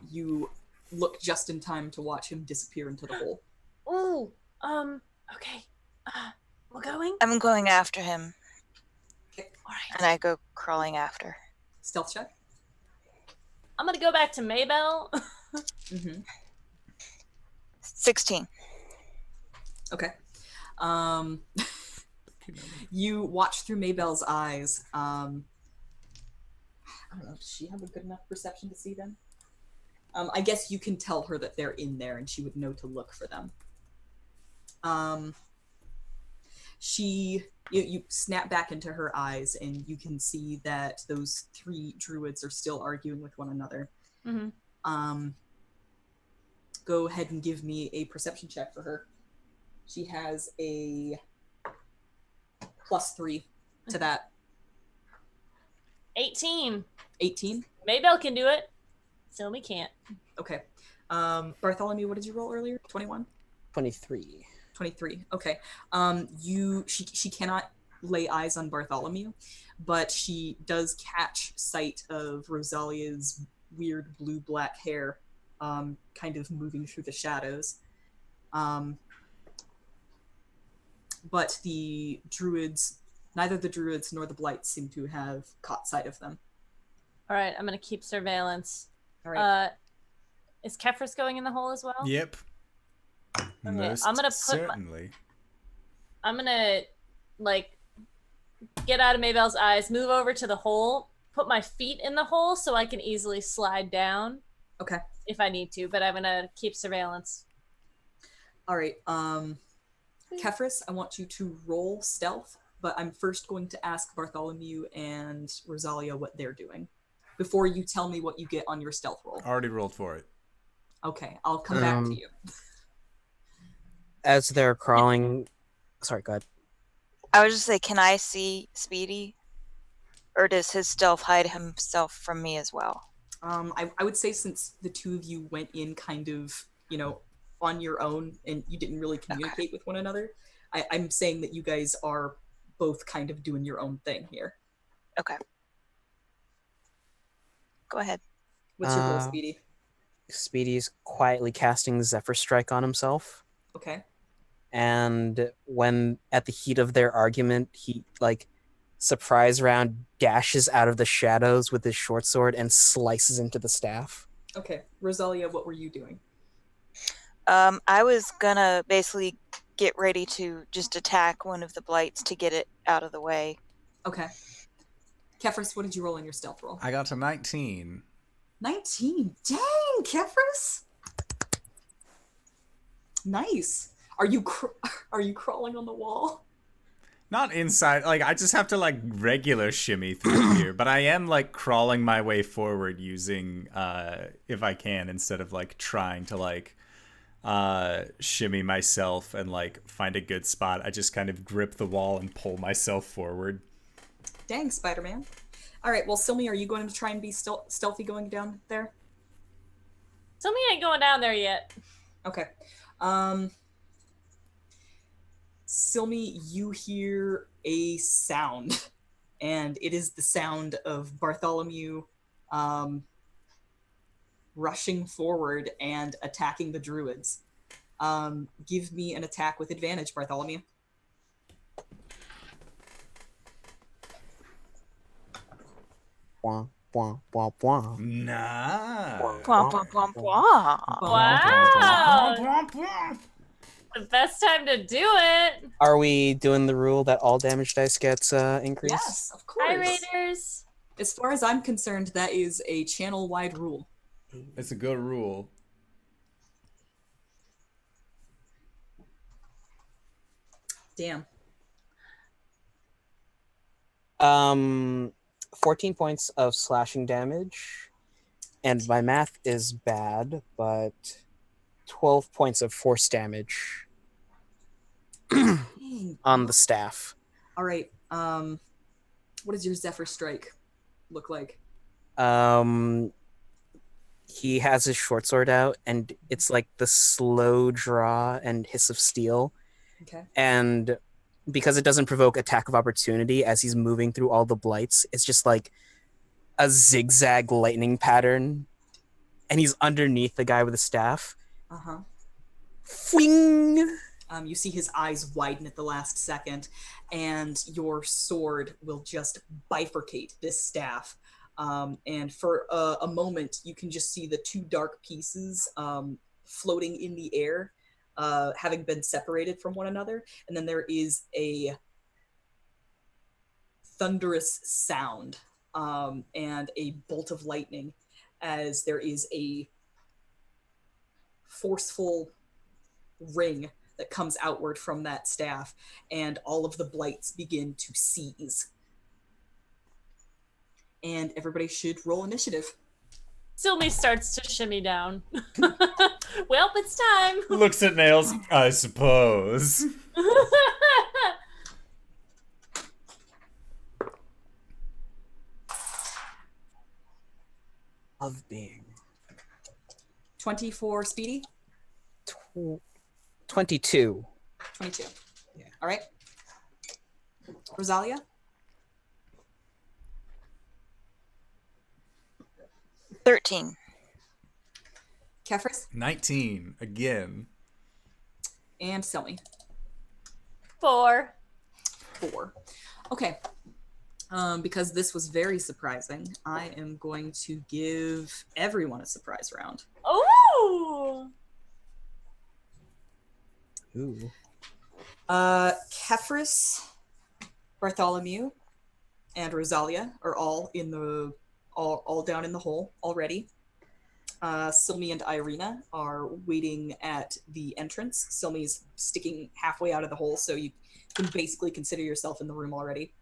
Speaker 5: you look just in time to watch him disappear into the hole.
Speaker 3: Ooh, okay. We're going?
Speaker 4: I'm going after him,
Speaker 5: Okay.
Speaker 3: Alright.
Speaker 4: and I go crawling after.
Speaker 5: Stealth check.
Speaker 3: I'm gonna go back to Maybell.
Speaker 5: Mm-hmm.
Speaker 4: 16.
Speaker 5: Okay. You watch through Maybell's eyes. I don't know, does she have a good enough perception to see them? I guess you can tell her that they're in there and she would know to look for them. You snap back into her eyes and you can see that those 3 druids are still arguing with one another.
Speaker 3: Mm-hmm.
Speaker 5: Go ahead and give me a perception check for her. She has a +3 to that.
Speaker 3: 18.
Speaker 5: 18?
Speaker 3: Maybell can do it. Silme can't.
Speaker 5: Okay. Bartholomew, what did you roll earlier? 21?
Speaker 2: 23.
Speaker 5: 23. Okay. She cannot lay eyes on Bartholomew, but she does catch sight of Rosalia's weird blue-black hair kind of moving through the shadows. But the druids, neither the druids nor the blights seem to have caught sight of them.
Speaker 3: Alright, I'm gonna keep surveillance.
Speaker 5: All right.
Speaker 3: Is Kefris going in the hole as well?
Speaker 1: Yep. Most
Speaker 3: I'm gonna put
Speaker 1: certainly.
Speaker 3: I'm gonna, like, get out of Maybell's eyes, move over to the hole, put my feet in the hole so I can easily slide down.
Speaker 5: Okay.
Speaker 3: If I need to, but I'm gonna keep surveillance.
Speaker 5: All right. Kefris, I want you to roll stealth, but I'm first going to ask Bartholomew and Rosalia what they're doing before you tell me what you get on your stealth roll.
Speaker 1: Already rolled for it.
Speaker 5: Okay, I'll come back to you.
Speaker 2: As they're crawling... Sorry, go ahead.
Speaker 4: I was just say, can I see Speedy? Or does his stealth hide himself from me as well?
Speaker 5: I would say since the 2 of you went in kind of, on your own and you didn't really communicate with one another, I'm saying that you guys are both kind of doing your own thing here.
Speaker 4: Okay. Go ahead.
Speaker 5: What's your goal, Speedy?
Speaker 2: Speedy's quietly casting Zephyr Strike on himself.
Speaker 5: Okay.
Speaker 2: And when at the heat of their argument, he, surprise round dashes out of the shadows with his short sword and slices into the staff.
Speaker 5: Okay. Rosalia, what were you doing?
Speaker 4: I was gonna basically get ready to just attack one of the blights to get it out of the way.
Speaker 5: Okay. Kefris, what did you roll in your stealth roll?
Speaker 1: I got to 19.
Speaker 5: 19. Dang, Kefris. Nice. Are you crawling on the wall?
Speaker 1: Not inside. I just have to, regular shimmy through here. But I am, crawling my way forward using, if I can, instead of, trying to, shimmy myself and, find a good spot. I just kind of grip the wall and pull myself forward.
Speaker 5: Dang, Spider-Man. All right, well, Silme, are you going to try and be stealthy going down there?
Speaker 3: Silme ain't going down there yet.
Speaker 5: Okay. Silme, you hear a sound, and it is the sound of Bartholomew rushing forward and attacking the druids. Give me an attack with advantage, Bartholomew.
Speaker 2: Bwah, bwah, bwah, bwah.
Speaker 1: Nah.
Speaker 4: Bwah, bwah, bwah, bwah.
Speaker 3: Wow! The best time to do it.
Speaker 2: Are we doing the rule that all damage dice gets increased?
Speaker 5: Yes, of course.
Speaker 3: Hi, Raiders.
Speaker 5: As far as I'm concerned, that is a channel-wide rule.
Speaker 1: It's a good rule.
Speaker 5: Damn.
Speaker 2: 14 points of slashing damage, and my math is bad, but 12 points of force damage. on the staff.
Speaker 5: All right. What does your Zephyr Strike look like?
Speaker 2: He has his short sword out, and it's like the slow draw and hiss of steel.
Speaker 5: Okay.
Speaker 2: And because it doesn't provoke attack of opportunity as he's moving through all the blights, it's just like a zigzag lightning pattern. And he's underneath the guy with the staff.
Speaker 5: Uh-huh.
Speaker 2: Fwing!
Speaker 5: You see his eyes widen at the last second, and your sword will just bifurcate this staff. And for a moment, you can just see the two dark pieces floating in the air, having been separated from one another. And then there is a thunderous sound and a bolt of lightning as there is a forceful ring that comes outward from that staff, and all of the blights begin to seize. And everybody should roll initiative.
Speaker 3: Silme starts to shimmy down. Well, it's time.
Speaker 1: Looks at Nails. I suppose.
Speaker 2: Of being.
Speaker 5: 24 Speedy?
Speaker 2: 22.
Speaker 5: 22.
Speaker 2: Yeah.
Speaker 5: All right. Rosalia?
Speaker 4: 13.
Speaker 5: Kefris?
Speaker 1: 19 again.
Speaker 5: And Silme?
Speaker 3: 4.
Speaker 5: 4. Okay. Because this was very surprising, I am going to give everyone a surprise round.
Speaker 3: Oh!
Speaker 2: Ooh.
Speaker 5: Kefris, Bartholomew, and Rosalia are all in the all down in the hole already. Silme and Irina are waiting at the entrance. Silme's sticking halfway out of the hole, so you can basically consider yourself in the room already.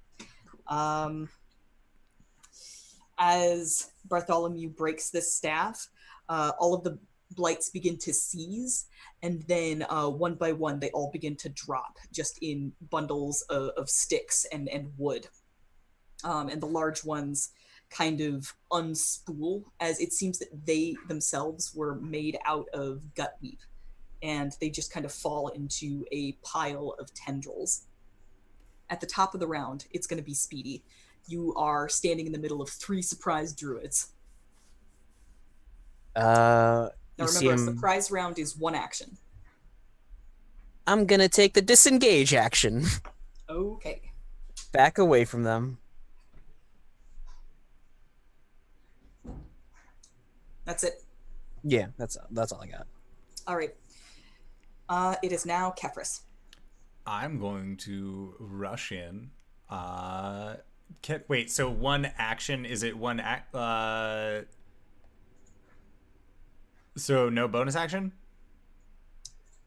Speaker 5: As Bartholomew breaks this staff, all of the blights begin to seize, and then one by one they all begin to drop just in bundles of sticks and wood. And the large ones kind of unspool, as it seems that they themselves were made out of gutweep, and they just kind of fall into a pile of tendrils. At the top of the round, it's going to be Speedy. You are standing in the middle of 3 surprise druids. Now remember, a surprise round is 1 action.
Speaker 2: I'm gonna take the disengage action.
Speaker 5: Okay.
Speaker 2: Back away from them.
Speaker 5: That's it.
Speaker 2: Yeah, that's all I got.
Speaker 5: All right. It is now Kefris.
Speaker 1: I'm going to rush in. Wait, so 1 action, is it 1 act? So no bonus action?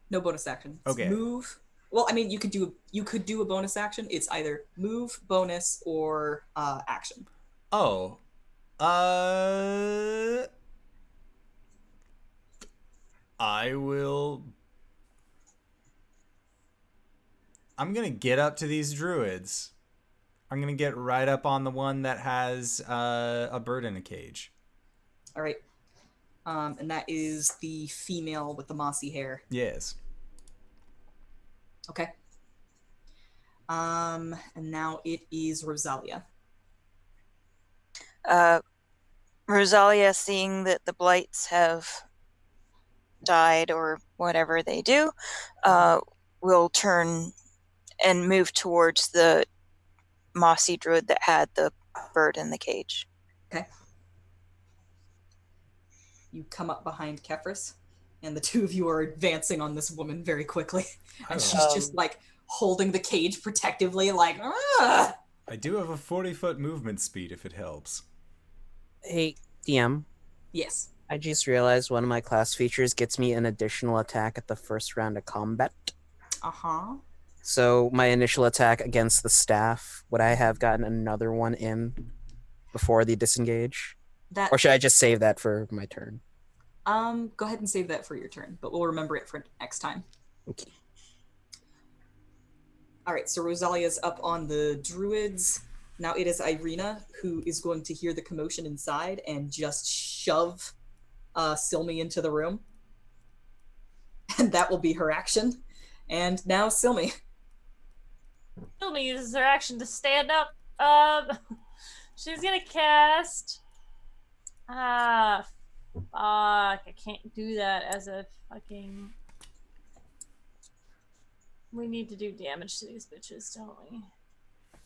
Speaker 5: No bonus action. It's
Speaker 1: Okay.
Speaker 5: Move. Well, I mean, you could do a bonus action. It's either move, bonus, or action.
Speaker 1: Oh. I'm gonna get up to these druids. I'm gonna get right up on the one that has a bird in a cage.
Speaker 5: All right. And that is the female with the mossy hair.
Speaker 1: Yes.
Speaker 5: Okay. And now it is Rosalia.
Speaker 4: Rosalia, seeing that the blights have died or whatever they do, will turn and move towards the mossy druid that had the bird in the cage.
Speaker 5: Okay. You come up behind Kefris, and the two of you are advancing on this woman very quickly. And she's just like holding the cage protectively, like, ah!
Speaker 1: I do have a 40-foot movement speed if it helps.
Speaker 2: Hey, DM.
Speaker 5: Yes.
Speaker 2: I just realized one of my class features gets me an additional attack at the first round of combat.
Speaker 5: Uh-huh.
Speaker 2: So my initial attack against the staff, would I have gotten another one in before the disengage?
Speaker 5: That,
Speaker 2: or should I just save that for my turn?
Speaker 5: Go ahead and save that for your turn, but we'll remember it for next time.
Speaker 2: Okay.
Speaker 5: All right, so Rosalia's up on the druids. Now it is Irina who is going to hear the commotion inside and just shove Silme into the room. And that will be her action. And now Silme.
Speaker 3: Silme uses her action to stand up. She's gonna cast. Fuck! I can't do that as a fucking. We need to do damage to these bitches, don't we?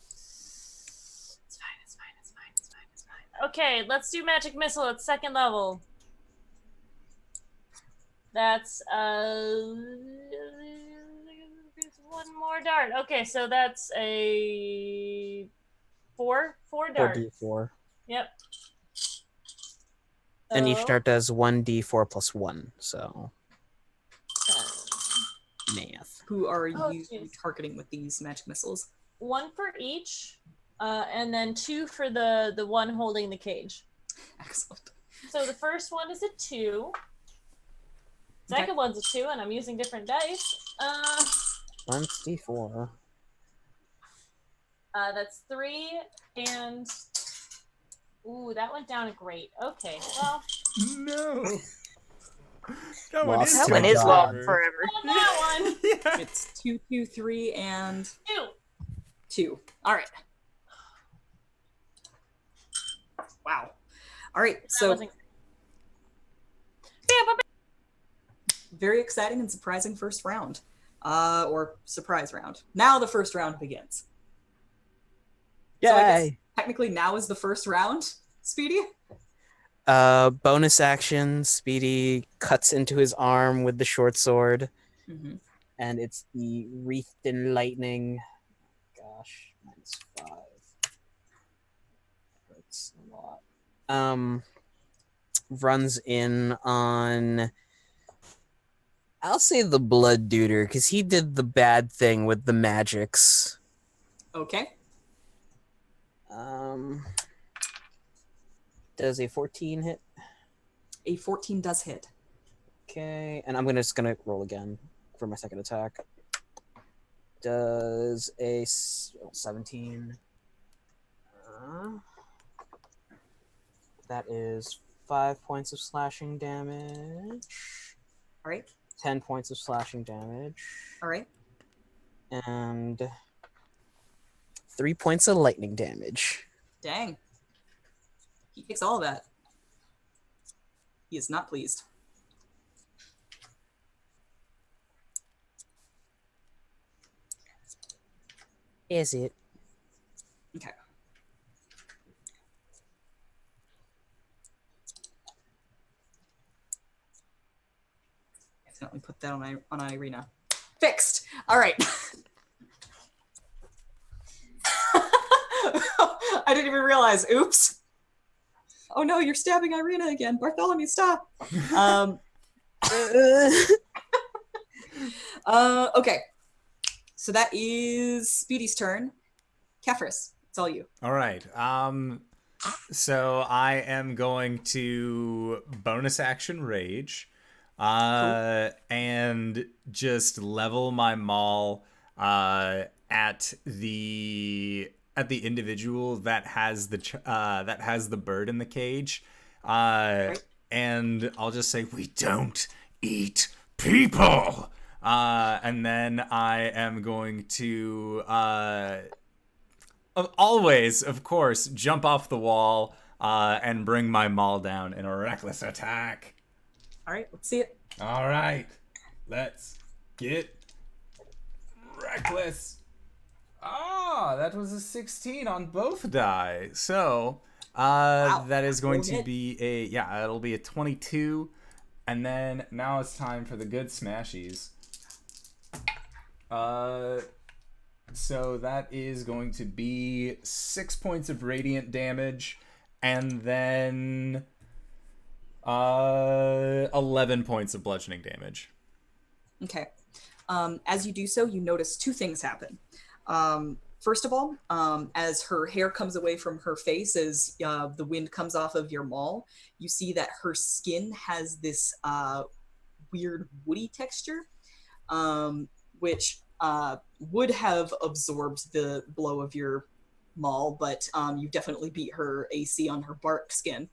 Speaker 3: It's fine. Okay, let's do magic missile at 2nd level. That's one more dart. Okay, so that's a 4 dart.
Speaker 2: 4d4.
Speaker 3: Yep.
Speaker 2: And each
Speaker 3: So,
Speaker 2: dart does 1d4 plus 1, so math.
Speaker 5: Who are
Speaker 3: Oh,
Speaker 5: you
Speaker 3: jeez.
Speaker 5: targeting with these magic missiles?
Speaker 3: 1 for each, and then 2 for the one holding the cage.
Speaker 5: Excellent.
Speaker 3: So the first one is a 2.
Speaker 5: Okay.
Speaker 3: Second one's a 2, and I'm using different dice.
Speaker 2: 1d4.
Speaker 3: That's 3, and ooh, that went down great. Okay, well,
Speaker 1: No. That one
Speaker 2: Lost
Speaker 1: is
Speaker 4: That
Speaker 2: to
Speaker 4: one
Speaker 2: a
Speaker 4: is
Speaker 2: god.
Speaker 4: lost forever.
Speaker 3: on that one.
Speaker 1: Yeah.
Speaker 5: It's 2, 2, 3, and
Speaker 3: 2.
Speaker 5: 2. All right. Wow. All right.
Speaker 3: That
Speaker 5: So
Speaker 3: wasn't great.
Speaker 5: very exciting and surprising first round, or surprise round. Now the first round begins. So I guess
Speaker 2: Yay!
Speaker 5: technically now is the first round. Speedy.
Speaker 2: Bonus action, Speedy cuts into his arm with the short sword,
Speaker 5: Mm-hmm.
Speaker 2: and it's the wreathed in lightning. Gosh, -5. Hurts a lot. Runs in on, I'll say the blood duder, because he did the bad thing with the magics.
Speaker 5: Okay.
Speaker 2: Does a 14 hit?
Speaker 5: A 14 does hit.
Speaker 2: Okay, and I'm just gonna roll again for my second attack. Does a 17. That is 5 points of slashing damage.
Speaker 5: All right.
Speaker 2: 10 points of slashing damage.
Speaker 5: All right.
Speaker 2: And 3 points of lightning damage.
Speaker 5: Dang. He takes all of that. He is not pleased.
Speaker 2: Is it?
Speaker 5: Okay. Accidentally put that on Irina. Fixed. All right. I didn't even realize. Oops. Oh no, you're stabbing Irina again. Bartholomew, stop. Okay. So that is Speedy's turn. Kefris, it's all you.
Speaker 1: All right. So I am going to bonus action rage, and just level my maul at the individual that has the bird in the cage, and I'll just say, "We don't eat people." And then I am going to always, of course, jump off the wall and bring my maul down in a reckless attack.
Speaker 5: All right, let's see it.
Speaker 1: All right, let's get reckless. That was a 16 on both die. So
Speaker 5: Wow.
Speaker 1: that is going to
Speaker 5: Hit.
Speaker 1: be it'll be a 22. And then now it's time for the good smashies. So that is going to be 6 points of radiant damage, and then 11 points of bludgeoning damage.
Speaker 5: Okay. As you do so, you notice two things happen. First of all, as her hair comes away from her face, as the wind comes off of your maul, you see that her skin has this weird woody texture, which would have absorbed the blow of your maul, but you definitely beat her AC on her bark skin.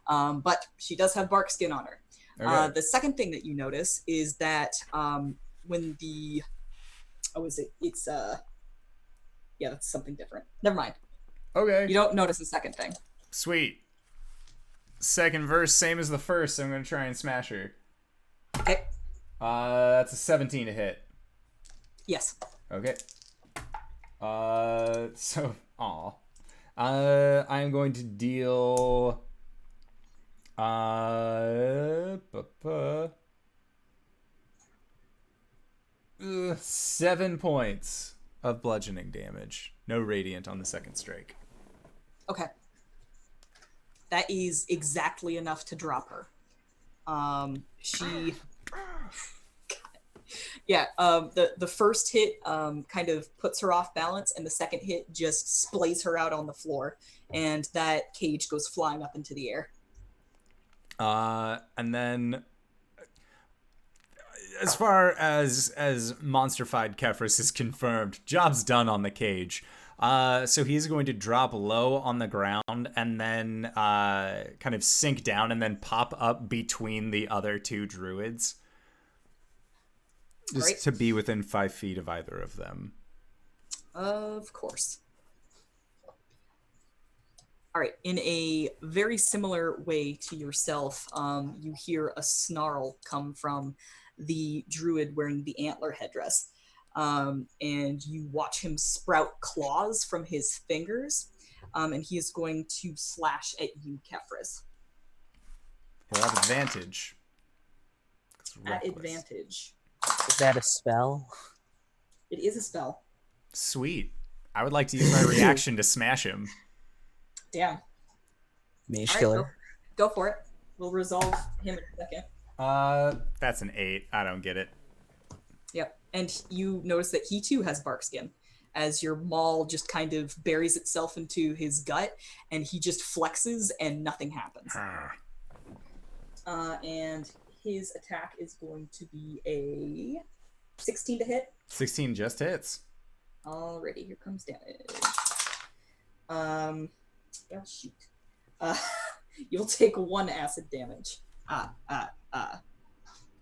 Speaker 5: But she does have bark skin on her.
Speaker 1: Okay.
Speaker 5: The second thing that you notice is that when the... Oh, is it? It's... Yeah, that's something different. Never mind.
Speaker 1: Okay.
Speaker 5: You don't notice the second thing.
Speaker 1: Sweet. Second verse, same as the first, so I'm going to try and smash her.
Speaker 5: Okay.
Speaker 1: That's a 17 to hit.
Speaker 5: Yes.
Speaker 1: Okay. So, I'm going to deal... 7 points of bludgeoning damage. No radiant on the second strike.
Speaker 5: Okay. That is exactly enough to drop her. She... Yeah, the first hit kind of puts her off balance, and the second hit just splays her out on the floor, and that cage goes flying up into the air.
Speaker 1: And then, as far as monsterfied Kefris is confirmed, job's done on the cage. So he's going to drop low on the ground and then kind of sink down and then pop up between the other two druids. Just
Speaker 5: Right.
Speaker 1: to be within 5 feet of either of them.
Speaker 5: Of course. All right, in a very similar way to yourself, you hear a snarl come from the druid wearing the antler headdress. And you watch him sprout claws from his fingers, and he is going to slash at you, Kefris.
Speaker 1: He'll have advantage. It's
Speaker 5: At
Speaker 1: reckless.
Speaker 5: advantage.
Speaker 2: Is that a spell?
Speaker 5: It is a spell.
Speaker 1: Sweet. I would like to use my reaction to smash him.
Speaker 5: Damn.
Speaker 2: Mage
Speaker 5: All right,
Speaker 2: killer.
Speaker 5: go for it. We'll resolve him in a second.
Speaker 1: That's an 8. I don't get it.
Speaker 5: Yep. And you notice that he too has bark skin, as your maul just kind of buries itself into his gut, and he just flexes and nothing happens. And his attack is going to be a 16 to hit.
Speaker 1: 16 just hits.
Speaker 5: Alrighty, here comes damage. Well, shoot. You'll take 1 acid damage.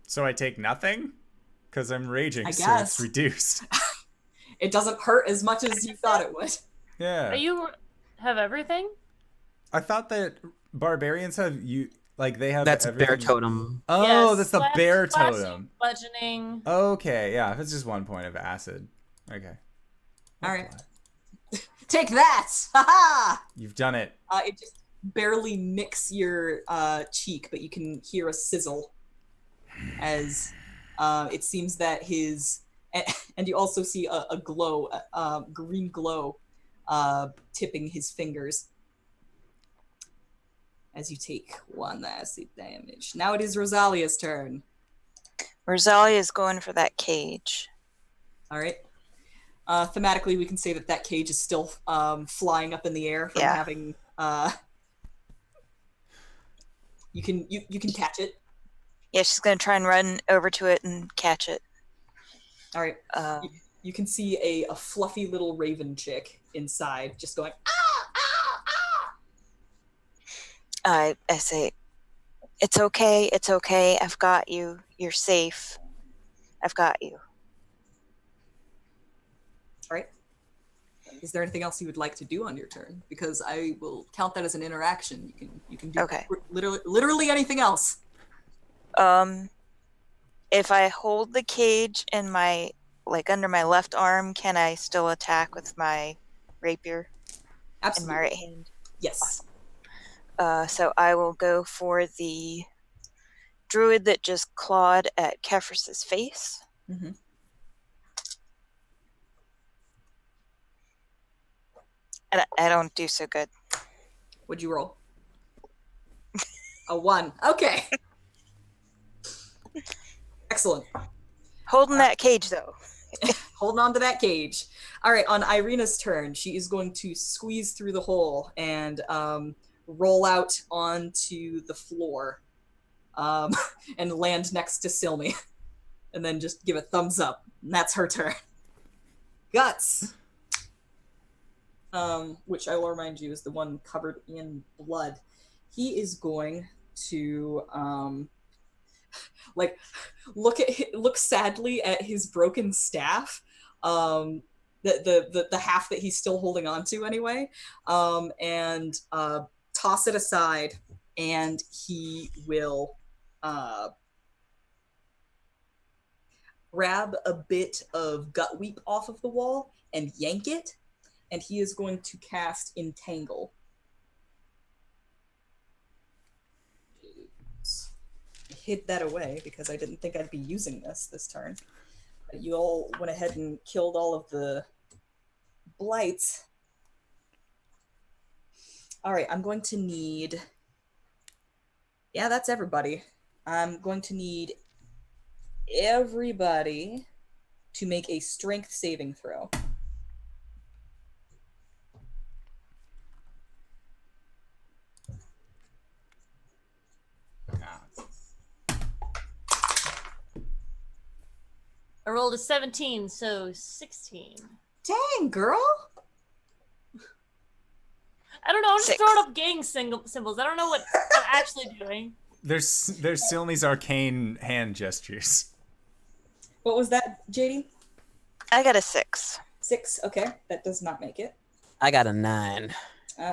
Speaker 1: So I take nothing? Because I'm raging,
Speaker 5: I
Speaker 1: so
Speaker 5: guess.
Speaker 1: it's reduced.
Speaker 5: It doesn't hurt as much as you thought it would.
Speaker 1: Yeah.
Speaker 3: Are you have everything?
Speaker 1: I thought that barbarians have they have
Speaker 2: That's
Speaker 1: everything.
Speaker 2: bear totem.
Speaker 1: Oh,
Speaker 3: Yes,
Speaker 1: that's the
Speaker 3: slash-
Speaker 1: bear
Speaker 3: slashing,
Speaker 1: totem.
Speaker 3: Bludgeoning.
Speaker 1: Okay, yeah, if it's just 1 point of acid. Okay.
Speaker 5: All right. Take that! Ha
Speaker 1: You've done it.
Speaker 5: It just barely nicks your cheek, but you can hear a sizzle as it seems that his... And you also see a glow, green glow, tipping his fingers as you take 1 acid damage. Now it is Rosalia's turn.
Speaker 4: Rosalia is going for that cage.
Speaker 5: All right. Thematically, we can say that cage is still flying up in the air from
Speaker 4: Yeah.
Speaker 5: having. You can catch it.
Speaker 4: Yeah, she's going to try and run over to it and catch it.
Speaker 5: All right.
Speaker 4: Um,
Speaker 5: You can see a fluffy little raven chick inside, just going.
Speaker 4: I say, it's okay, I've got you, you're safe, I've got you.
Speaker 5: All right. Is there anything else you would like to do on your turn? Because I will count that as an interaction. You can do
Speaker 4: Okay.
Speaker 5: literally anything else.
Speaker 4: If I hold the cage in my, under my left arm, can I still attack with my rapier in
Speaker 5: Absolutely.
Speaker 4: my right hand?
Speaker 5: Yes.
Speaker 4: So I will go for the druid that just clawed at Kefris's face.
Speaker 5: Mhm.
Speaker 4: And I don't do so good.
Speaker 5: What'd you roll? A 1. Okay. Excellent.
Speaker 4: Holding that cage, though.
Speaker 5: Holding on to that cage. All right, on Irina's turn, she is going to squeeze through the hole and roll out onto the floor and land next to Silme. And then just give a thumbs up. And that's her turn. Guts. Which I will remind you is the one covered in blood. He is going to look sadly at his broken staff, the half that he's still holding on to anyway, and toss it aside, and he will grab a bit of gut weep off of the wall and yank it, and he is going to cast Entangle. Hid that away because I didn't think I'd be using this turn. You all went ahead and killed all of the blights. All right, I'm going to need... Yeah, that's everybody. I'm going to need everybody to make a strength saving throw.
Speaker 3: I rolled a 17, so 16.
Speaker 5: Dang, girl!
Speaker 3: I don't know. I'm just
Speaker 4: 6.
Speaker 3: throwing up gang symbols. I don't know what I'm actually doing.
Speaker 1: There's Silme's arcane hand gestures.
Speaker 5: What was that, JD?
Speaker 4: I got a 6.
Speaker 5: 6, okay. That does not make it.
Speaker 2: I got a 9.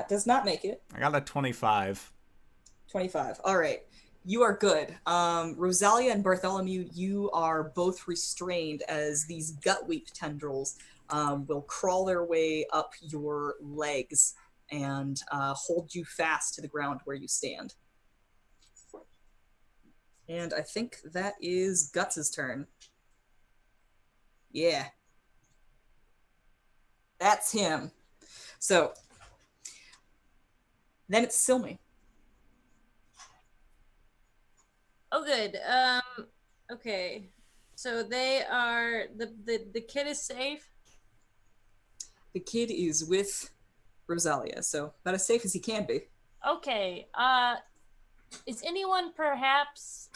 Speaker 5: Does not make it.
Speaker 1: I got a 25.
Speaker 5: 25. All right. You are good. Rosalia and Bartholomew, you are both restrained as these gut weep tendrils will crawl their way up your legs and hold you fast to the ground where you stand. And I think that is Guts' turn. Yeah. That's him. So, then it's Silme.
Speaker 3: Oh, good. Okay. So they are the kid is safe.
Speaker 5: The kid is with Rosalia, so about as safe as he can be.
Speaker 3: Okay. Is anyone perchance,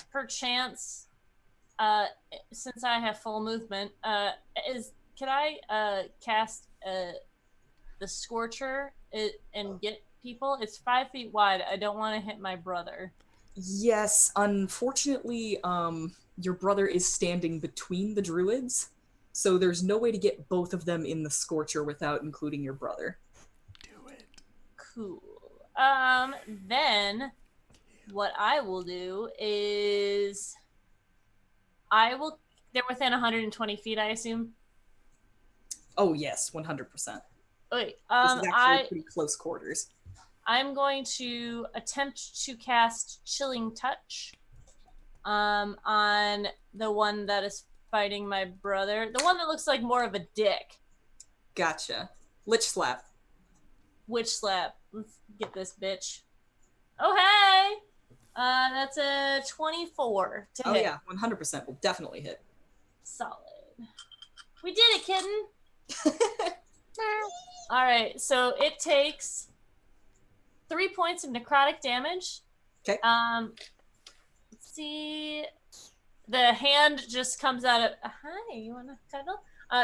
Speaker 3: since I have full movement, can I cast the Scorcher and get people? It's 5 feet wide. I don't want to hit my brother.
Speaker 5: Yes, unfortunately, your brother is standing between the druids, so there's no way to get both of them in the Scorcher without including your brother.
Speaker 1: Do it.
Speaker 3: Cool. Then what I will do is they're within 120 feet, I assume.
Speaker 5: Oh yes, 100%. This is
Speaker 3: Wait,
Speaker 5: actually pretty close quarters.
Speaker 3: I'm going to attempt to cast Chilling Touch on the one that is fighting my brother. The one that looks like more of a dick.
Speaker 5: Gotcha. Lich Slap.
Speaker 3: Witch Slap. Let's get this bitch. Oh, hey! That's a 24 to
Speaker 5: Oh
Speaker 3: hit.
Speaker 5: yeah, 100% will definitely hit.
Speaker 3: Solid. We did it, kitten! All right, so it takes 3 points of necrotic damage.
Speaker 5: Okay.
Speaker 3: Let's see. The hand just comes out of. Hi, you want to cuddle?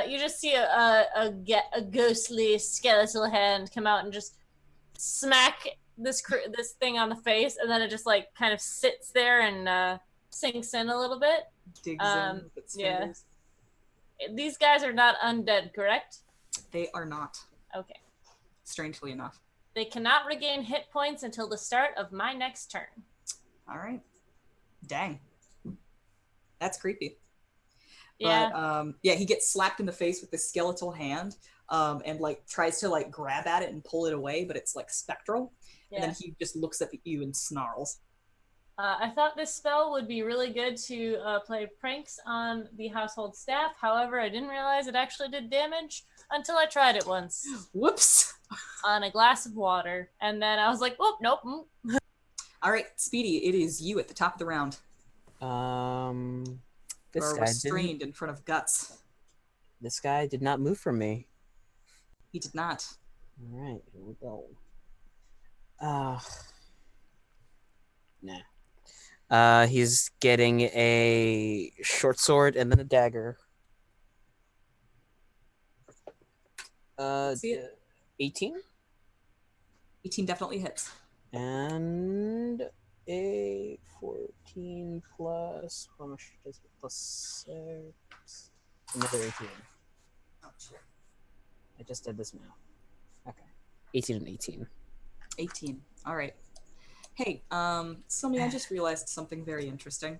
Speaker 3: You just see a ghostly skeletal hand come out and just smack this thing on the face, and then it just like kind of sits there and sinks in a little bit.
Speaker 5: Digs in with its
Speaker 3: yeah.
Speaker 5: fingers.
Speaker 3: These guys are not undead, correct?
Speaker 5: They are not,
Speaker 3: Okay.
Speaker 5: strangely enough.
Speaker 3: They cannot regain hit points until the start of my next turn.
Speaker 5: All right. Dang. That's creepy.
Speaker 3: Yeah.
Speaker 5: But yeah, he gets slapped in the face with this skeletal hand, and like tries to like grab at it and pull it away, but it's like spectral.
Speaker 3: Yeah.
Speaker 5: And then he just looks at you and snarls.
Speaker 3: I thought this spell would be really good to play pranks on the household staff. However, I didn't realize it actually did damage until I tried it once
Speaker 5: Whoops.
Speaker 3: on a glass of water. And then I was like, oh, nope.
Speaker 5: All right, Speedy, it is you at the top of the round.
Speaker 2: This
Speaker 5: You are
Speaker 2: guy
Speaker 5: restrained in front of Guts.
Speaker 2: This guy did not move from me.
Speaker 5: He did not.
Speaker 2: All right, here we go. Nah. He's getting a short sword and then a dagger.
Speaker 5: See it?
Speaker 2: 18
Speaker 5: 18 definitely hits.
Speaker 2: and a 14 plus how much does it plus 6? Another 18.
Speaker 5: Oh, shit.
Speaker 2: I just did this math. Okay. 18 and 18.
Speaker 5: 18. All right. Hey, Silme, I just realized something very interesting.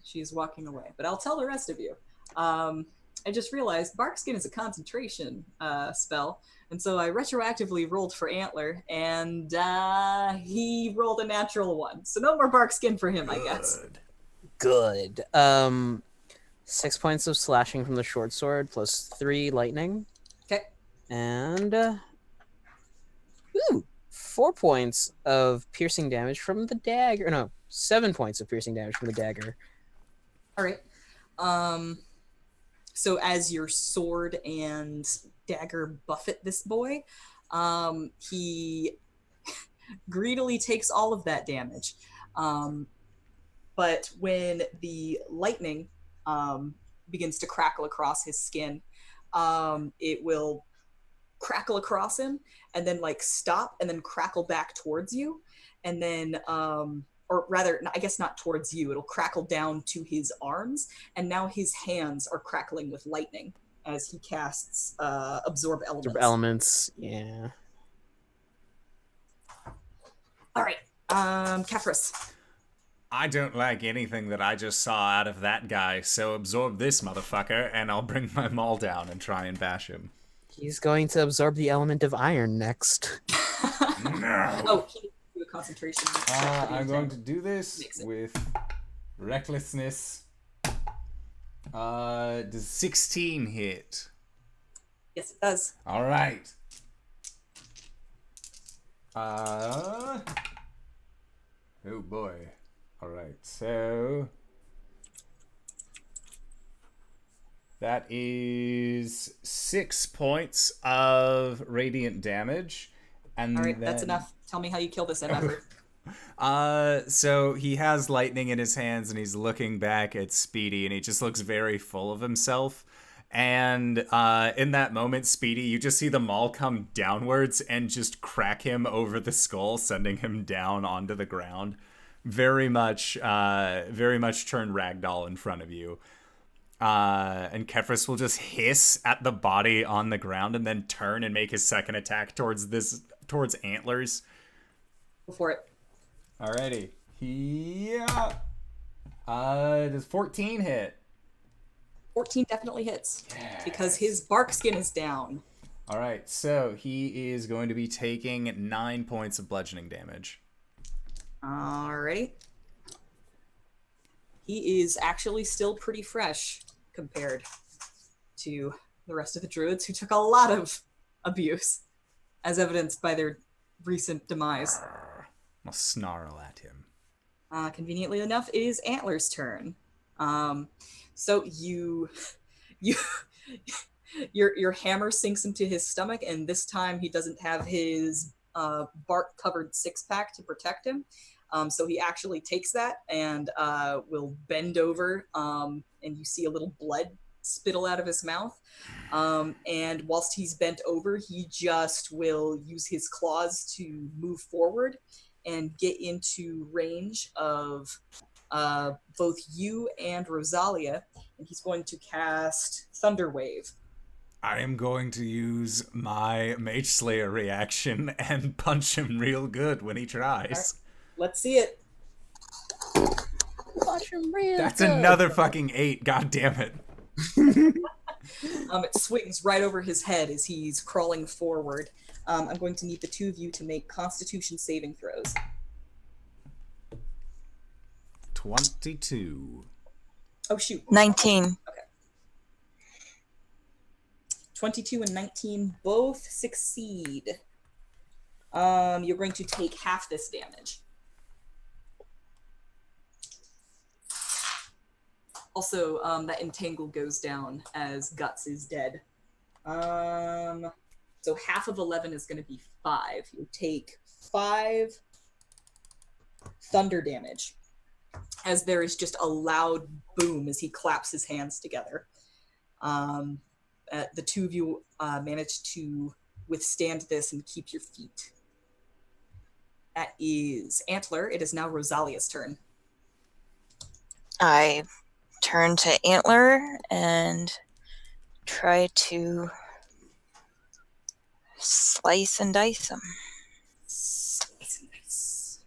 Speaker 5: She's walking away, but I'll tell the rest of you. I just realized Barkskin is a concentration spell, and so I retroactively rolled for Antler, and he rolled a natural 1. So no more Barkskin for him, I guess.
Speaker 1: Good.
Speaker 2: Good. 6 points of slashing from the short sword plus 3 lightning.
Speaker 5: Okay.
Speaker 2: And 4 points of piercing damage from the dagger. No, 7 points of piercing damage from the dagger.
Speaker 5: All right. So as your sword and dagger buffet this boy, he greedily takes all of that damage. But when the lightning begins to crackle across his skin, it will crackle across him and then like stop and then crackle back towards you. And then or rather, I guess not towards you, it'll crackle down to his arms, and now his hands are crackling with lightning as he casts Absorb Elements.
Speaker 2: Absorb Elements, yeah.
Speaker 5: All right, Kefris.
Speaker 1: I don't like anything that I just saw out of that guy, so absorb this motherfucker, and I'll bring my maul down and try and bash him.
Speaker 2: He's going to absorb the element of iron next.
Speaker 1: No!
Speaker 5: Oh, he needs to do a concentration.
Speaker 1: I'm going to do this with recklessness. Does 16 hit?
Speaker 5: Yes, it does.
Speaker 1: All right. Oh boy. All right. So that is 6 points of radiant damage, and
Speaker 5: all right,
Speaker 1: then...
Speaker 5: that's enough. Tell me how you kill this MFer.
Speaker 1: So he has lightning in his hands, and he's looking back at Speedy, and he just looks very full of himself. And in that moment, Speedy, you just see the maul come downwards and just crack him over the skull, sending him down onto the ground. Very much turn ragdoll in front of you. And Kefris will just hiss at the body on the ground and then turn and make his second attack towards Antlers.
Speaker 5: Go for it.
Speaker 1: Alrighty. Yeah. Does 14 hit?
Speaker 5: 14 definitely hits.
Speaker 1: Yes.
Speaker 5: Because his bark skin is down.
Speaker 1: Alright, so he is going to be taking 9 points of bludgeoning damage.
Speaker 5: Alrighty. He is actually still pretty fresh compared to the rest of the druids, who took a lot of abuse, as evidenced by their recent demise.
Speaker 1: I'll snarl at him.
Speaker 5: Conveniently enough, it is Antler's turn. So your hammer sinks into his stomach, and this time he doesn't have his bark-covered six-pack to protect him. So he actually takes that and will bend over, and you see a little blood spittle out of his mouth. And whilst he's bent over, he just will use his claws to move forward and get into range of both you and Rosalia. And he's going to cast Thunder Wave.
Speaker 1: I am going to use my Mage Slayer reaction and punch him real good when he tries.
Speaker 5: Let's see it.
Speaker 2: Punch him real
Speaker 1: That's
Speaker 2: good.
Speaker 1: another fucking 8, god damn it.
Speaker 5: It swings right over his head as he's crawling forward. I'm going to need the two of you to make Constitution saving throws.
Speaker 1: 22.
Speaker 5: Oh, shoot.
Speaker 4: 19.
Speaker 5: Okay. 22 and 19 both succeed. You're going to take half this damage. Also, that entangle goes down as Guts is dead. So half of 11 is going to be 5. You take 5 thunder damage, as there is just a loud boom as he claps his hands together. the two of you manage to withstand this and keep your feet. That is Antler. It is now Rosalia's turn.
Speaker 4: I turn to Antler and try to slice and dice him.
Speaker 5: Nice.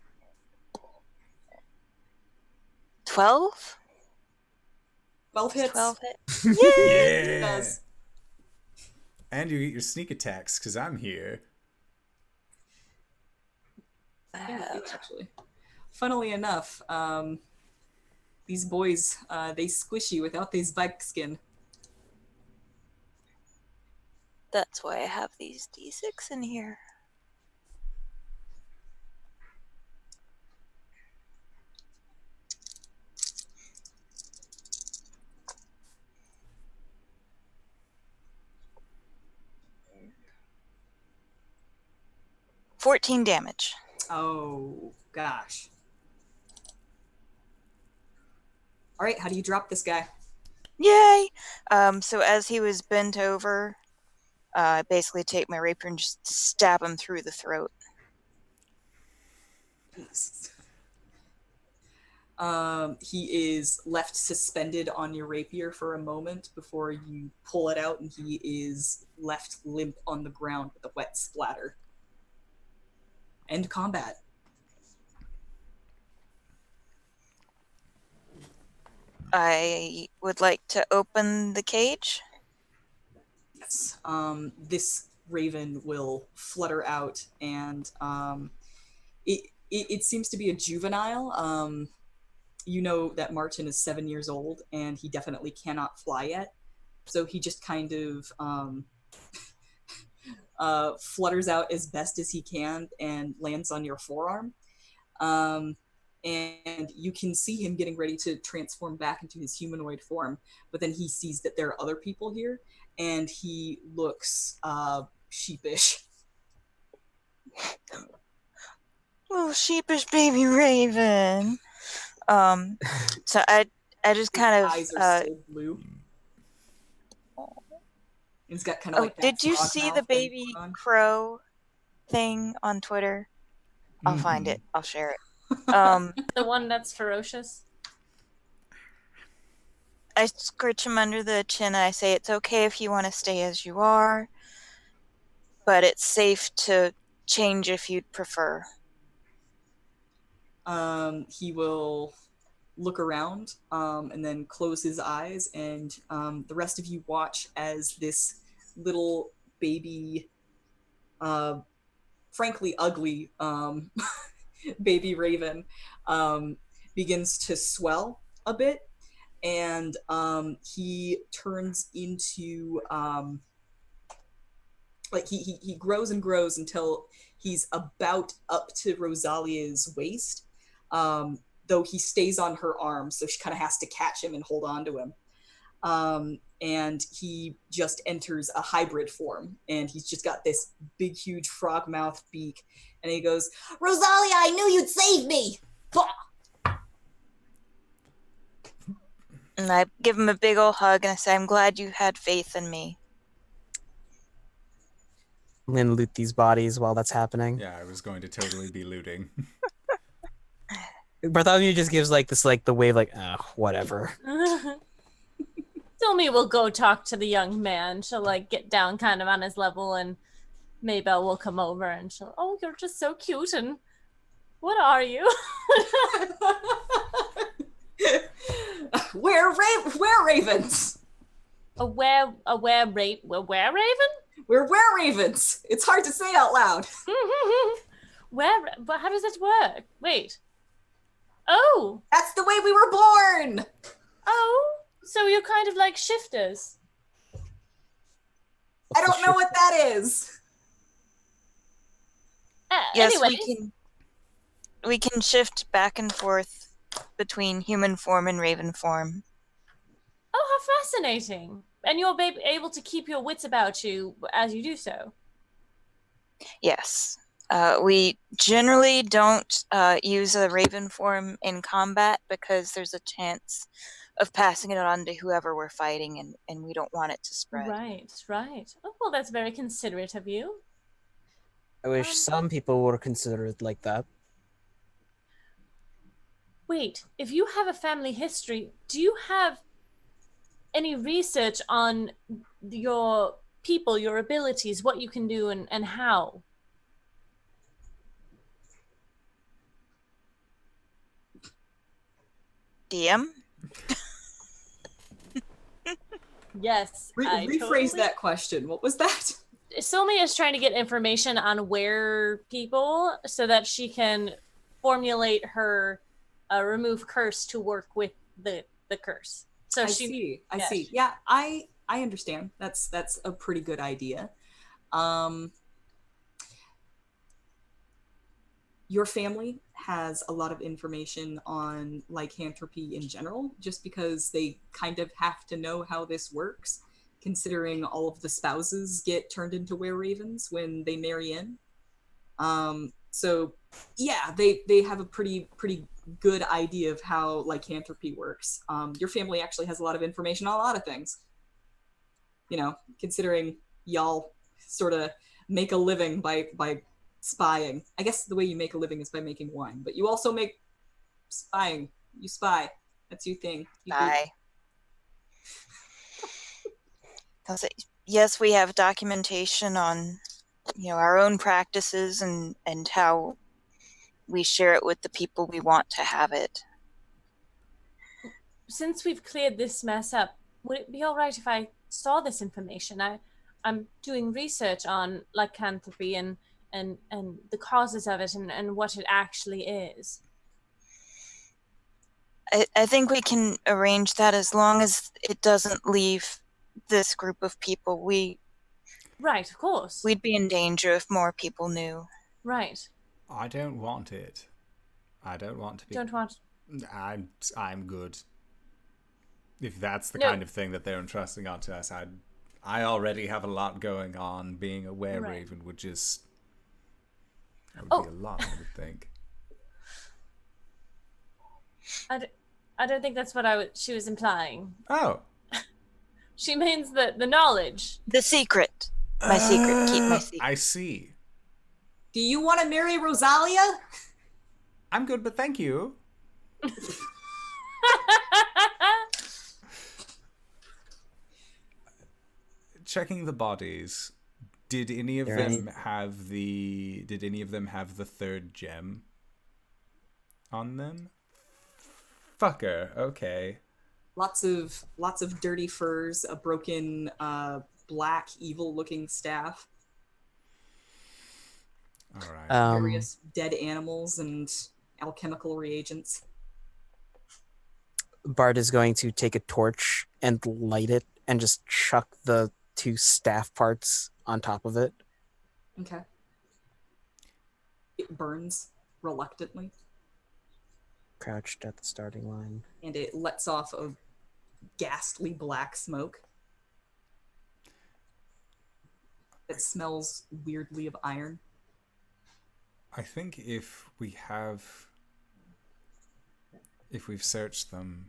Speaker 4: 12?
Speaker 5: 12 hits.
Speaker 4: 12 hit.
Speaker 5: It does.
Speaker 1: And you get your sneak attacks because I'm here.
Speaker 5: Actually, funnily enough, these boys, they squish you without these bike skin.
Speaker 4: That's why I have these D6 in here. $14 damage.
Speaker 5: Oh, gosh. All right, how do you drop this guy?
Speaker 4: Yay! So as he was bent over, I basically take my rapier and just stab him through the throat.
Speaker 5: Jeez. He is left suspended on your rapier for a moment before you pull it out, and he is left limp on the ground with a wet splatter. End combat.
Speaker 4: I would like to open the cage.
Speaker 5: Yes. This raven will flutter out, and it seems to be a juvenile. You know that Martin is 7 years old, and he definitely cannot fly yet. So he just kind of flutters out as best as he can and lands on your forearm. And you can see him getting ready to transform back into his humanoid form, but then he sees that there are other people here, and he looks sheepish.
Speaker 4: Little sheepish baby raven. So I just kind of.
Speaker 5: His eyes are still blue. He's got kind of like that
Speaker 4: did you
Speaker 5: frog
Speaker 4: see
Speaker 5: mouth
Speaker 4: the
Speaker 5: thing
Speaker 4: baby
Speaker 5: going on.
Speaker 4: crow thing on Twitter? I'll find it. I'll share it.
Speaker 3: The one that's ferocious.
Speaker 4: I scritch him under the chin and I say, it's okay if you want to stay as you are, but it's safe to change if you'd prefer.
Speaker 5: He will look around and then close his eyes, and the rest of you watch as this little baby, frankly ugly baby raven begins to swell a bit, and he turns into like he grows and grows until he's about up to Rosalia's waist, though he stays on her arm, so she kind of has to catch him and hold on to him. And he just enters a hybrid form, and he's just got this big, huge frog mouth beak, and he goes, "Rosalia, I knew you'd save me!"
Speaker 4: And I give him a big old hug and I say, I'm glad you had faith in me.
Speaker 2: I'm gonna loot these bodies while that's happening.
Speaker 1: Yeah, I was going to totally be looting.
Speaker 2: Bartholomew just gives like this, like the wave, like, whatever.
Speaker 3: Silme will go talk to the young man. She'll like get down kind of on his level, and Maybelle will come over and she'll, oh, you're just so cute, and what are you?
Speaker 5: We're ravens.
Speaker 3: A were-raven?
Speaker 5: We're were-ravens. It's hard to say out loud.
Speaker 3: But how does that work? Wait. Oh.
Speaker 5: That's the way we were born.
Speaker 3: Oh. So you're kind of like shifters.
Speaker 5: I don't know what that is.
Speaker 4: Yes,
Speaker 3: Anyways.
Speaker 4: we can shift back and forth between human form and raven form.
Speaker 3: Oh, how fascinating. And you're able to keep your wits about you as you do so.
Speaker 4: Yes. We generally don't use a raven form in combat because there's a chance passing it on to whoever we're fighting, and we don't want it to spread.
Speaker 3: Right, right. Oh, well, that's very considerate of you.
Speaker 2: I wish some people were considerate like that.
Speaker 3: Wait, if you have a family history, do you have any research on your people, your abilities, what you can do, and how?
Speaker 4: DM?
Speaker 3: Yes.
Speaker 5: Rephrase that question. What was that?
Speaker 3: Silme is trying to get information on where people so that she can formulate her remove curse to work with the curse. So
Speaker 5: I see. Yeah, I understand. That's a pretty good idea. Your family has a lot of information on lycanthropy in general, just because they kind of have to know how this works, considering all of the spouses get turned into were-ravens when they marry in. So yeah, they have a pretty good idea of how lycanthropy works. Your family actually has a lot of information on a lot of things. You know, considering y'all sort of make a living by spying. I guess the way you make a living is by making wine, but you also make spying. You spy. That's your thing.
Speaker 4: Spy. Yes, we have documentation on, our own practices and how we share it with the people we want to have it.
Speaker 3: Since we've cleared this mess up, would it be all right if I saw this information? I'm doing research on lycanthropy and the causes of it and what it actually is.
Speaker 4: I think we can arrange that as long as it doesn't leave this group of people.
Speaker 3: Right, of course.
Speaker 4: We'd be in danger if more people knew.
Speaker 3: Right.
Speaker 1: I don't want it. I don't want to be...
Speaker 3: Don't want...
Speaker 1: I'm good. If that's the kind of thing that they're entrusting onto us, I already have a lot going on. Being a were-raven would just... That would be a lot, I would think.
Speaker 3: I don't think that's what she was implying.
Speaker 1: Oh.
Speaker 3: She means the knowledge.
Speaker 4: The secret. My secret. Keep my secret.
Speaker 1: I see.
Speaker 5: Do you want to marry Rosalia?
Speaker 1: I'm good, but thank you. Checking the bodies. Did any of them have the third gem on them? Fucker. Okay.
Speaker 5: Lots of dirty furs, a broken black evil-looking staff.
Speaker 1: All right.
Speaker 5: Various dead animals and alchemical reagents.
Speaker 2: Bart is going to take a torch and light it and just chuck the 2 staff parts on top of it.
Speaker 5: Okay. It burns reluctantly.
Speaker 2: Crouched at the starting line.
Speaker 5: And it lets off a ghastly black smoke. It smells weirdly of iron.
Speaker 1: I think if we've searched them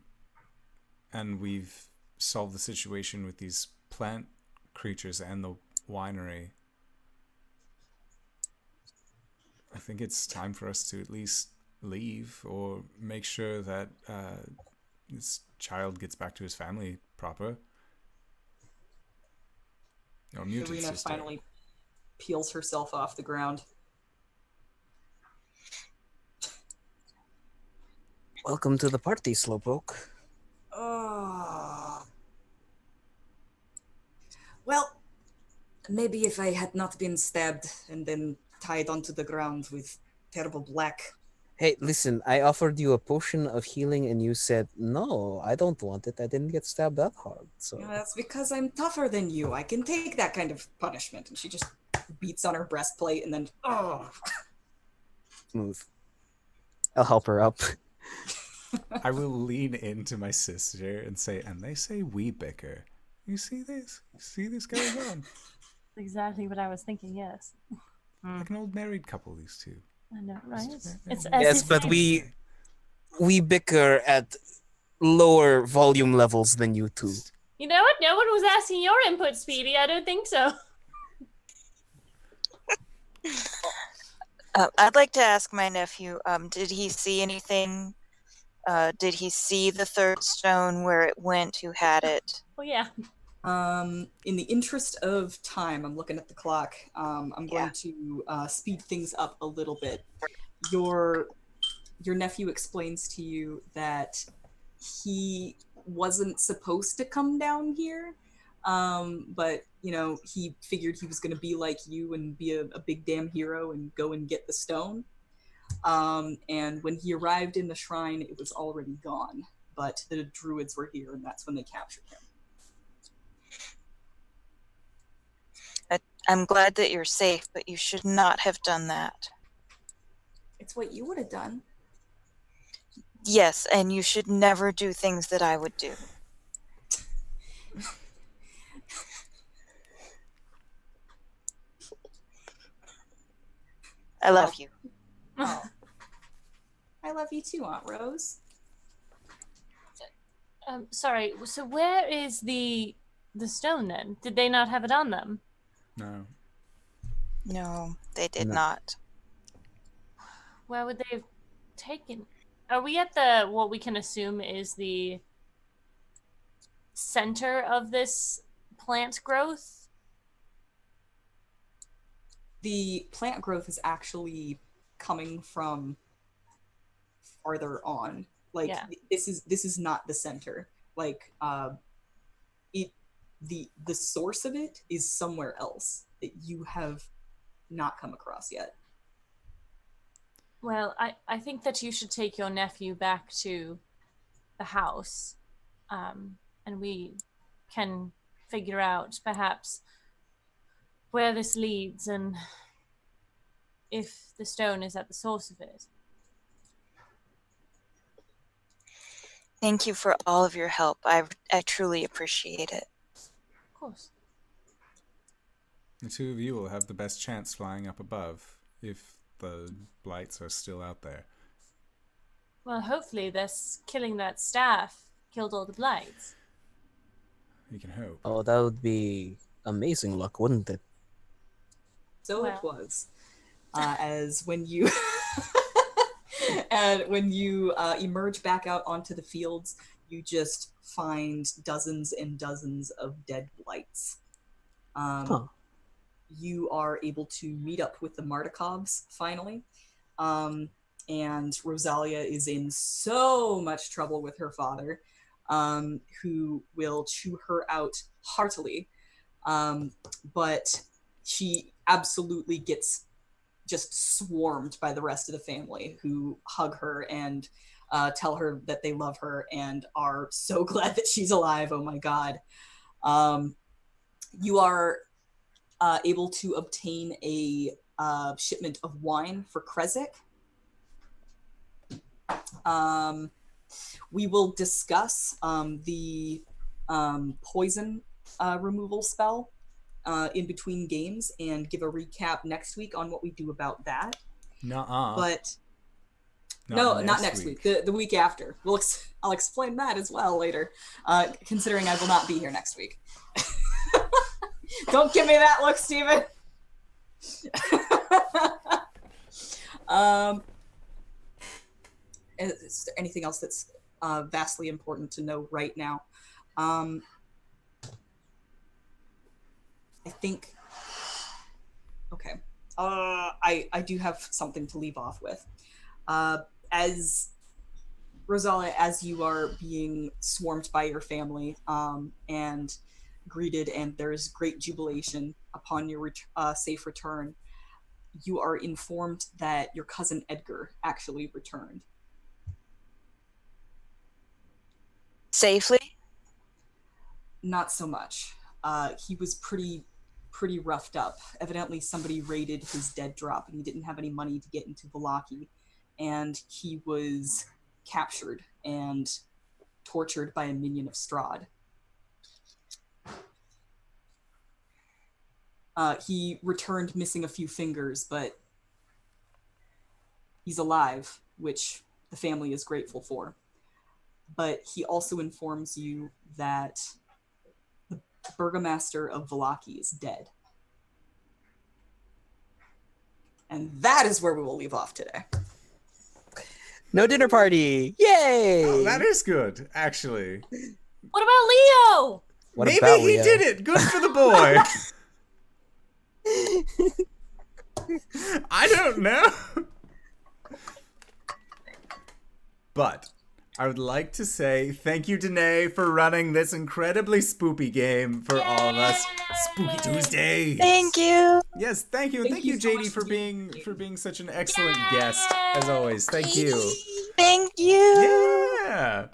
Speaker 1: and we've solved the situation with these plant creatures and the winery, I think it's time for us to at least leave or make sure that this child gets back to his family proper. Or muted
Speaker 5: Irina
Speaker 1: sister.
Speaker 5: finally peels herself off the ground.
Speaker 2: Welcome to the party, Slowpoke.
Speaker 5: Well, maybe if I had not been stabbed and then tied onto the ground with terrible black.
Speaker 2: Hey, listen, I offered you a potion of healing and you said, no, I don't want it. I didn't get stabbed that hard. So
Speaker 5: That's because I'm tougher than you. I can take that kind of punishment. And she just beats on her breastplate and then,
Speaker 2: Smooth. I'll help her up.
Speaker 1: I will lean into my sister and say, and they say we bicker. You see this? You see this going on?
Speaker 3: Exactly what I was thinking, yes.
Speaker 1: Like an old married couple, these two.
Speaker 3: I know, right? It's
Speaker 2: Yes, but we bicker at lower volume levels than you two.
Speaker 3: You know what? No one was asking your input, Speedy. I don't think so.
Speaker 4: I'd like to ask my nephew, did he see anything? Did he see the third stone, where it went, who had it?
Speaker 3: Oh, yeah.
Speaker 5: In the interest of time, I'm looking at the clock. I'm going to speed things up a little bit. Your nephew explains to you that he wasn't supposed to come down here, but he figured he was going to be like you and be a big damn hero and go and get the stone. And when he arrived in the shrine, it was already gone. But the druids were here, and that's when they captured him.
Speaker 4: I'm glad that you're safe, but you should not have done that.
Speaker 5: It's what you would have done.
Speaker 4: Yes, and you should never do things that I would do. I love you.
Speaker 5: Oh. I love you too, Aunt Rose.
Speaker 3: Sorry. So where is the stone then? Did they not have it on them?
Speaker 1: No.
Speaker 4: No, they did
Speaker 2: No.
Speaker 4: not.
Speaker 3: Where would they have taken? Are we at the what we can assume is the center of this plant growth?
Speaker 5: The plant growth is actually coming from farther on. Like this is not the center. Like the source of it is somewhere else that you have not come across yet.
Speaker 3: Well, I think that you should take your nephew back to the house, and we can figure out perhaps where this leads and if the stone is at the source of it.
Speaker 4: Thank you for all of your help. I truly appreciate it.
Speaker 3: Of course.
Speaker 1: The two of you will have the best chance flying up above if the blights are still out there.
Speaker 3: Well, hopefully this killing that staff killed all the blights.
Speaker 1: We can hope.
Speaker 2: Oh, that would be amazing luck, wouldn't it?
Speaker 5: So
Speaker 3: Well.
Speaker 5: it was. As when you and when you emerge back out onto the fields, you just find dozens and dozens of dead blights. You are able to meet up with the Martikovs finally. And Rosalia is in so much trouble with her father, who will chew her out heartily. But she absolutely gets just swarmed by the rest of the family, who hug her and tell her that they love her and are so glad that she's alive. Oh my god. You are able to obtain a shipment of wine for Krezek. We will discuss the poison removal spell in between games and give a recap next week on what we do about that.
Speaker 1: Nuh-uh.
Speaker 5: But not next week. The week after. I'll explain that as well later, considering I will not be here next week. Don't give me that look, Steven. Is there anything else that's vastly important to know right now? I think. Okay. I do have something to leave off with. As Rosalia, as you are being swarmed by your family and greeted, and there is great jubilation upon your safe return, you are informed that your cousin Edgar actually returned.
Speaker 4: Safely?
Speaker 5: Not so much. He was pretty roughed up. Evidently somebody raided his dead drop and he didn't have any money to get into Vallaki, and he was captured and tortured by a minion of Strahd. He returned missing a few fingers, but he's alive, which the family is grateful for. but he also informs you that the Burgomaster of Vallaki is dead. And that is where we will leave off today.
Speaker 2: No dinner party. Yay!
Speaker 1: Oh, that is good, actually.
Speaker 3: What about Leo?
Speaker 2: What
Speaker 1: Maybe
Speaker 2: about
Speaker 1: he
Speaker 2: Leo?
Speaker 1: did it. Good for the boy. I don't know. But I would like to say thank you, Danae, for running this incredibly spoopy game for all of us. Spooky Tuesdays.
Speaker 4: Thank you.
Speaker 1: Yes, thank you, and thank you,
Speaker 5: so
Speaker 1: JD,
Speaker 5: much
Speaker 1: for
Speaker 5: for
Speaker 1: being
Speaker 5: doing it.
Speaker 1: such an excellent guest as always. Thank you.
Speaker 4: Thank you.
Speaker 1: Yeah.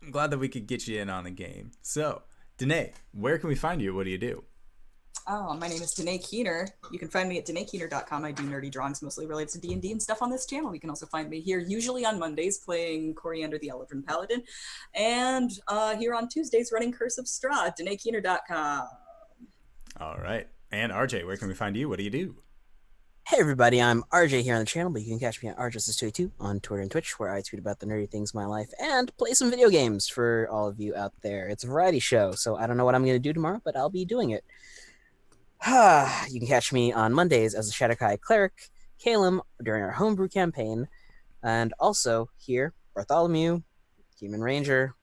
Speaker 1: I'm glad that we could get you in on the game. So, Danae, where can we find you? What do you do?
Speaker 5: Oh, my name is Danae Keener. You can find me at DanaeKeener.com. I do nerdy drawings mostly related to D&D and stuff on this channel. You can also find me here usually on Mondays playing Coriander the Eldrin Paladin, and here on Tuesdays running Curse of Strahd, DanaeKeener.com.
Speaker 1: All right. And RJ, where can we find you? What do you do?
Speaker 2: Hey everybody, I'm RJ here on the channel, but you can catch me at RJustice22 on Twitter and Twitch, where I tweet about the nerdy things in my life and play some video games for all of you out there. It's a variety show, so I don't know what I'm going to do tomorrow, but I'll be doing it. You can catch me on Mondays as a Shadowkai Cleric, Calum during our homebrew campaign, and also here, Bartholomew, Human Ranger.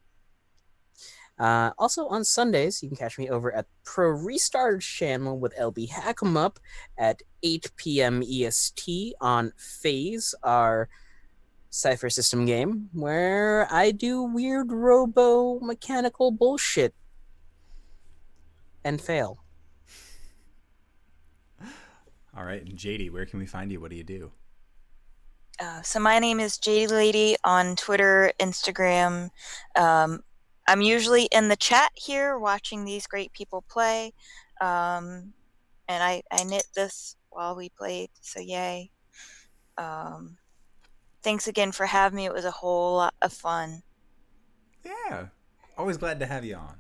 Speaker 2: Also on Sundays, you can catch me over at Pro Restart's channel with LBHackEmUp at 8 p.m. EST on Phase, our Cypher System game, where I do weird robo-mechanical bullshit and fail.
Speaker 1: All right. And JD, where can we find you? What do you do?
Speaker 4: So my name is JD Lady on Twitter, Instagram. I'm usually in the chat here watching these great people play. And I knit this while we played, so yay. Thanks again for having me. It was a whole lot of fun.
Speaker 1: Yeah. Always glad to have you on.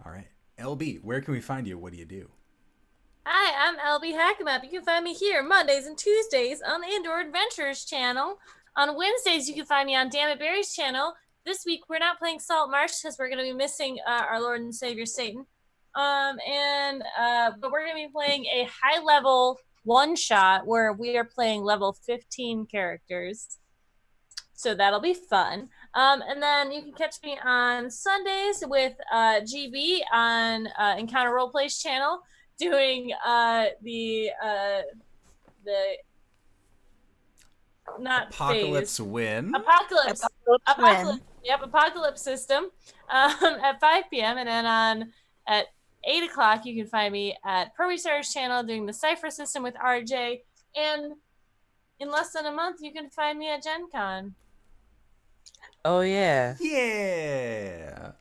Speaker 1: All right. LB, where can we find you? What do you do?
Speaker 3: Hi, I'm LBHackEmUp. You can find me here Mondays and Tuesdays on the Indoor Adventures channel. On Wednesdays, you can find me on Damn It Berry's channel. This week, we're not playing Salt Marsh because we're going to be missing our Lord and Savior Satan. But we're going to be playing a high-level one-shot where we are playing level 15 characters. So that'll be fun. And then you can catch me on Sundays with GB on Encounter Roleplay's channel, doing the not
Speaker 1: Apocalypse
Speaker 3: phase.
Speaker 1: Win.
Speaker 3: Apocalypse.
Speaker 4: Win.
Speaker 3: Yep, Apocalypse System at 5 p.m. And then at 8 o'clock, you can find me at Pro Research channel doing the Cypher System with RJ. And in less than a month, you can find me at Gen Con.
Speaker 2: Oh yeah.
Speaker 1: Yeah.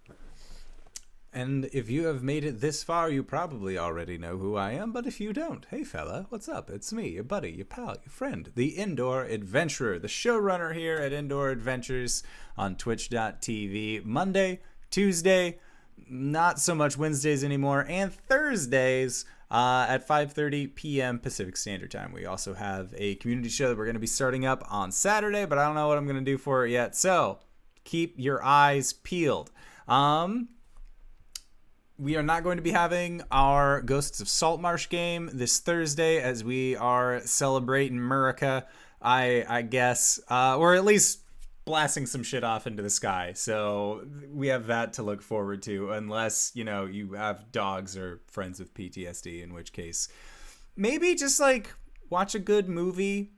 Speaker 1: And if you have made it this far, you probably already know who I am, but if you don't, hey fella, what's up? It's me, your buddy, your pal, your friend, the Indoor Adventurer, the showrunner here at Indoor Adventures on twitch.tv, Monday, Tuesday, not so much Wednesdays anymore, and Thursdays at 5:30 p.m. Pacific Standard Time. We also have a community show that we're going to be starting up on Saturday, but I don't know what I'm going to do for it yet, so keep your eyes peeled. We are not going to be having our Ghosts of Saltmarsh game this Thursday as we are celebrating America, I guess, or at least blasting some shit off into the sky. So we have that to look forward to, unless, you know, you have dogs or friends with PTSD, in which case maybe just like watch a good movie.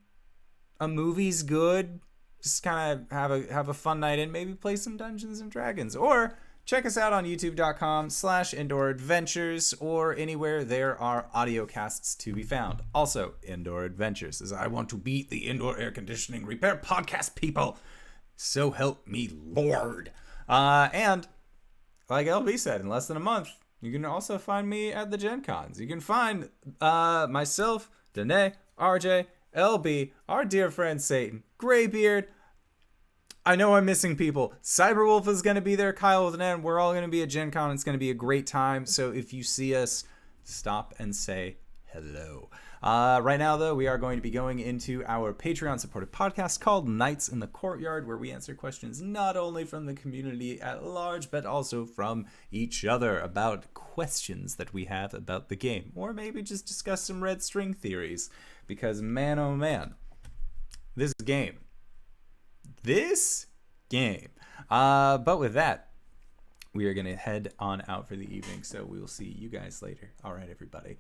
Speaker 1: A movie's good. Just kind of have a fun night and maybe play some Dungeons and Dragons, or check us out on youtube.com/Indoor Adventures or anywhere there are audio casts to be found. Also, Indoor Adventures, as I want to beat the indoor air conditioning repair podcast people. So help me Lord. And like LB said, in less than a month, you can also find me at the Gen Cons. You can find myself, Danae, RJ, LB, our dear friend Satan, Graybeard. I know I'm missing people. Cyberwolf is going to be there. Kyle with an N. We're all going to be at Gen Con. It's going to be a great time. So if you see us, stop and say hello. Right now, though, we are going to be going into our Patreon-supported podcast called Nights in the Courtyard, where we answer questions not only from the community at large, but also from each other about questions that we have about the game, or maybe just discuss some red string theories, because man, oh man, this game. But with that, we are going to head on out for the evening, so we will see you guys later. All right, everybody.